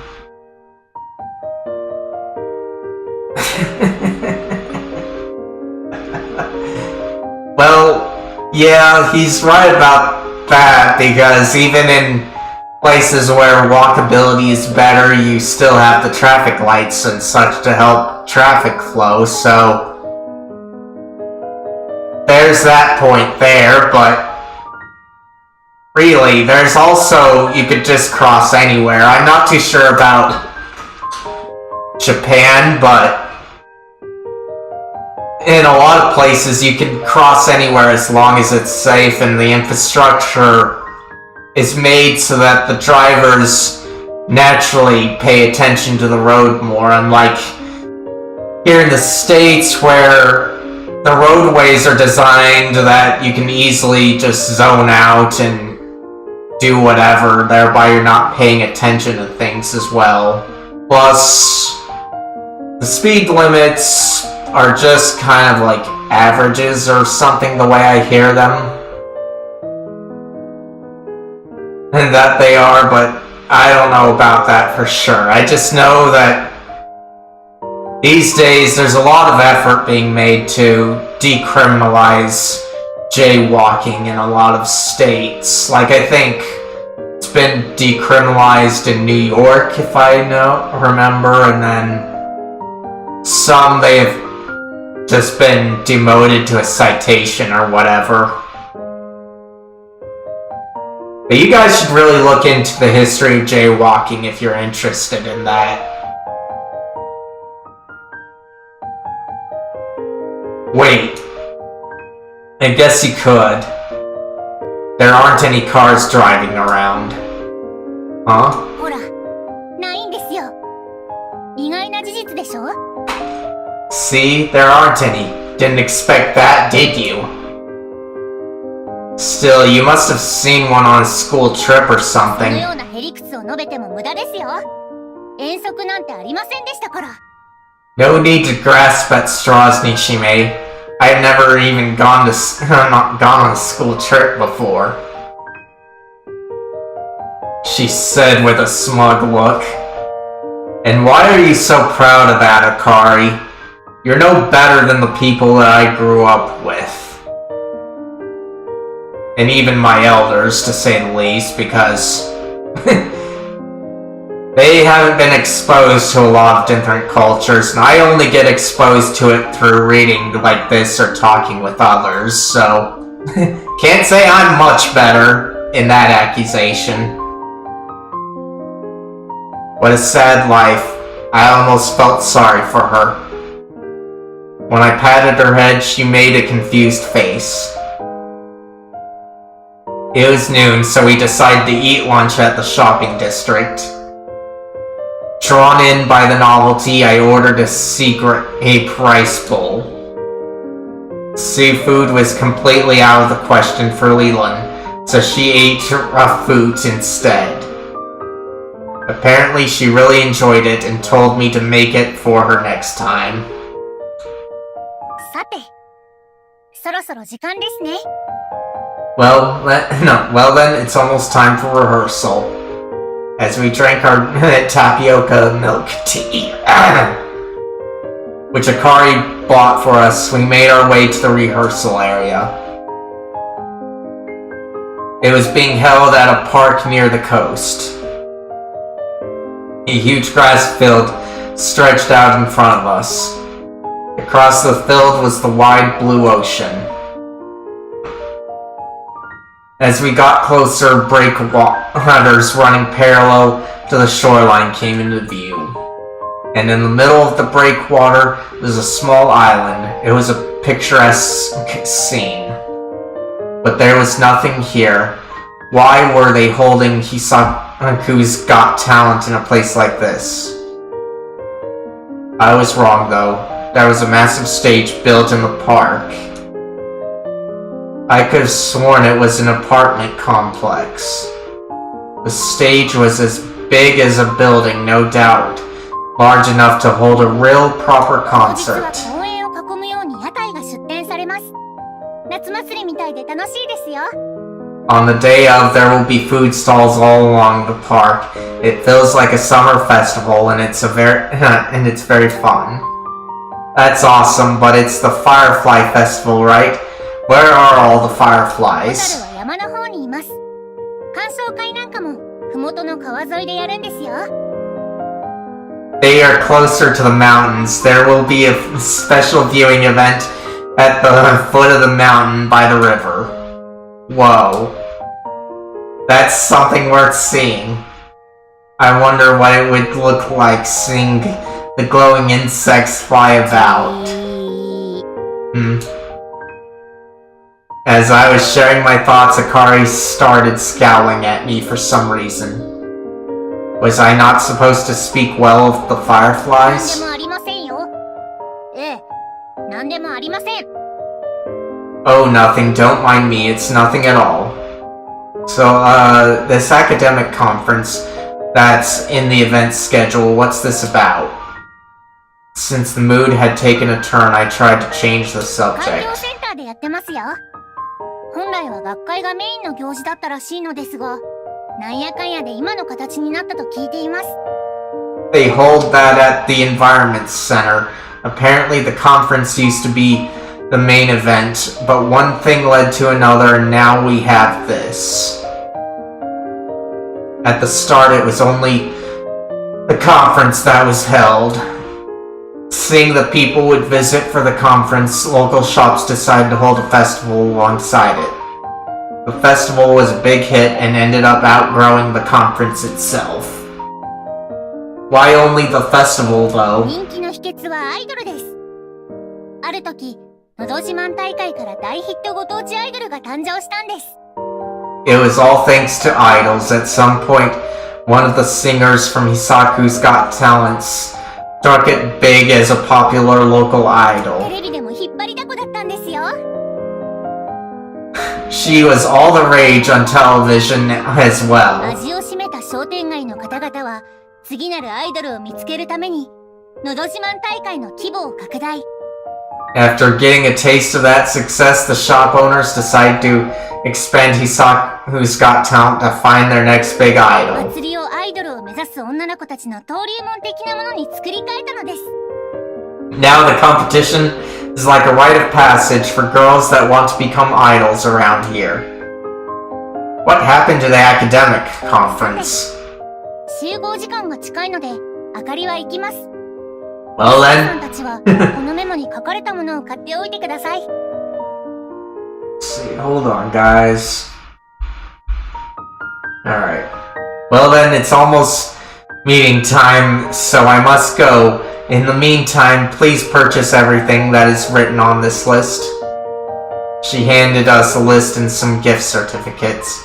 Well, yeah, he's right about that, because even in places where walkability is better, you still have the traffic lights and such to help traffic flow, so there's that point there, but really, there's also, you could just cross anywhere. I'm not too sure about Japan, but in a lot of places you can cross anywhere as long as it's safe and the infrastructure is made so that the drivers naturally pay attention to the road more, unlike here in the States where the roadways are designed that you can easily just zone out and do whatever, thereby you're not paying attention to things as well. Plus, the speed limits are just kind of like averages or something the way I hear them. And that they are, but I don't know about that for sure. I just know that these days there's a lot of effort being made to decriminalize jaywalking in a lot of states. Like, I think it's been decriminalized in New York, if I remember, and then some they've just been demoted to a citation or whatever. But you guys should really look into the history of jaywalking if you're interested in that. Wait. I guess you could. There aren't any cars driving around. Huh? ほら、ないんですよ。意外な事実でしょ？ See? There aren't any. Didn't expect that, did you? Still, you must have seen one on a school trip or その something. ようなへりくつを述べても無駄ですよ。遠足なんてありませんでしたから。 No need to grasp at straws, Nishime. I've never even gone on a school trip before. She said with a smug look. And why are you so proud of that, Akari? You're no better than the people that I grew up with. And even my elders, to say the least, because they haven't been exposed to a lot of different cultures, and I only get exposed to it through reading like this or talking with others, so can't say I'm much better in that accusation. What a sad life. I almost felt sorry for her. When I patted her head, she made a confused face. It was noon, so we decided to eat lunch at the shopping district. Drawn in by the novelty, I ordered a secret rice bowl. Seafood was completely out of the question for Leland, so she ate rough foods instead. Apparently she really enjoyed it and told me to make it for her next time. さて、そろそろ時間ですね。 Well then, it's almost time for rehearsal. As we drank our tapioca milk tea, which Akari bought for us, we made our way to the rehearsal area. It was being held at a park near the coast. A huge grass field stretched out in front of us. Across the field was the wide blue ocean. As we got closer, breakwaters running parallel to the shoreline came into view. And in the middle of the breakwater was a small island. It was a picturesque scene. But there was nothing here. Why were they holding Hisaku's Got Talent in a place like this? I was wrong though. There was a massive stage built in the park. I could have sworn it was an apartment complex. The stage was as big as a building, no doubt. Large enough to hold a real proper 当日は concert. 公園を囲むように屋台が出店されます。夏祭りみたいで楽しいですよ。On the day of, there will be food stalls all along the park. It feels like a summer festival, and it's very fun. That's awesome, but it's the Firefly Festival, right? Where are all the ホタル fireflies? は山の方にいます。鑑賞会なんかも麓の川沿いでやるんですよ。They are closer to the mountains. There will be a special viewing event at the foot of the mountain by the river. Whoa. That's something worth seeing. I wonder what it would look like seeing the glowing insects fly about. As I was sharing my thoughts, Akari started scowling at me for some reason. Was I not supposed to speak well of the なんで fireflies? もありませんよ。ええ、なんでもありません。 Oh, nothing. Don't mind me. It's nothing at all. So, this academic conference that's in the event schedule, what's this about? Since the mood had taken a turn, I tried to change the 環境 subject. センターでやってますよ。本来は学会がメインの行事だったらしいのですが、なんやかんやで今の形になったと聞いています。 They hold that at the Environment Center. Apparently the conference used to be the main event, but one thing led to another and now we have this. At the start it was only the conference that was held. Seeing the people would visit for the conference, local shops decided to hold a festival alongside it. The festival was a big hit and ended up outgrowing the conference itself. Why only the festival, though? 人気の秘訣はアイドルです。ある時、のど自慢大会から大ヒットご当地アイドルが誕生したんです。 It was all thanks to idols. At some point, one of the singers from Hisaku's Got Talents struck it big as a popular local テ idol. レビでも引っ張りだこだったんですよ。 She was all the rage on television as well. 味を占めた商店街の方々は、次なるアイドルを見つけるために、のど自慢大会の規模を拡大。 After getting a taste of that success, the shop owners decided to expand Hisaku's Got Talent to find their next big idol. 祭りをアイドルを目指す女の子たちの登竜門的なものに作り変えたのです。 Now the competition is like a rite of passage for girls that want to become idols around here. What happened to the academic conference? 集合時間が近いので、あかりは行きます。 Well さん then, たちは、このメモに書かれたものを買っておいてください。 let's see, hold on guys. Alright. Well then, it's almost meeting time, so I must go. In the meantime, please purchase everything that is written on this list. She handed us a list and some gift certificates.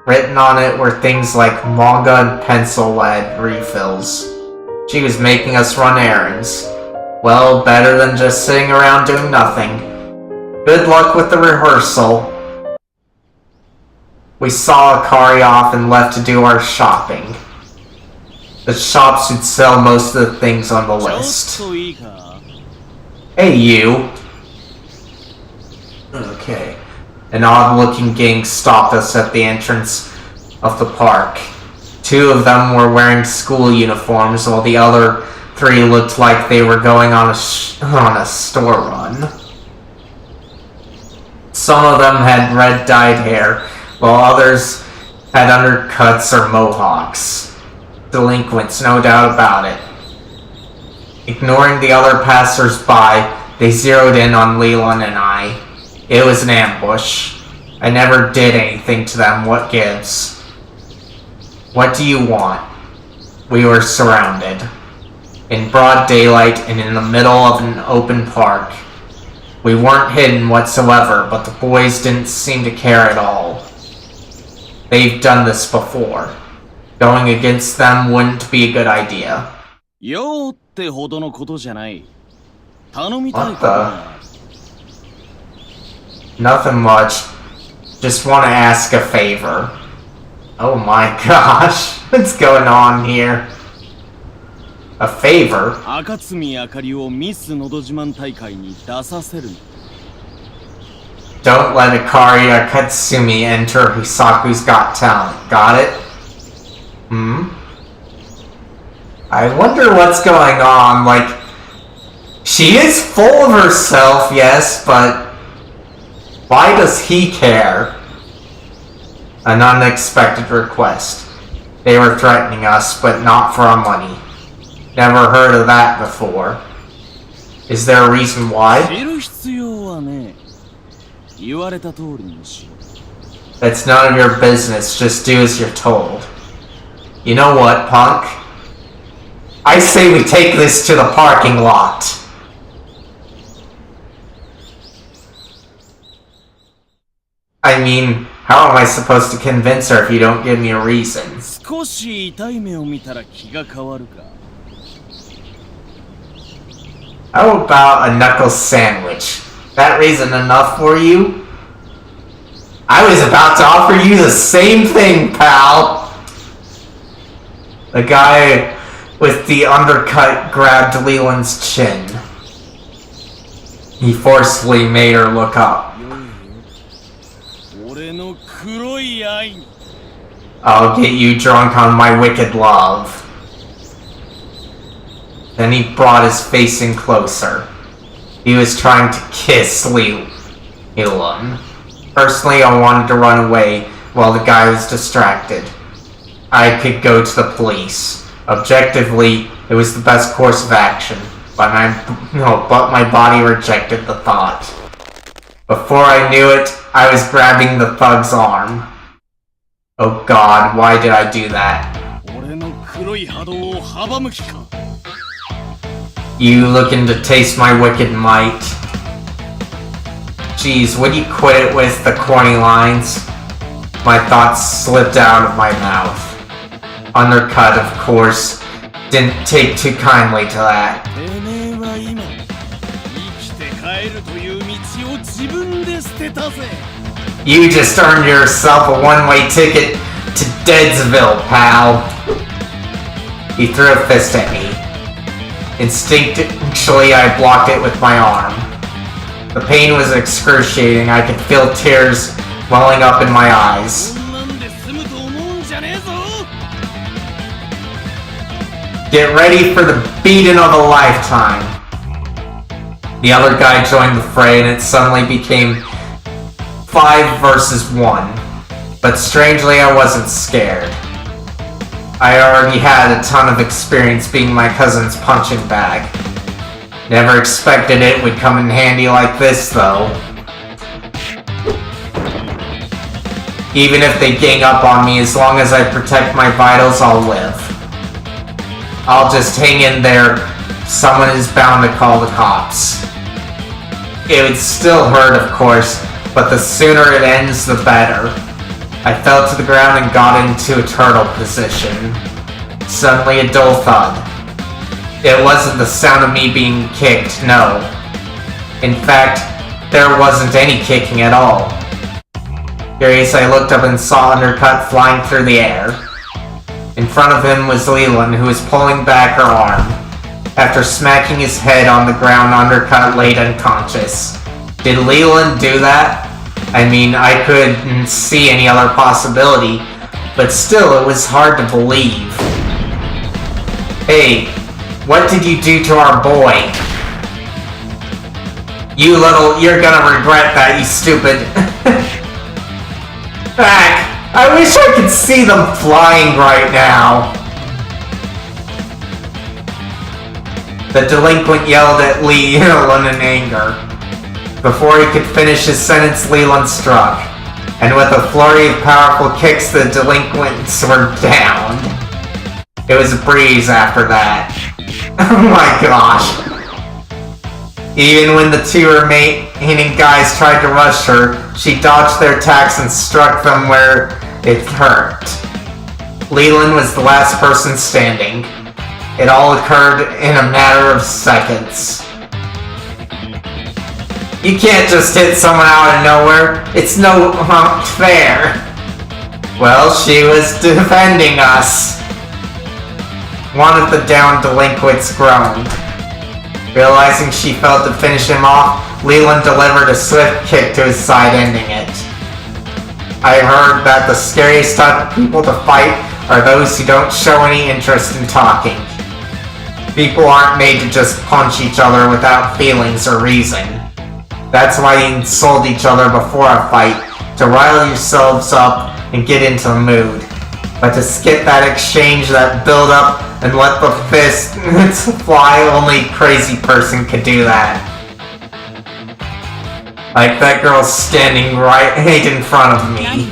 Written on it were things like manga and pencil lead refills. She was making us run errands. Well, better than just sitting around doing nothing. Good luck with the rehearsal. We saw Akari off and left to do our shopping. The shops would sell most of the things on the list. Hey, you. Okay. An odd-looking gang stopped us at the entrance of the park. Two of them were wearing school uniforms, while the other three looked like they were going on a store run. Some of them had red dyed hair, while others had undercuts or mohawks. Delinquents, no doubt about it. Ignoring the other passers-by, they zeroed in on Leland and I. It was an ambush. I never did anything to them. What gives? What do you want? We were surrounded. In broad daylight and in the middle of an open park. We weren't hidden whatsoever, but the boys didn't seem to care at all. They've done this before. Going against them wouldn't be a good idea. What the? Nothing much. Just want to ask a favor. Oh my gosh. What's going on here? A favor? Don't let Akari Akatsumi enter Hisaku's Got Talent. Got it? I wonder what's going on. Like, she is full of herself, yes, but why does he care? An unexpected request. They were threatening us, but not for our money. Never heard of that before. Is there a reason why? That's none of your business, just do as you're told. You know what, punk? I say we take this to the parking lot. I mean, how am I supposed to convince her if you don't give me a reason? How about a knuckle sandwich? That reason enough for you? I was about to offer you the same thing, pal! The guy with the undercut grabbed Leland's chin. He forcefully made her look up. I'll get you drunk on my wicked love. Then he brought his face in closer. He was trying to kiss Leland. Personally, I wanted to run away while the guy was distracted. I could go to the police. Objectively, it was the best course of action, but my body rejected the thought. Before I knew it, I was grabbing the thug's arm. Oh God, why did I do that? You looking to taste my wicked might? Jeez, would you quit it with the corny lines? My thoughts slipped out of my mouth. Undercut, of course, didn't take too kindly to that. You just earned yourself a one-way ticket to Deadsville, pal. He threw a fist at me. Instinctually, I blocked it with my arm. The pain was excruciating. I could feel tears welling up in my eyes. Get ready for the beating of a lifetime. The other guy joined the fray and it suddenly became 5 versus 1. But strangely, I wasn't scared. I already had a ton of experience being my cousin's punching bag. Never expected it would come in handy like this, though. Even if they gang up on me, as long as I protect my vitals, I'll live. I'll just hang in there. Someone is bound to call the cops. It would still hurt, of course, but the sooner it ends, the better. I fell to the ground and got into a turtle position. Suddenly a dull thud. It wasn't the sound of me being kicked, no. In fact, there wasn't any kicking at all. Curious, I looked up and saw Undercut flying through the air. In front of him was Leland, who was pulling back her arm. After smacking his head on the ground, Undercut laid unconscious. Did Leland do that? I mean, I couldn't see any other possibility, but still, it was hard to believe. Hey, what did you do to our boy? You're gonna regret that, you stupid. Back! I wish I could see them flying right now. The delinquent yelled at Leland in anger. Before he could finish his sentence, Leland struck. and with a flurry of powerful kicks, the delinquents were down. It was a breeze after that. Oh my gosh. Even when the two remaining guys tried to rush her, she dodged their attacks and struck them where it hurt. Leland was the last person standing. It all occurred in a matter of seconds. You can't just hit someone out of nowhere. It's no fair. Well, she was defending us. One of the downed delinquents groaned. Realizing she failed to finish him off, Leland delivered a swift kick to his side, ending it. I heard that the scariest type of people to fight are those who don't show any interest in talking. People aren't made to just punch each other without feelings or reason. That's why you insult each other before a fight, to rile yourselves up and get into the mood. But to skip that exchange, that build up, and let the fist fly, only a crazy person could do that. Like that girl standing right in front of me.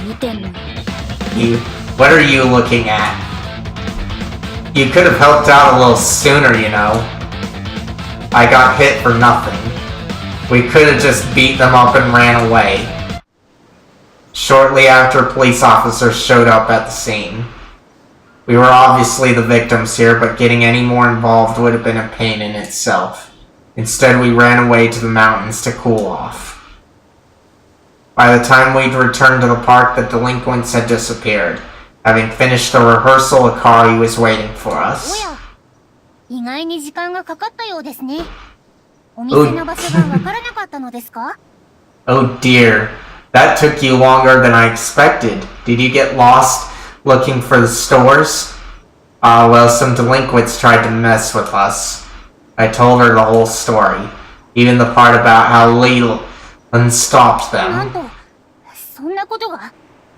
What are you looking at? You could have helped out a little sooner, you know. I got hit for nothing. We could have just beat them up and ran away. Shortly after, police officers showed up at the scene. We were obviously the victims here, but getting any more involved would have been a pain in itself. Instead, we ran away to the mountains to cool off. By the time we'd returned to the park, the delinquents had disappeared. Having finished the rehearsal, Akari was waiting for us. 意外に時間がかかったようですね。お店の場所がわからなかったのですか? Oh dear, that took you longer than I expected. Did you get lost looking for the stores? Well, some delinquents tried to mess with us. I told her the whole story, even the part about how Leland stopped なん them. と、そんなことが?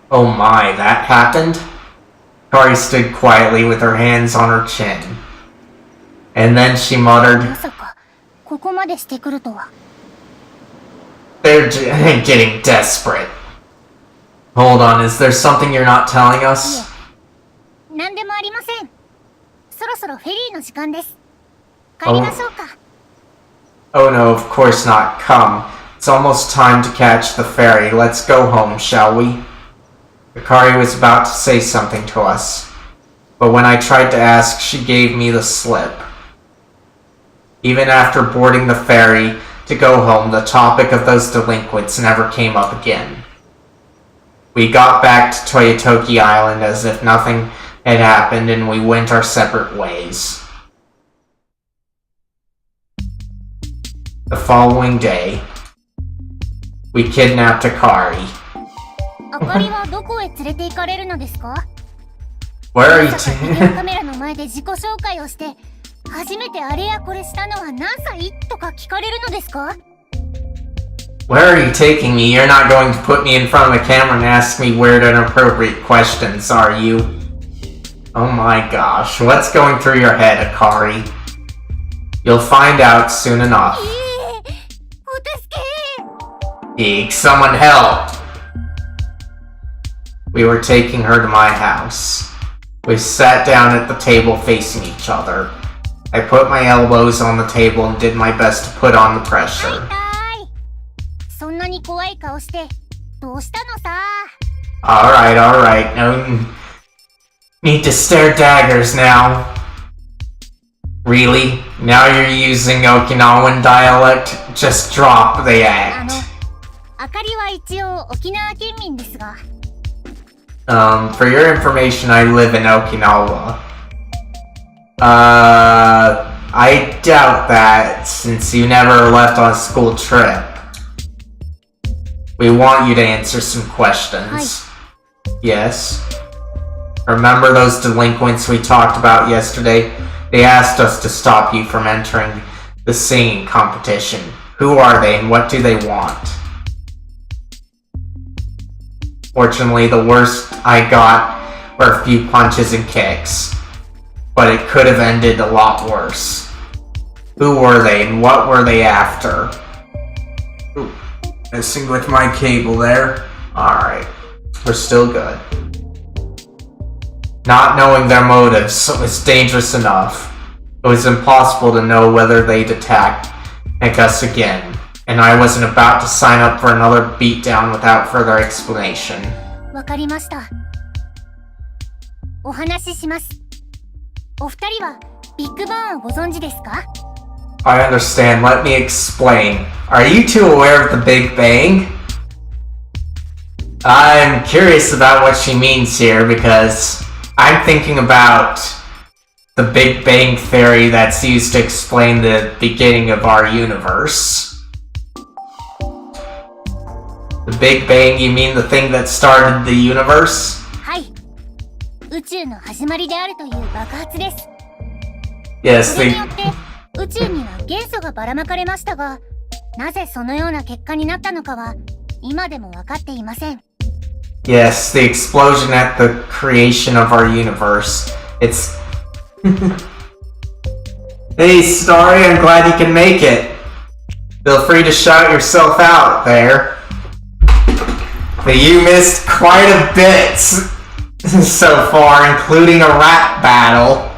Oh my, that happened? Kari stood quietly with her hands on her chin. And then she muttered, まさか、ここまでしてくるとは。They're getting desperate. Hold on, is there something you're not telling us? なんでもありません。そろそろフェリーの時間です。帰りましょうか。Oh no, of course not. Come. It's almost time to catch the ferry. Let's go home, shall we? Akari was about to say something to us, but when I tried to ask, she gave me the slip. Even after boarding the ferry to go home, the topic of those delinquents never came up again. We got back to Toyotoki Island as if nothing had happened, and we went our separate ways. The following day, we kidnapped Akari. あかりはどこへ連れて行かれるのですか? Where are you まさかビデオカメラの前で自己紹介をして、初めてあれやこれしたのは何歳とか聞かれるのですか? Where are you taking me? You're not going to put me in front of the camera and ask me weird and inappropriate questions, are you? Oh my gosh, what's going through your head, Akari? You'll find out soon enough. お助け! Eek, someone help! We were taking her to my house. We sat down at the table facing each other. I put my elbows on the table and did my best to put on the pressure. そんなに怖い顔してどうしたのさ? Alright. No need to stare daggers now. Really? Now you're using Okinawan dialect? Just drop the act. あかりは一応沖縄県民ですが。For your information, I live in Okinawa. I doubt that, since you never left on a school trip. We want you to answer some questions. Yes? Remember those delinquents we talked about yesterday? They asked us to stop you from entering the singing competition. Who are they and what do they want? Fortunately, the worst I got were a few punches and kicks. But it could have ended a lot worse. Who were they and what were they after? Ooh, messing with my cable there. Alright. We're still good. Not knowing their motives was dangerous enough. It was impossible to know whether they'd attack us again, and I wasn't about to sign up for another beatdown without further explanation. わかりました。お話しします。お二人はビッグバンをご存知ですか？ I understand. Let me explain. Are you two aware of the Big Bang? I'm curious about what she means here because I'm thinking about the Big Bang theory that's used to explain the beginning of our universe. The Big Bang, you mean the thing that started the universe? はい。宇宙の始まりであるという爆発です。Yes, それによって宇宙には元素がばらまかれましたが、なぜそのような結果になったのかは今でも分かっていません。Yes, the explosion at the creation of our universe. It's... Hey, Starry, I'm glad you can make it. Feel free to shout yourself out there. But you missed quite a bit so far, including a rap battle.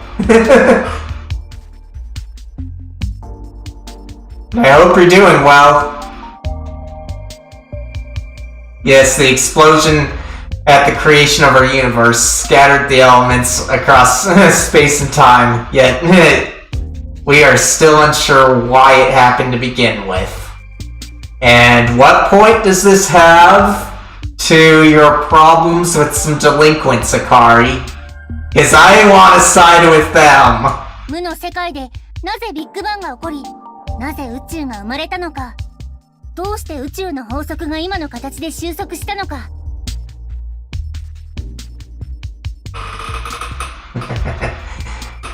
I hope you're doing well. Yes, the explosion at the creation of our universe scattered the elements across space and time, yet we are still unsure why it happened to begin with. And what point does this have to your problems with some delinquents, Akari? Because I want to side with them. 無の世界でなぜビッグバンが起こり、なぜ宇宙が生まれたのか、どうして宇宙の法則が今の形で収束したのか。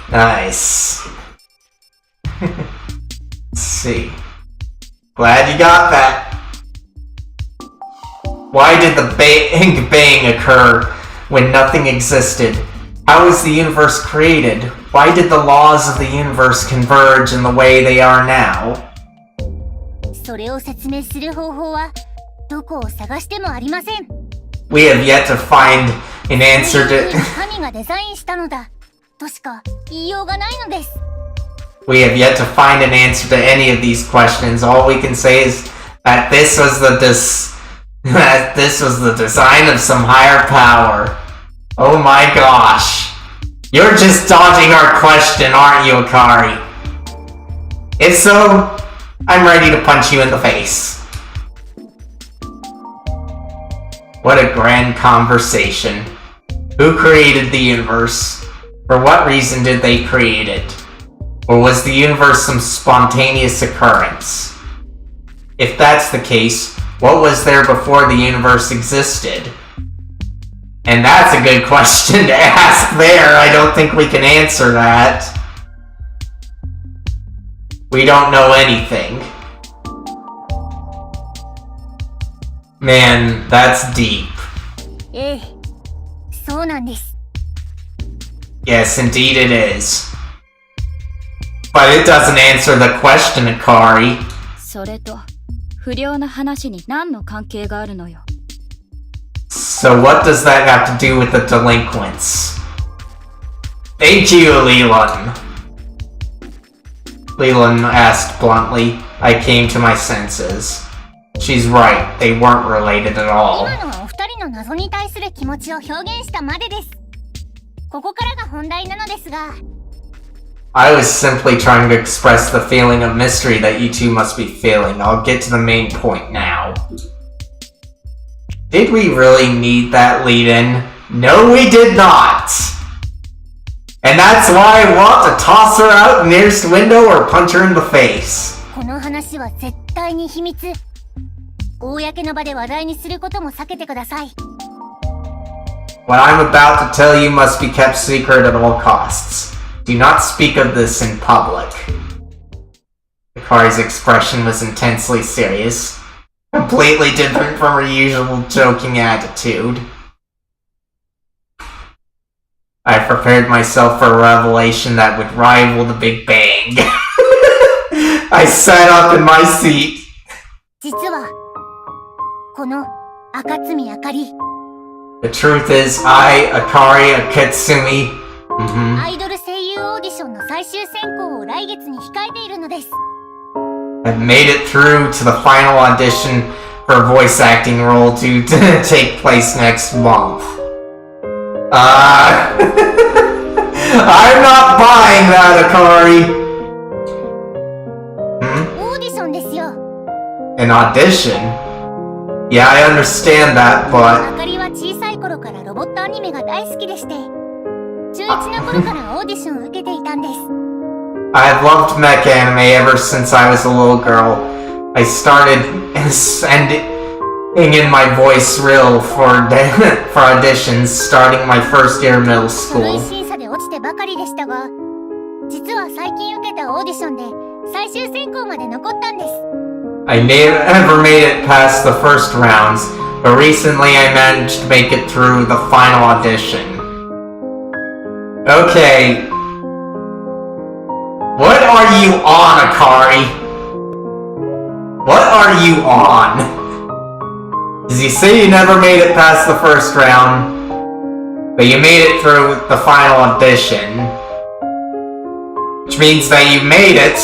Nice. Let's see. Glad you got that. Why did the Big Bang occur when nothing existed? How was the universe created? Why did the laws of the universe converge in the way they are now? それを説明する方法はどこを探してもありません。We have yet to find an answer to... 神がデザインしたのだとしか言いようがないのです。We have yet to find an answer to any of these questions. All we can say is that this was the design of some higher power. Oh my gosh. You're just dodging our question, aren't you, Akari? If so, I'm ready to punch you in the face. What a grand conversation. Who created the universe? For what reason did they create it? Or was the universe some spontaneous occurrence? If that's the case, what was there before the universe existed? And that's a good question to ask there. I don't think we can answer that. We don't know anything. Man, that's deep. ええ、そうなんです。 Yes, indeed it is. But it doesn't answer the question, Akari. それと不良な話に何の関係があるのよ。 So what does that have to do with the delinquents? Thank you, Leland. Leland asked bluntly. I came to my senses. She's right, they weren't related at all. 今のはお二人の謎に対する気持ちを表現したまでです。ここからが本題なのですが。I was simply trying to express the feeling of mystery that you two must be feeling. I'll get to the main point now. Did we really need that lead-in? No, we did not! And that's why I want to toss her out the nearest window or punch her in the face. この話は絶対に秘密。公の場で話題にすることも避けてください。What I'm about to tell you must be kept secret at all costs. Do not speak of this in public. Akari's expression was intensely serious, completely different from her usual joking attitude. I prepared myself for a revelation that would rival the Big Bang. I sat up in my seat. 実はこの Akatsumi Akari. The truth is, I, Akari Akatsumi, アイドル声優オーディションの最終選考を来月に控えているのです。have made it through to the final audition for a voice acting role to take place next month. I'm not buying that, Akari. オーディションですよ。 An audition? Yeah, I understand that, but あかりは小さい頃からロボットアニメが大好きでして、中1の頃からオーディションを受けていたんです。I've loved mech anime ever since I was a little girl. I started sending in my voice reel for auditions starting my first year of middle 書類 school. 審査で落ちてばかりでしたが、実は最近受けたオーディションで最終選考まで残ったんです。I never made it past the first rounds, but recently I managed to make it through the final audition. Okay. What are you on, Akari? What are you on? Does you say you never made it past the first round, but you made it through the final audition? Which means that you made it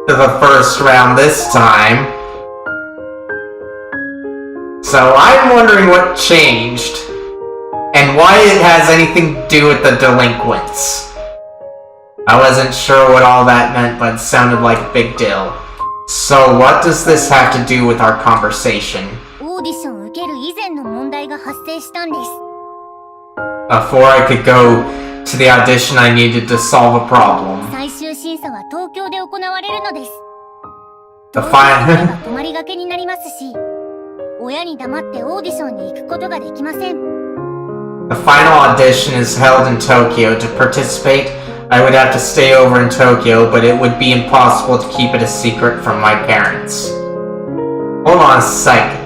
to the first round this time. So I'm wondering what changed, and why it has anything to do with the delinquents. I wasn't sure what all that meant, but it sounded like a big deal. So what does this have to do with our conversation? オーディションを受ける以前の問題が発生したんです。 Before I could go to the audition, I needed to solve a problem. 最終審査は東京で行われるのです。 The 東京 final では泊まりがけになりますし、親に黙ってオーディションに行くことができません。 the final audition is held in Tokyo. To participate, I would have to stay over in Tokyo, but it would be impossible to keep it a secret from my parents. Hold on a second.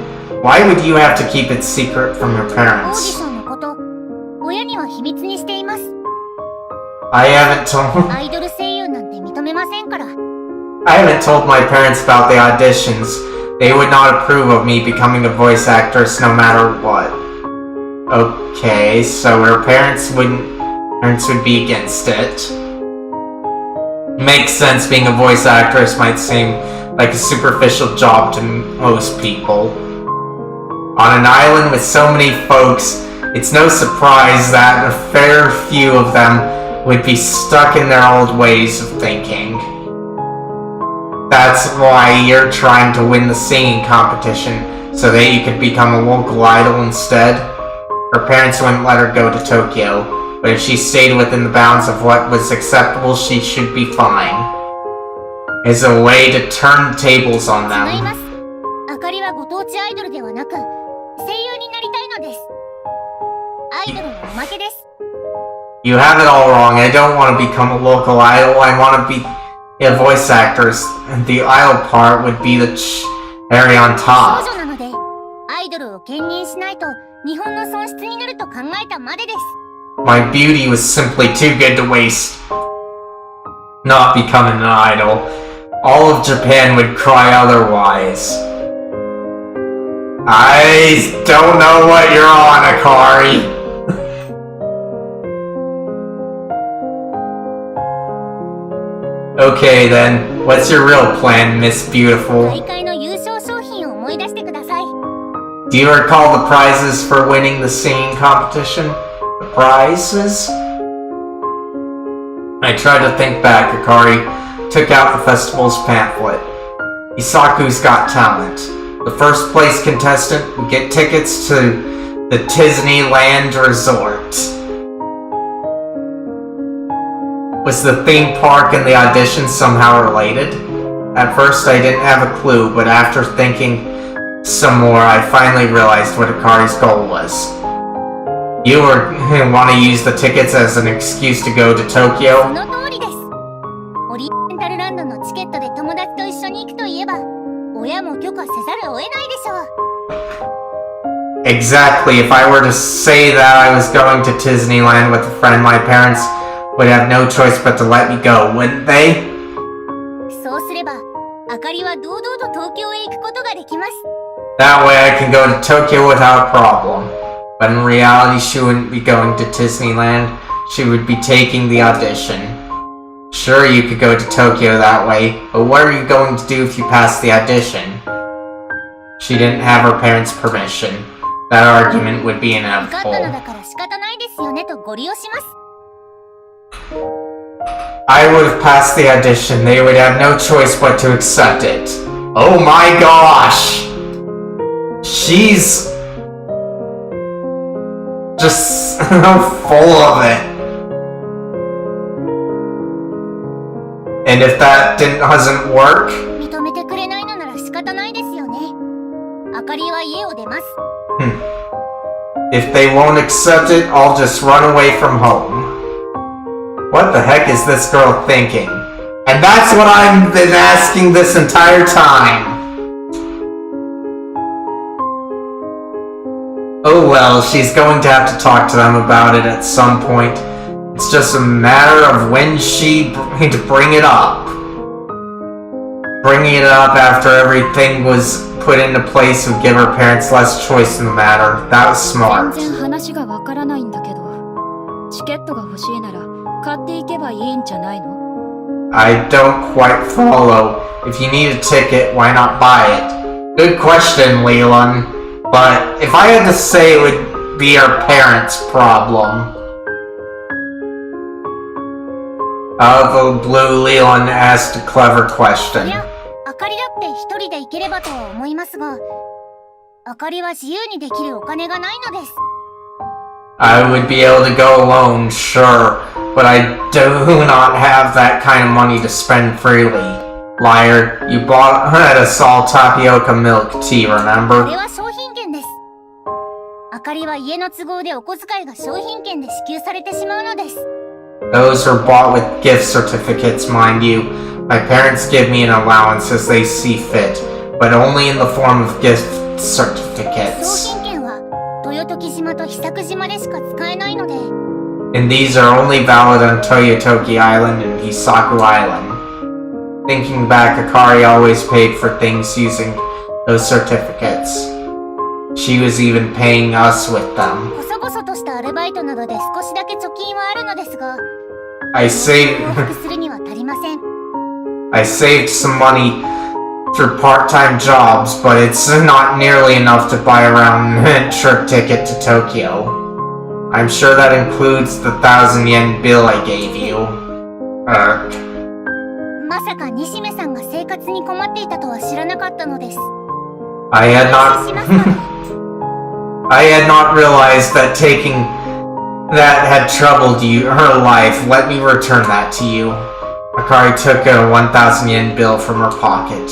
Why would you have to keep it secret from your オーディ parents? ションのこと、親には秘密にしています。 I haven't told アイドル声優なんて認めませんから。 I haven't told my parents about the auditions. They would not approve of me becoming a voice actress no matter what. Okay, so her parents would be against it. Makes sense, being a voice actress might seem like a superficial job to most people. On an island with so many folks, it's no surprise that a fair few of them would be stuck in their old ways of thinking. That's why you're trying to win the singing competition, so that you could become a local idol instead. Her parents wouldn't let her go to Tokyo, but if she stayed within the bounds of what was acceptable, she should be fine. It's a way to turn the tables on 違いま them. す。あかりはご当地アイドルではなく、声優になりたいのです。アイドルのおまけです。 You have it all wrong. I don't want to become a local idol. I want to be a voice actress. And the idol part would be the cherry on 少 top. 女なので、アイドルを兼任しないと日本の損失になると考えたまでです。 My beauty was simply too good to waste. Not becoming an idol. All of Japan would cry otherwise. I don't know what you're on, Akari. Okay then, what's your real plan, Miss Beautiful? 大会の優勝商品を思い出してください。 Do you recall the prizes for winning the singing competition? The prizes? I tried to think back. Akari took out the festival's pamphlet. Isaku's Got Talent. The first place contestant would get tickets to the Disneyland Resort. Was the theme park and the audition somehow related? At first I didn't have a clue, but after thinking some more, I finally realized what Akari's goal was. You want to use the tickets as an excuse to go to そ Tokyo? の通りです。オリエンタルランドのチケットで友達と一緒に行くといえば、親も許可せざるを得ないでしょう。 Exactly. If I were to say that I was going to Disneyland with a friend, my parents would have no choice but to let me go, wouldn't they? そうすれば、あかりは堂々と東京へ行くことができます。That way I can go to Tokyo without a problem. But in reality, she wouldn't be going to Disneyland. She would be taking the audition. Sure, you could go to Tokyo that way, but what are you going to do if you pass the audition? She didn't have her parents' permission. That argument would be inevitable. I would have passed the audition. They would have no choice but to accept it. Oh my gosh! She's just full of it. And if that doesn't work, if they won't accept it, I'll just run away from home. What the heck is this girl thinking? And that's what I've been asking this entire time. Oh well, she's going to have to talk to them about it at some point. It's just a matter of when she's going to bring it up. Bringing it up after everything was put into place would give her parents less choice in the matter. That was smart. I don't quite follow. If you need a ticket, why not buy it? Good question, Leland. But if I had to say, it would be her parents' problem. Out of the blue, Leland asked a clever question. I would be able to go alone, sure, but I do not have that kind of money to spend freely. Liar, you bought us all tapioca milk tea, remember? Those are bought with gift certificates, mind you. My parents give me an allowance as they see fit, but only in the form of gift certificates. And these are only valid on Toyotoki Island and Hisaku Island. Thinking back, Akari always paid for things using those certificates. She was even paying us with them. I saved some money through part-time jobs, but it's not nearly enough to buy a round trip ticket to Tokyo. I'm sure that includes the 1,000 yen bill I gave you. I had not realized that taking that had troubled her life. Let me return that to you. Akari took a 1,000 yen bill from her pocket.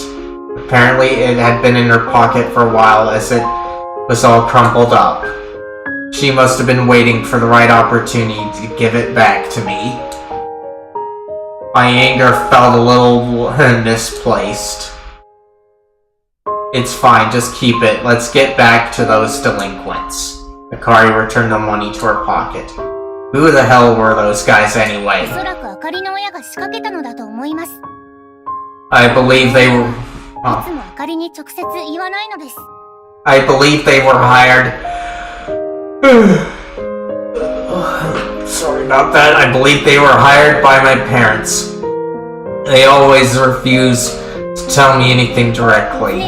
Apparently it had been in her pocket for a while as it was all crumpled up. She must have been waiting for the right opportunity to give it back to me. My anger felt a little misplaced. It's fine, just keep it. Let's get back to those delinquents. Akari returned the money to her pocket. Who the hell were those guys anyway? I believe they were... I believe they were hired... Sorry about that. I believe they were hired by my parents. They always refuse to tell me anything directly.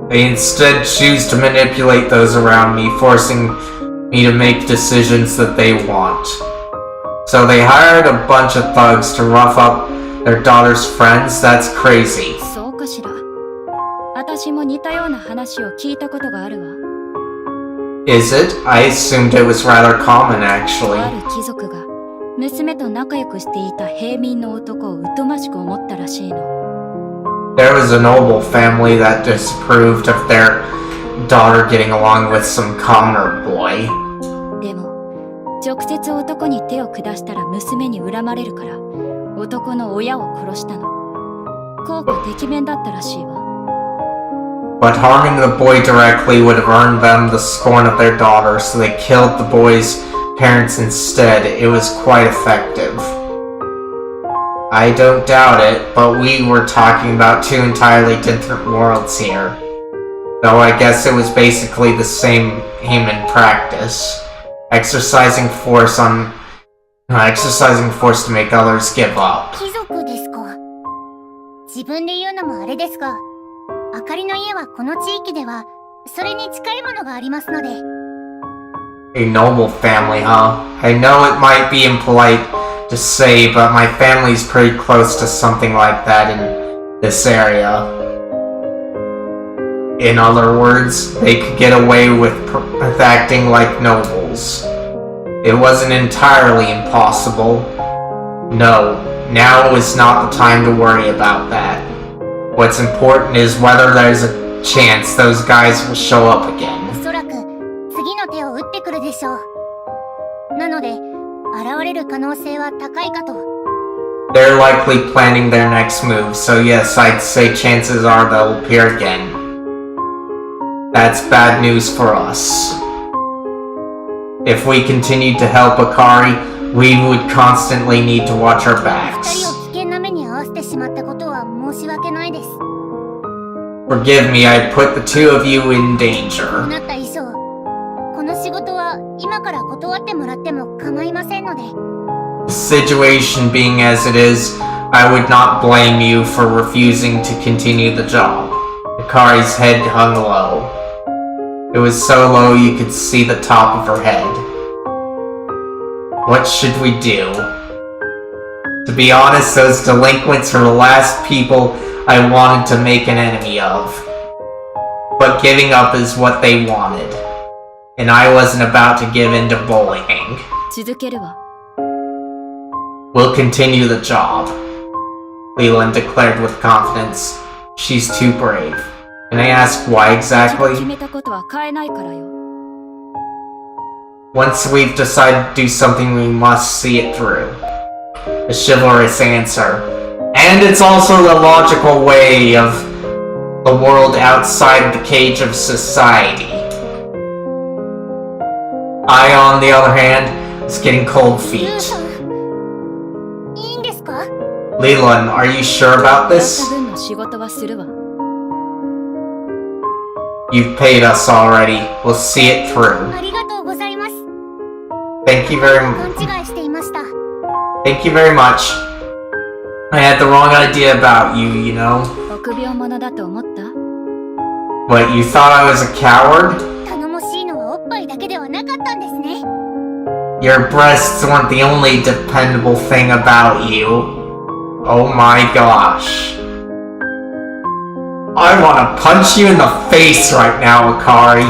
They instead choose to manipulate those around me, forcing me to make decisions that they want. So they hired a bunch of thugs to rough up their daughter's friends? That's crazy. Is it? I assumed it was rather common, actually. There was a noble family that disapproved of their daughter getting along with some commoner boy. But harming the boy directly would have earned them the scorn of their daughter, so they killed the boy's parents instead. It was quite effective. I don't doubt it, but we were talking about two entirely different worlds here. Though I guess it was basically the same aim and practice. Exercising force to make others give up. 貴族ですか。自分で言うのもあれですが、あかりの家はこの地域ではそれに近いものがありますので。A noble family, huh? I know it might be impolite to say, but my family's pretty close to something like that in this area. In other words, they could get away with acting like nobles. It wasn't entirely impossible. No, now is not the time to worry about that. What's important is whether there's a chance those guys will show up again. おそらく次の手を打ってくるでしょう。なので、現れる可能性は高いかと。They're likely planning their next move, so yes, I'd say chances are they'll appear again. That's bad news for us. If we continued to help Akari, we would constantly need to watch our 二 backs. 人を危険な目に遭わせてしまったことは申し訳ないです。 Forgive me, I put the two of you in danger. なった以上、この仕事は今から断ってもらっても構いませんので。 The situation being as it is, I would not blame you for refusing to continue the job. Akari's head hung low. It was so low you could see the top of her head. What should we do? To be honest, those delinquents were the last people I wanted to make an enemy of. But giving up is what they wanted. And I wasn't about to give in to bullying. 続けるわ。 We'll continue the job, Leland declared with confidence. She's too brave. Can I ask why 決 exactly? めたことは変えないからよ。 Once we've decided to do something, we must see it through. A chivalrous answer. And it's also the logical way of the world outside the cage of society. I, on the other hand, was getting cold ユウ feet. さん、いいんですか？ Leland, are you sure about やった this? 分の仕事はするわ。 You've paid us already. We'll see it through. ありがとうございます。 Thank you very 勘 much. 違いしていました。 Thank you very much. I had the wrong idea about you, you know? 臆病者だと思った？ What, you thought I was a coward? 頼もしいのはおっぱいだけではなかったんですね。 Your breasts weren't the only dependable thing about you. Oh my gosh. I wanna punch you in the face right now, Akari.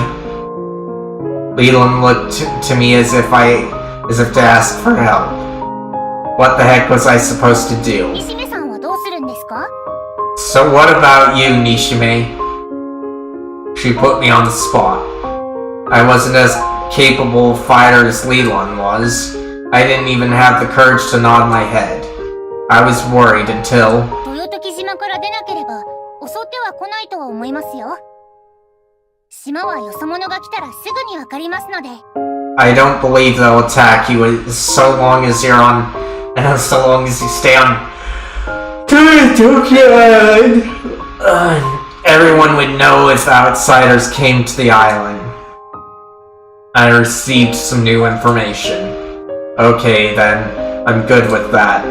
Leland looked to me as if to ask for help. What the heck was I supposed to do? 西目さんはどうするんですか？ So what about you, Nishime? She put me on the spot. I wasn't as capable a fighter as Leland was. I didn't even have the courage to nod my head. I was worried until... 豊時島から出なければ襲っては来ないとは思いますよ。島はよそ者が来たらすぐにわかりますので。 I don't believe they'll attack you so long as you're on... so long as you stay on... Toyotoki Island. Everyone would know if outsiders came to the island. I received some new information. Okay then, I'm good with that.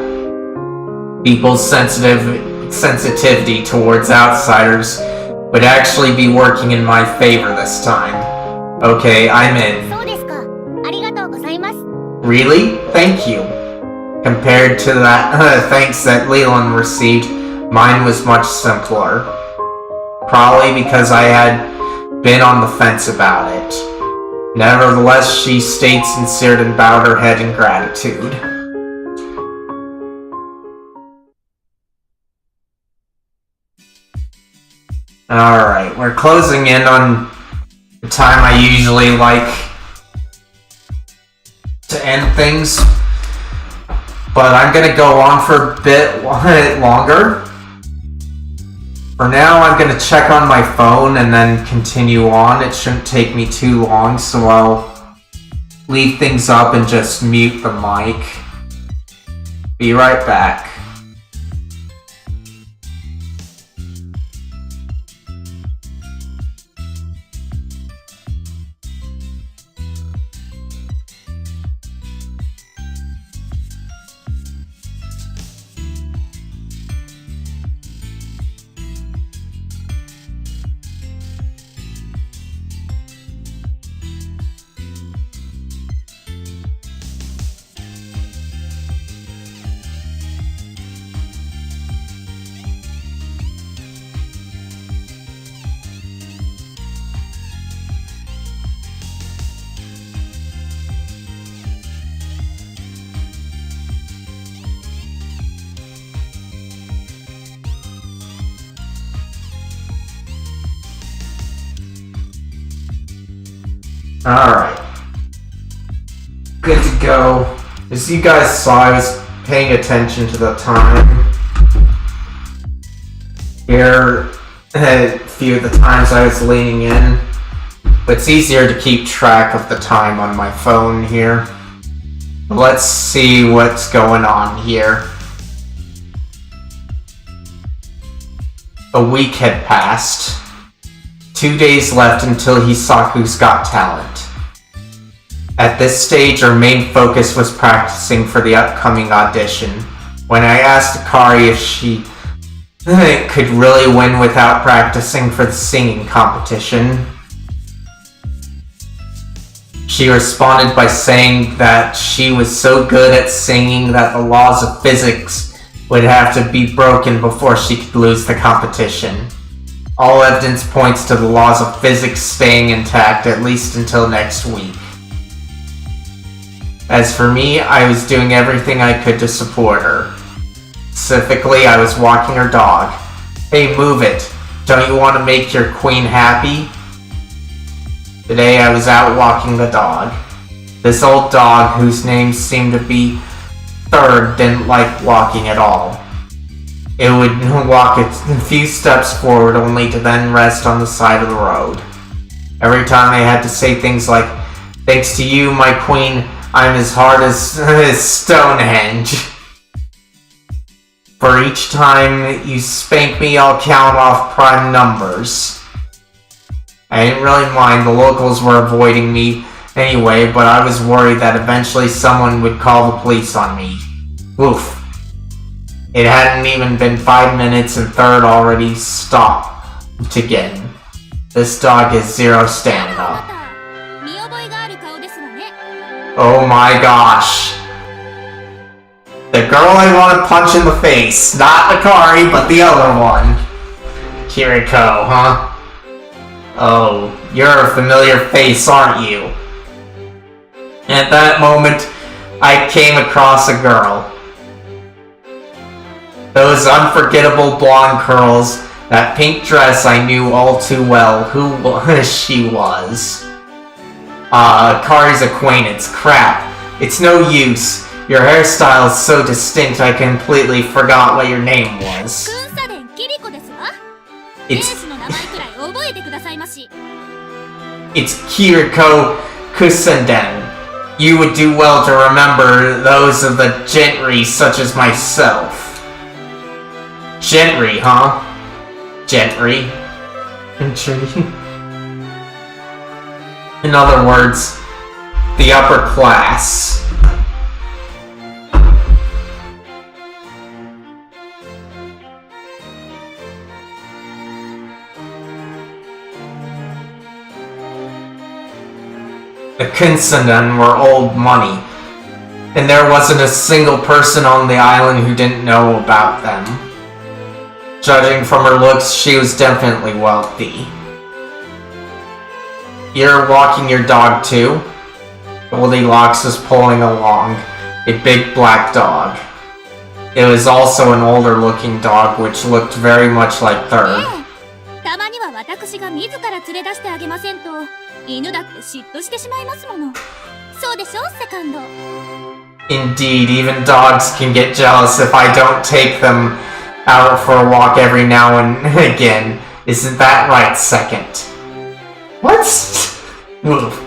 People's sensitivity towards outsiders would actually be working in my favor this time. Okay, I'm in. そうですか。ありがとうございます。 Really? Thank you. Compared to that thanks that Leland received, mine was much simpler. Probably because I had been on the fence about it. Nevertheless, she stayed sincere and bowed her head in gratitude. Alright, we're closing in on the time I usually like to end things. But I'm gonna go on for a bit longer. For now, I'm gonna check on my phone and then continue on. It shouldn't take me too long, so I'll leave things up and just mute the mic. Be right back. Alright. Good to go. As you guys saw, I was paying attention to the time. Here, a few of the times I was leaning in. But it's easier to keep track of the time on my phone here. Let's see what's going on here. A week had passed. 2 days left until Hisaku's Got Talent. At this stage, our main focus was practicing for the upcoming audition. When I asked Akari if she could really win without practicing for the singing competition, she responded by saying that she was so good at singing that the laws of physics would have to be broken before she could lose the competition. All evidence points to the laws of physics staying intact at least until next week. As for me, I was doing everything I could to support her. Specifically, I was walking her dog. Hey, move it. Don't you want to make your queen happy? Today I was out walking the dog. This old dog, whose name seemed to be Third, didn't like walking at all. It would walk a few steps forward only to then rest on the side of the road. Every time I had to say things like, "Thanks to you, my queen, I'm as hard as Stonehenge. For each time you spank me, I'll count off prime numbers." I didn't really mind, the locals were avoiding me anyway, but I was worried that eventually someone would call the police on me. Oof. It hadn't even been 5 minutes and Third already stopped again. This dog has zero stamina. Oh my gosh. The girl I want to punch in the face. Not Akari, but the other one. Kiriko, huh? Oh, you're a familiar face, aren't you? At that moment, I came across a girl. Those unforgettable blonde curls, that pink dress, I knew all too well who she was. Akari's acquaintance. Crap. It's no use. Your hairstyle is so distinct I completely forgot what your name was. It's Kiriko Kusenden. You would do well to remember those of the gentry such as myself. Gentry, huh? Gentry? Gentry? In other words, the upper class. The Kunsenden were old money, and there wasn't a single person on the island who didn't know about them. Judging from her looks, she was definitely wealthy. You're walking your dog too? Goldilocks was pulling along, a big black dog. It was also an older looking dog which looked very much like Third. Indeed, even dogs can get jealous if I don't take them out for a walk every now and again. Isn't that right, Second? What? Woof.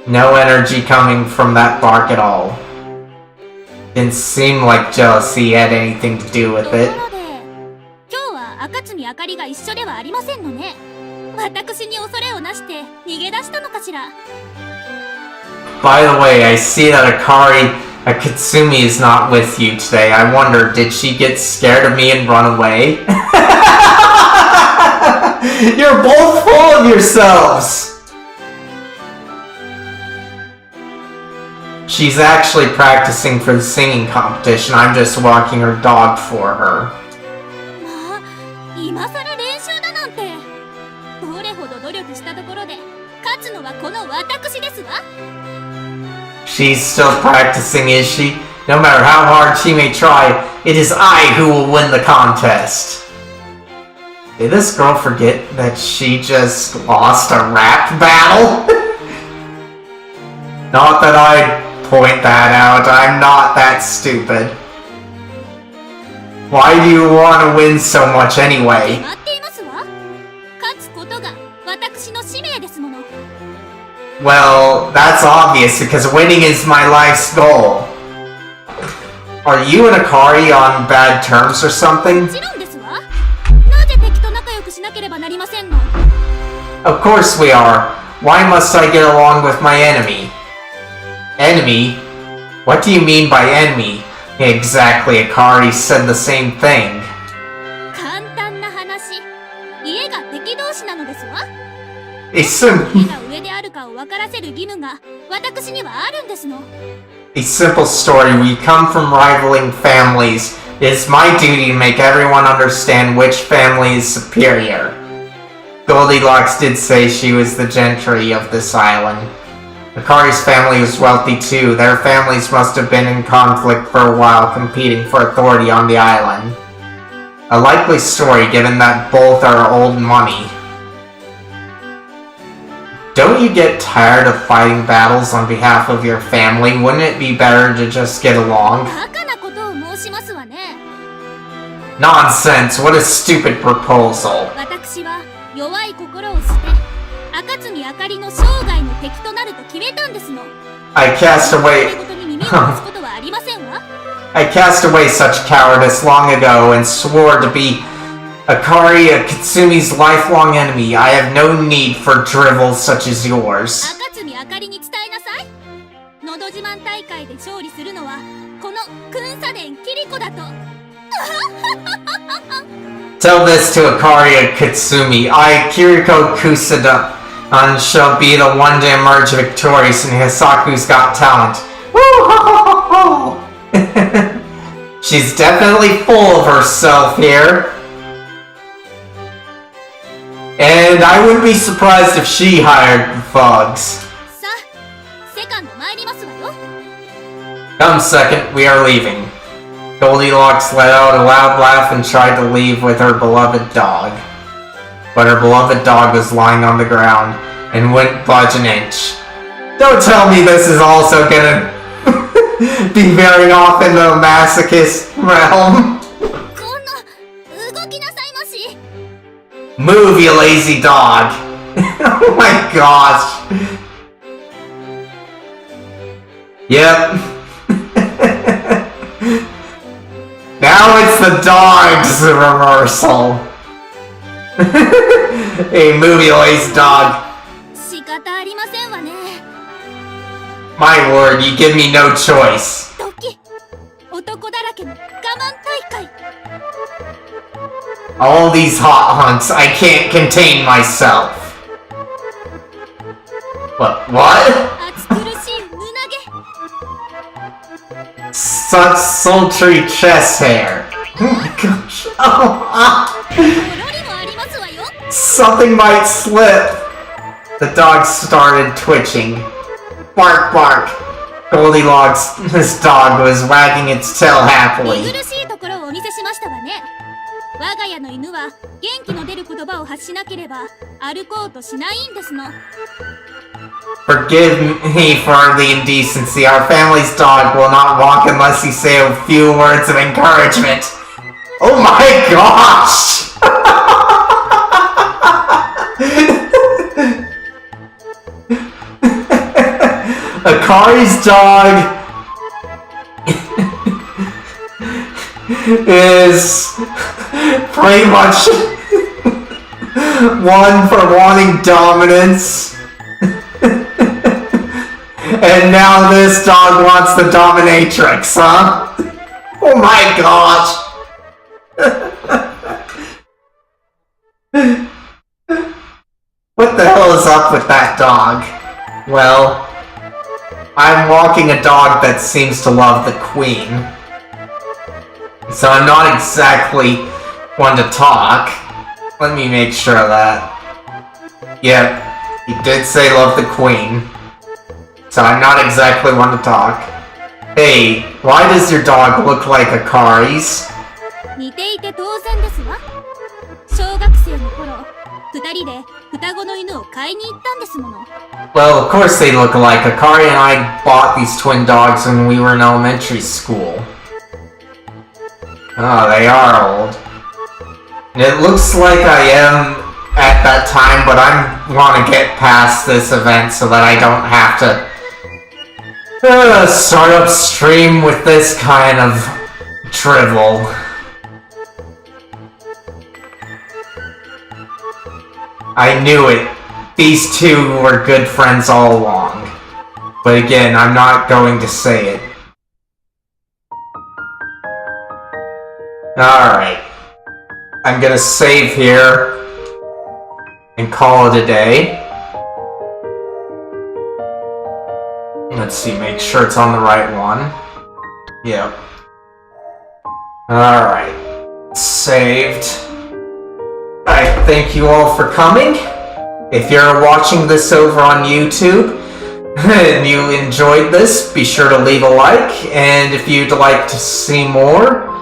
No energy coming from that bark at all. Didn't seem like jealousy had anything to do with it. By the way, I see that Akatsumi is not with you today. I wonder, did she get scared of me and run away? You're both full of yourselves! She's actually practicing for the singing competition. I'm just walking her dog for her. She's still practicing, is she? No matter how hard she may try, it is I who will win the contest. Did this girl forget that she just lost a rap battle? Not that I'd point that out, I'm not that stupid. Why do you want to win so much anyway? 待っていますわ。勝つことが私の使命ですもの。 Well, that's obvious because winning is my life's goal. Are you and Akari on bad terms or something? もちろんですわ。なぜ敵と仲良くしなければなりませんの？ Of course we are. Why must I get along with my enemy? Enemy? What do you mean by enemy? Exactly, Akari said the same thing. 簡単な話。家が敵同士なのですわ。 It's 家が上であるかを分からせる義務が私にはあるんですの。 a simple story. We come from rivaling families. It is my duty to make everyone understand which family is superior. Goldilocks did say she was the gentry of this island. Akari's family was wealthy too. Their families must have been in conflict for a while, competing for authority on the island. A likely story given that both are old money. Don't you get tired of fighting battles on behalf of your family? Wouldn't it be better to just get along? バカなことを申しますわね。 Nonsense! What a stupid proposal. 私は弱い心を捨て、赤津あかりの生涯の敵となると決めたんですの。 I cast away... 事に耳を貸すことはありませんわ。 I cast away such cowardice long ago and swore to be Akari Akatsumi's lifelong enemy. I have no need for drivel such as yours. 赤津あかりに伝えなさい。のど自慢大会で勝利するのはこの君左伝キリコだと。 Tell this to Akari Akatsumi. I, Kiriko Kusada, shall be the one to emerge victorious in Hisaku's Got Talent. Woo! She's definitely full of herself here. And I wouldn't be surprised if she hired the thugs. さあ、セカンド参りますわよ。 Come second, we are leaving. Goldilocks let out a loud laugh and tried to leave with her beloved dog. But her beloved dog was lying on the ground and wouldn't budge an inch. Don't tell me this is also gonna be veering off into a masochist realm. こんな動きなさいまし。 Move, you lazy dog! Oh my gosh! Yep. Now it's the dog's reversal. Hey, move, you lazy dog. 仕方ありませんわね。 My word, you give me no choice. 時、男だらけの我慢大会。 All these hot hunts, I can't contain myself. What? 暑苦しい胸毛。 Such sultry chest hair. Oh my gosh. Oh, ポロリもありますわよ。 something might slip. The dog started twitching. Bark, bark. Goldilocks, this dog was wagging its tail 見 happily. 苦しいところをお見せしましたわね。我が家の犬は元気の出る言葉を発しなければ歩こうとしないんですの。 Forgive me for the indecency. Our family's dog will not walk unless you say a few words of encouragement. Oh my gosh! Akari's dog is pretty much one for wanting dominance. And now this dog wants the dominatrix, huh? Oh my gosh! What the hell is up with that dog? Well, I'm walking a dog that seems to love the queen. So I'm not exactly one to talk. Let me make sure of that. Yep, he did say love the queen. So I'm not exactly one to talk. Hey, why does your dog look like Akari's? 似ていて当然ですわ。小学生の頃、二人で双子の犬を買いに行ったんですもの。Well, of course they look alike. Akari and I bought these twin dogs when we were in elementary school. Oh, they are old. And it looks like I am at that time, but I want to get past this event so that I don't have to start up stream with this kind of drivel. I knew it. These two were good friends all along. But again, I'm not going to say it. Alright. I'm gonna save here and call it a day. Let's see, make sure it's on the right one. Yep. Alright. Saved. I thank you all for coming. If you're watching this over on YouTube and you enjoyed this, be sure to leave a like. And if you'd like to see more,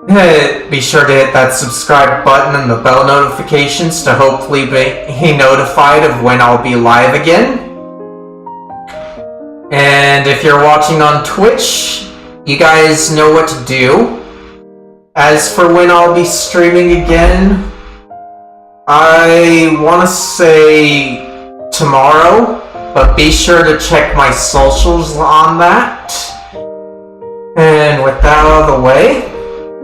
be sure to hit that subscribe button and the bell notifications to hopefully be notified of when I'll be live again. And if you're watching on Twitch, you guys know what to do. As for when I'll be streaming again, I want to say tomorrow, but be sure to check my socials on that. And with that out of the way,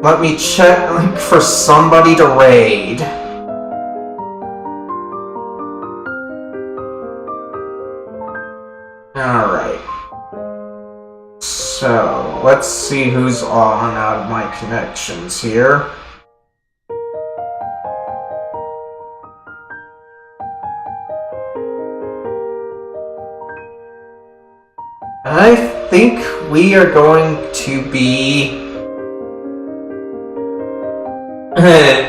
let me check for somebody to raid. Alright. So, let's see who's on out of my connections here. I think we are going to be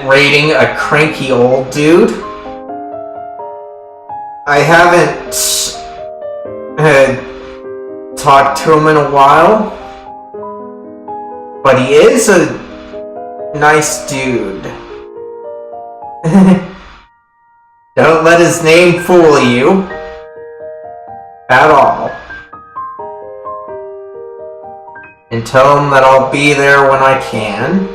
raiding a cranky old dude. I haven't talked to him in a while, but he is a nice dude. Don't let his name fool you at all. And tell him that I'll be there when I can.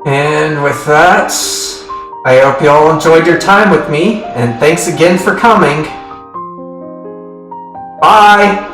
And with that, I hope you all enjoyed your time with me, and thanks again for coming. Bye!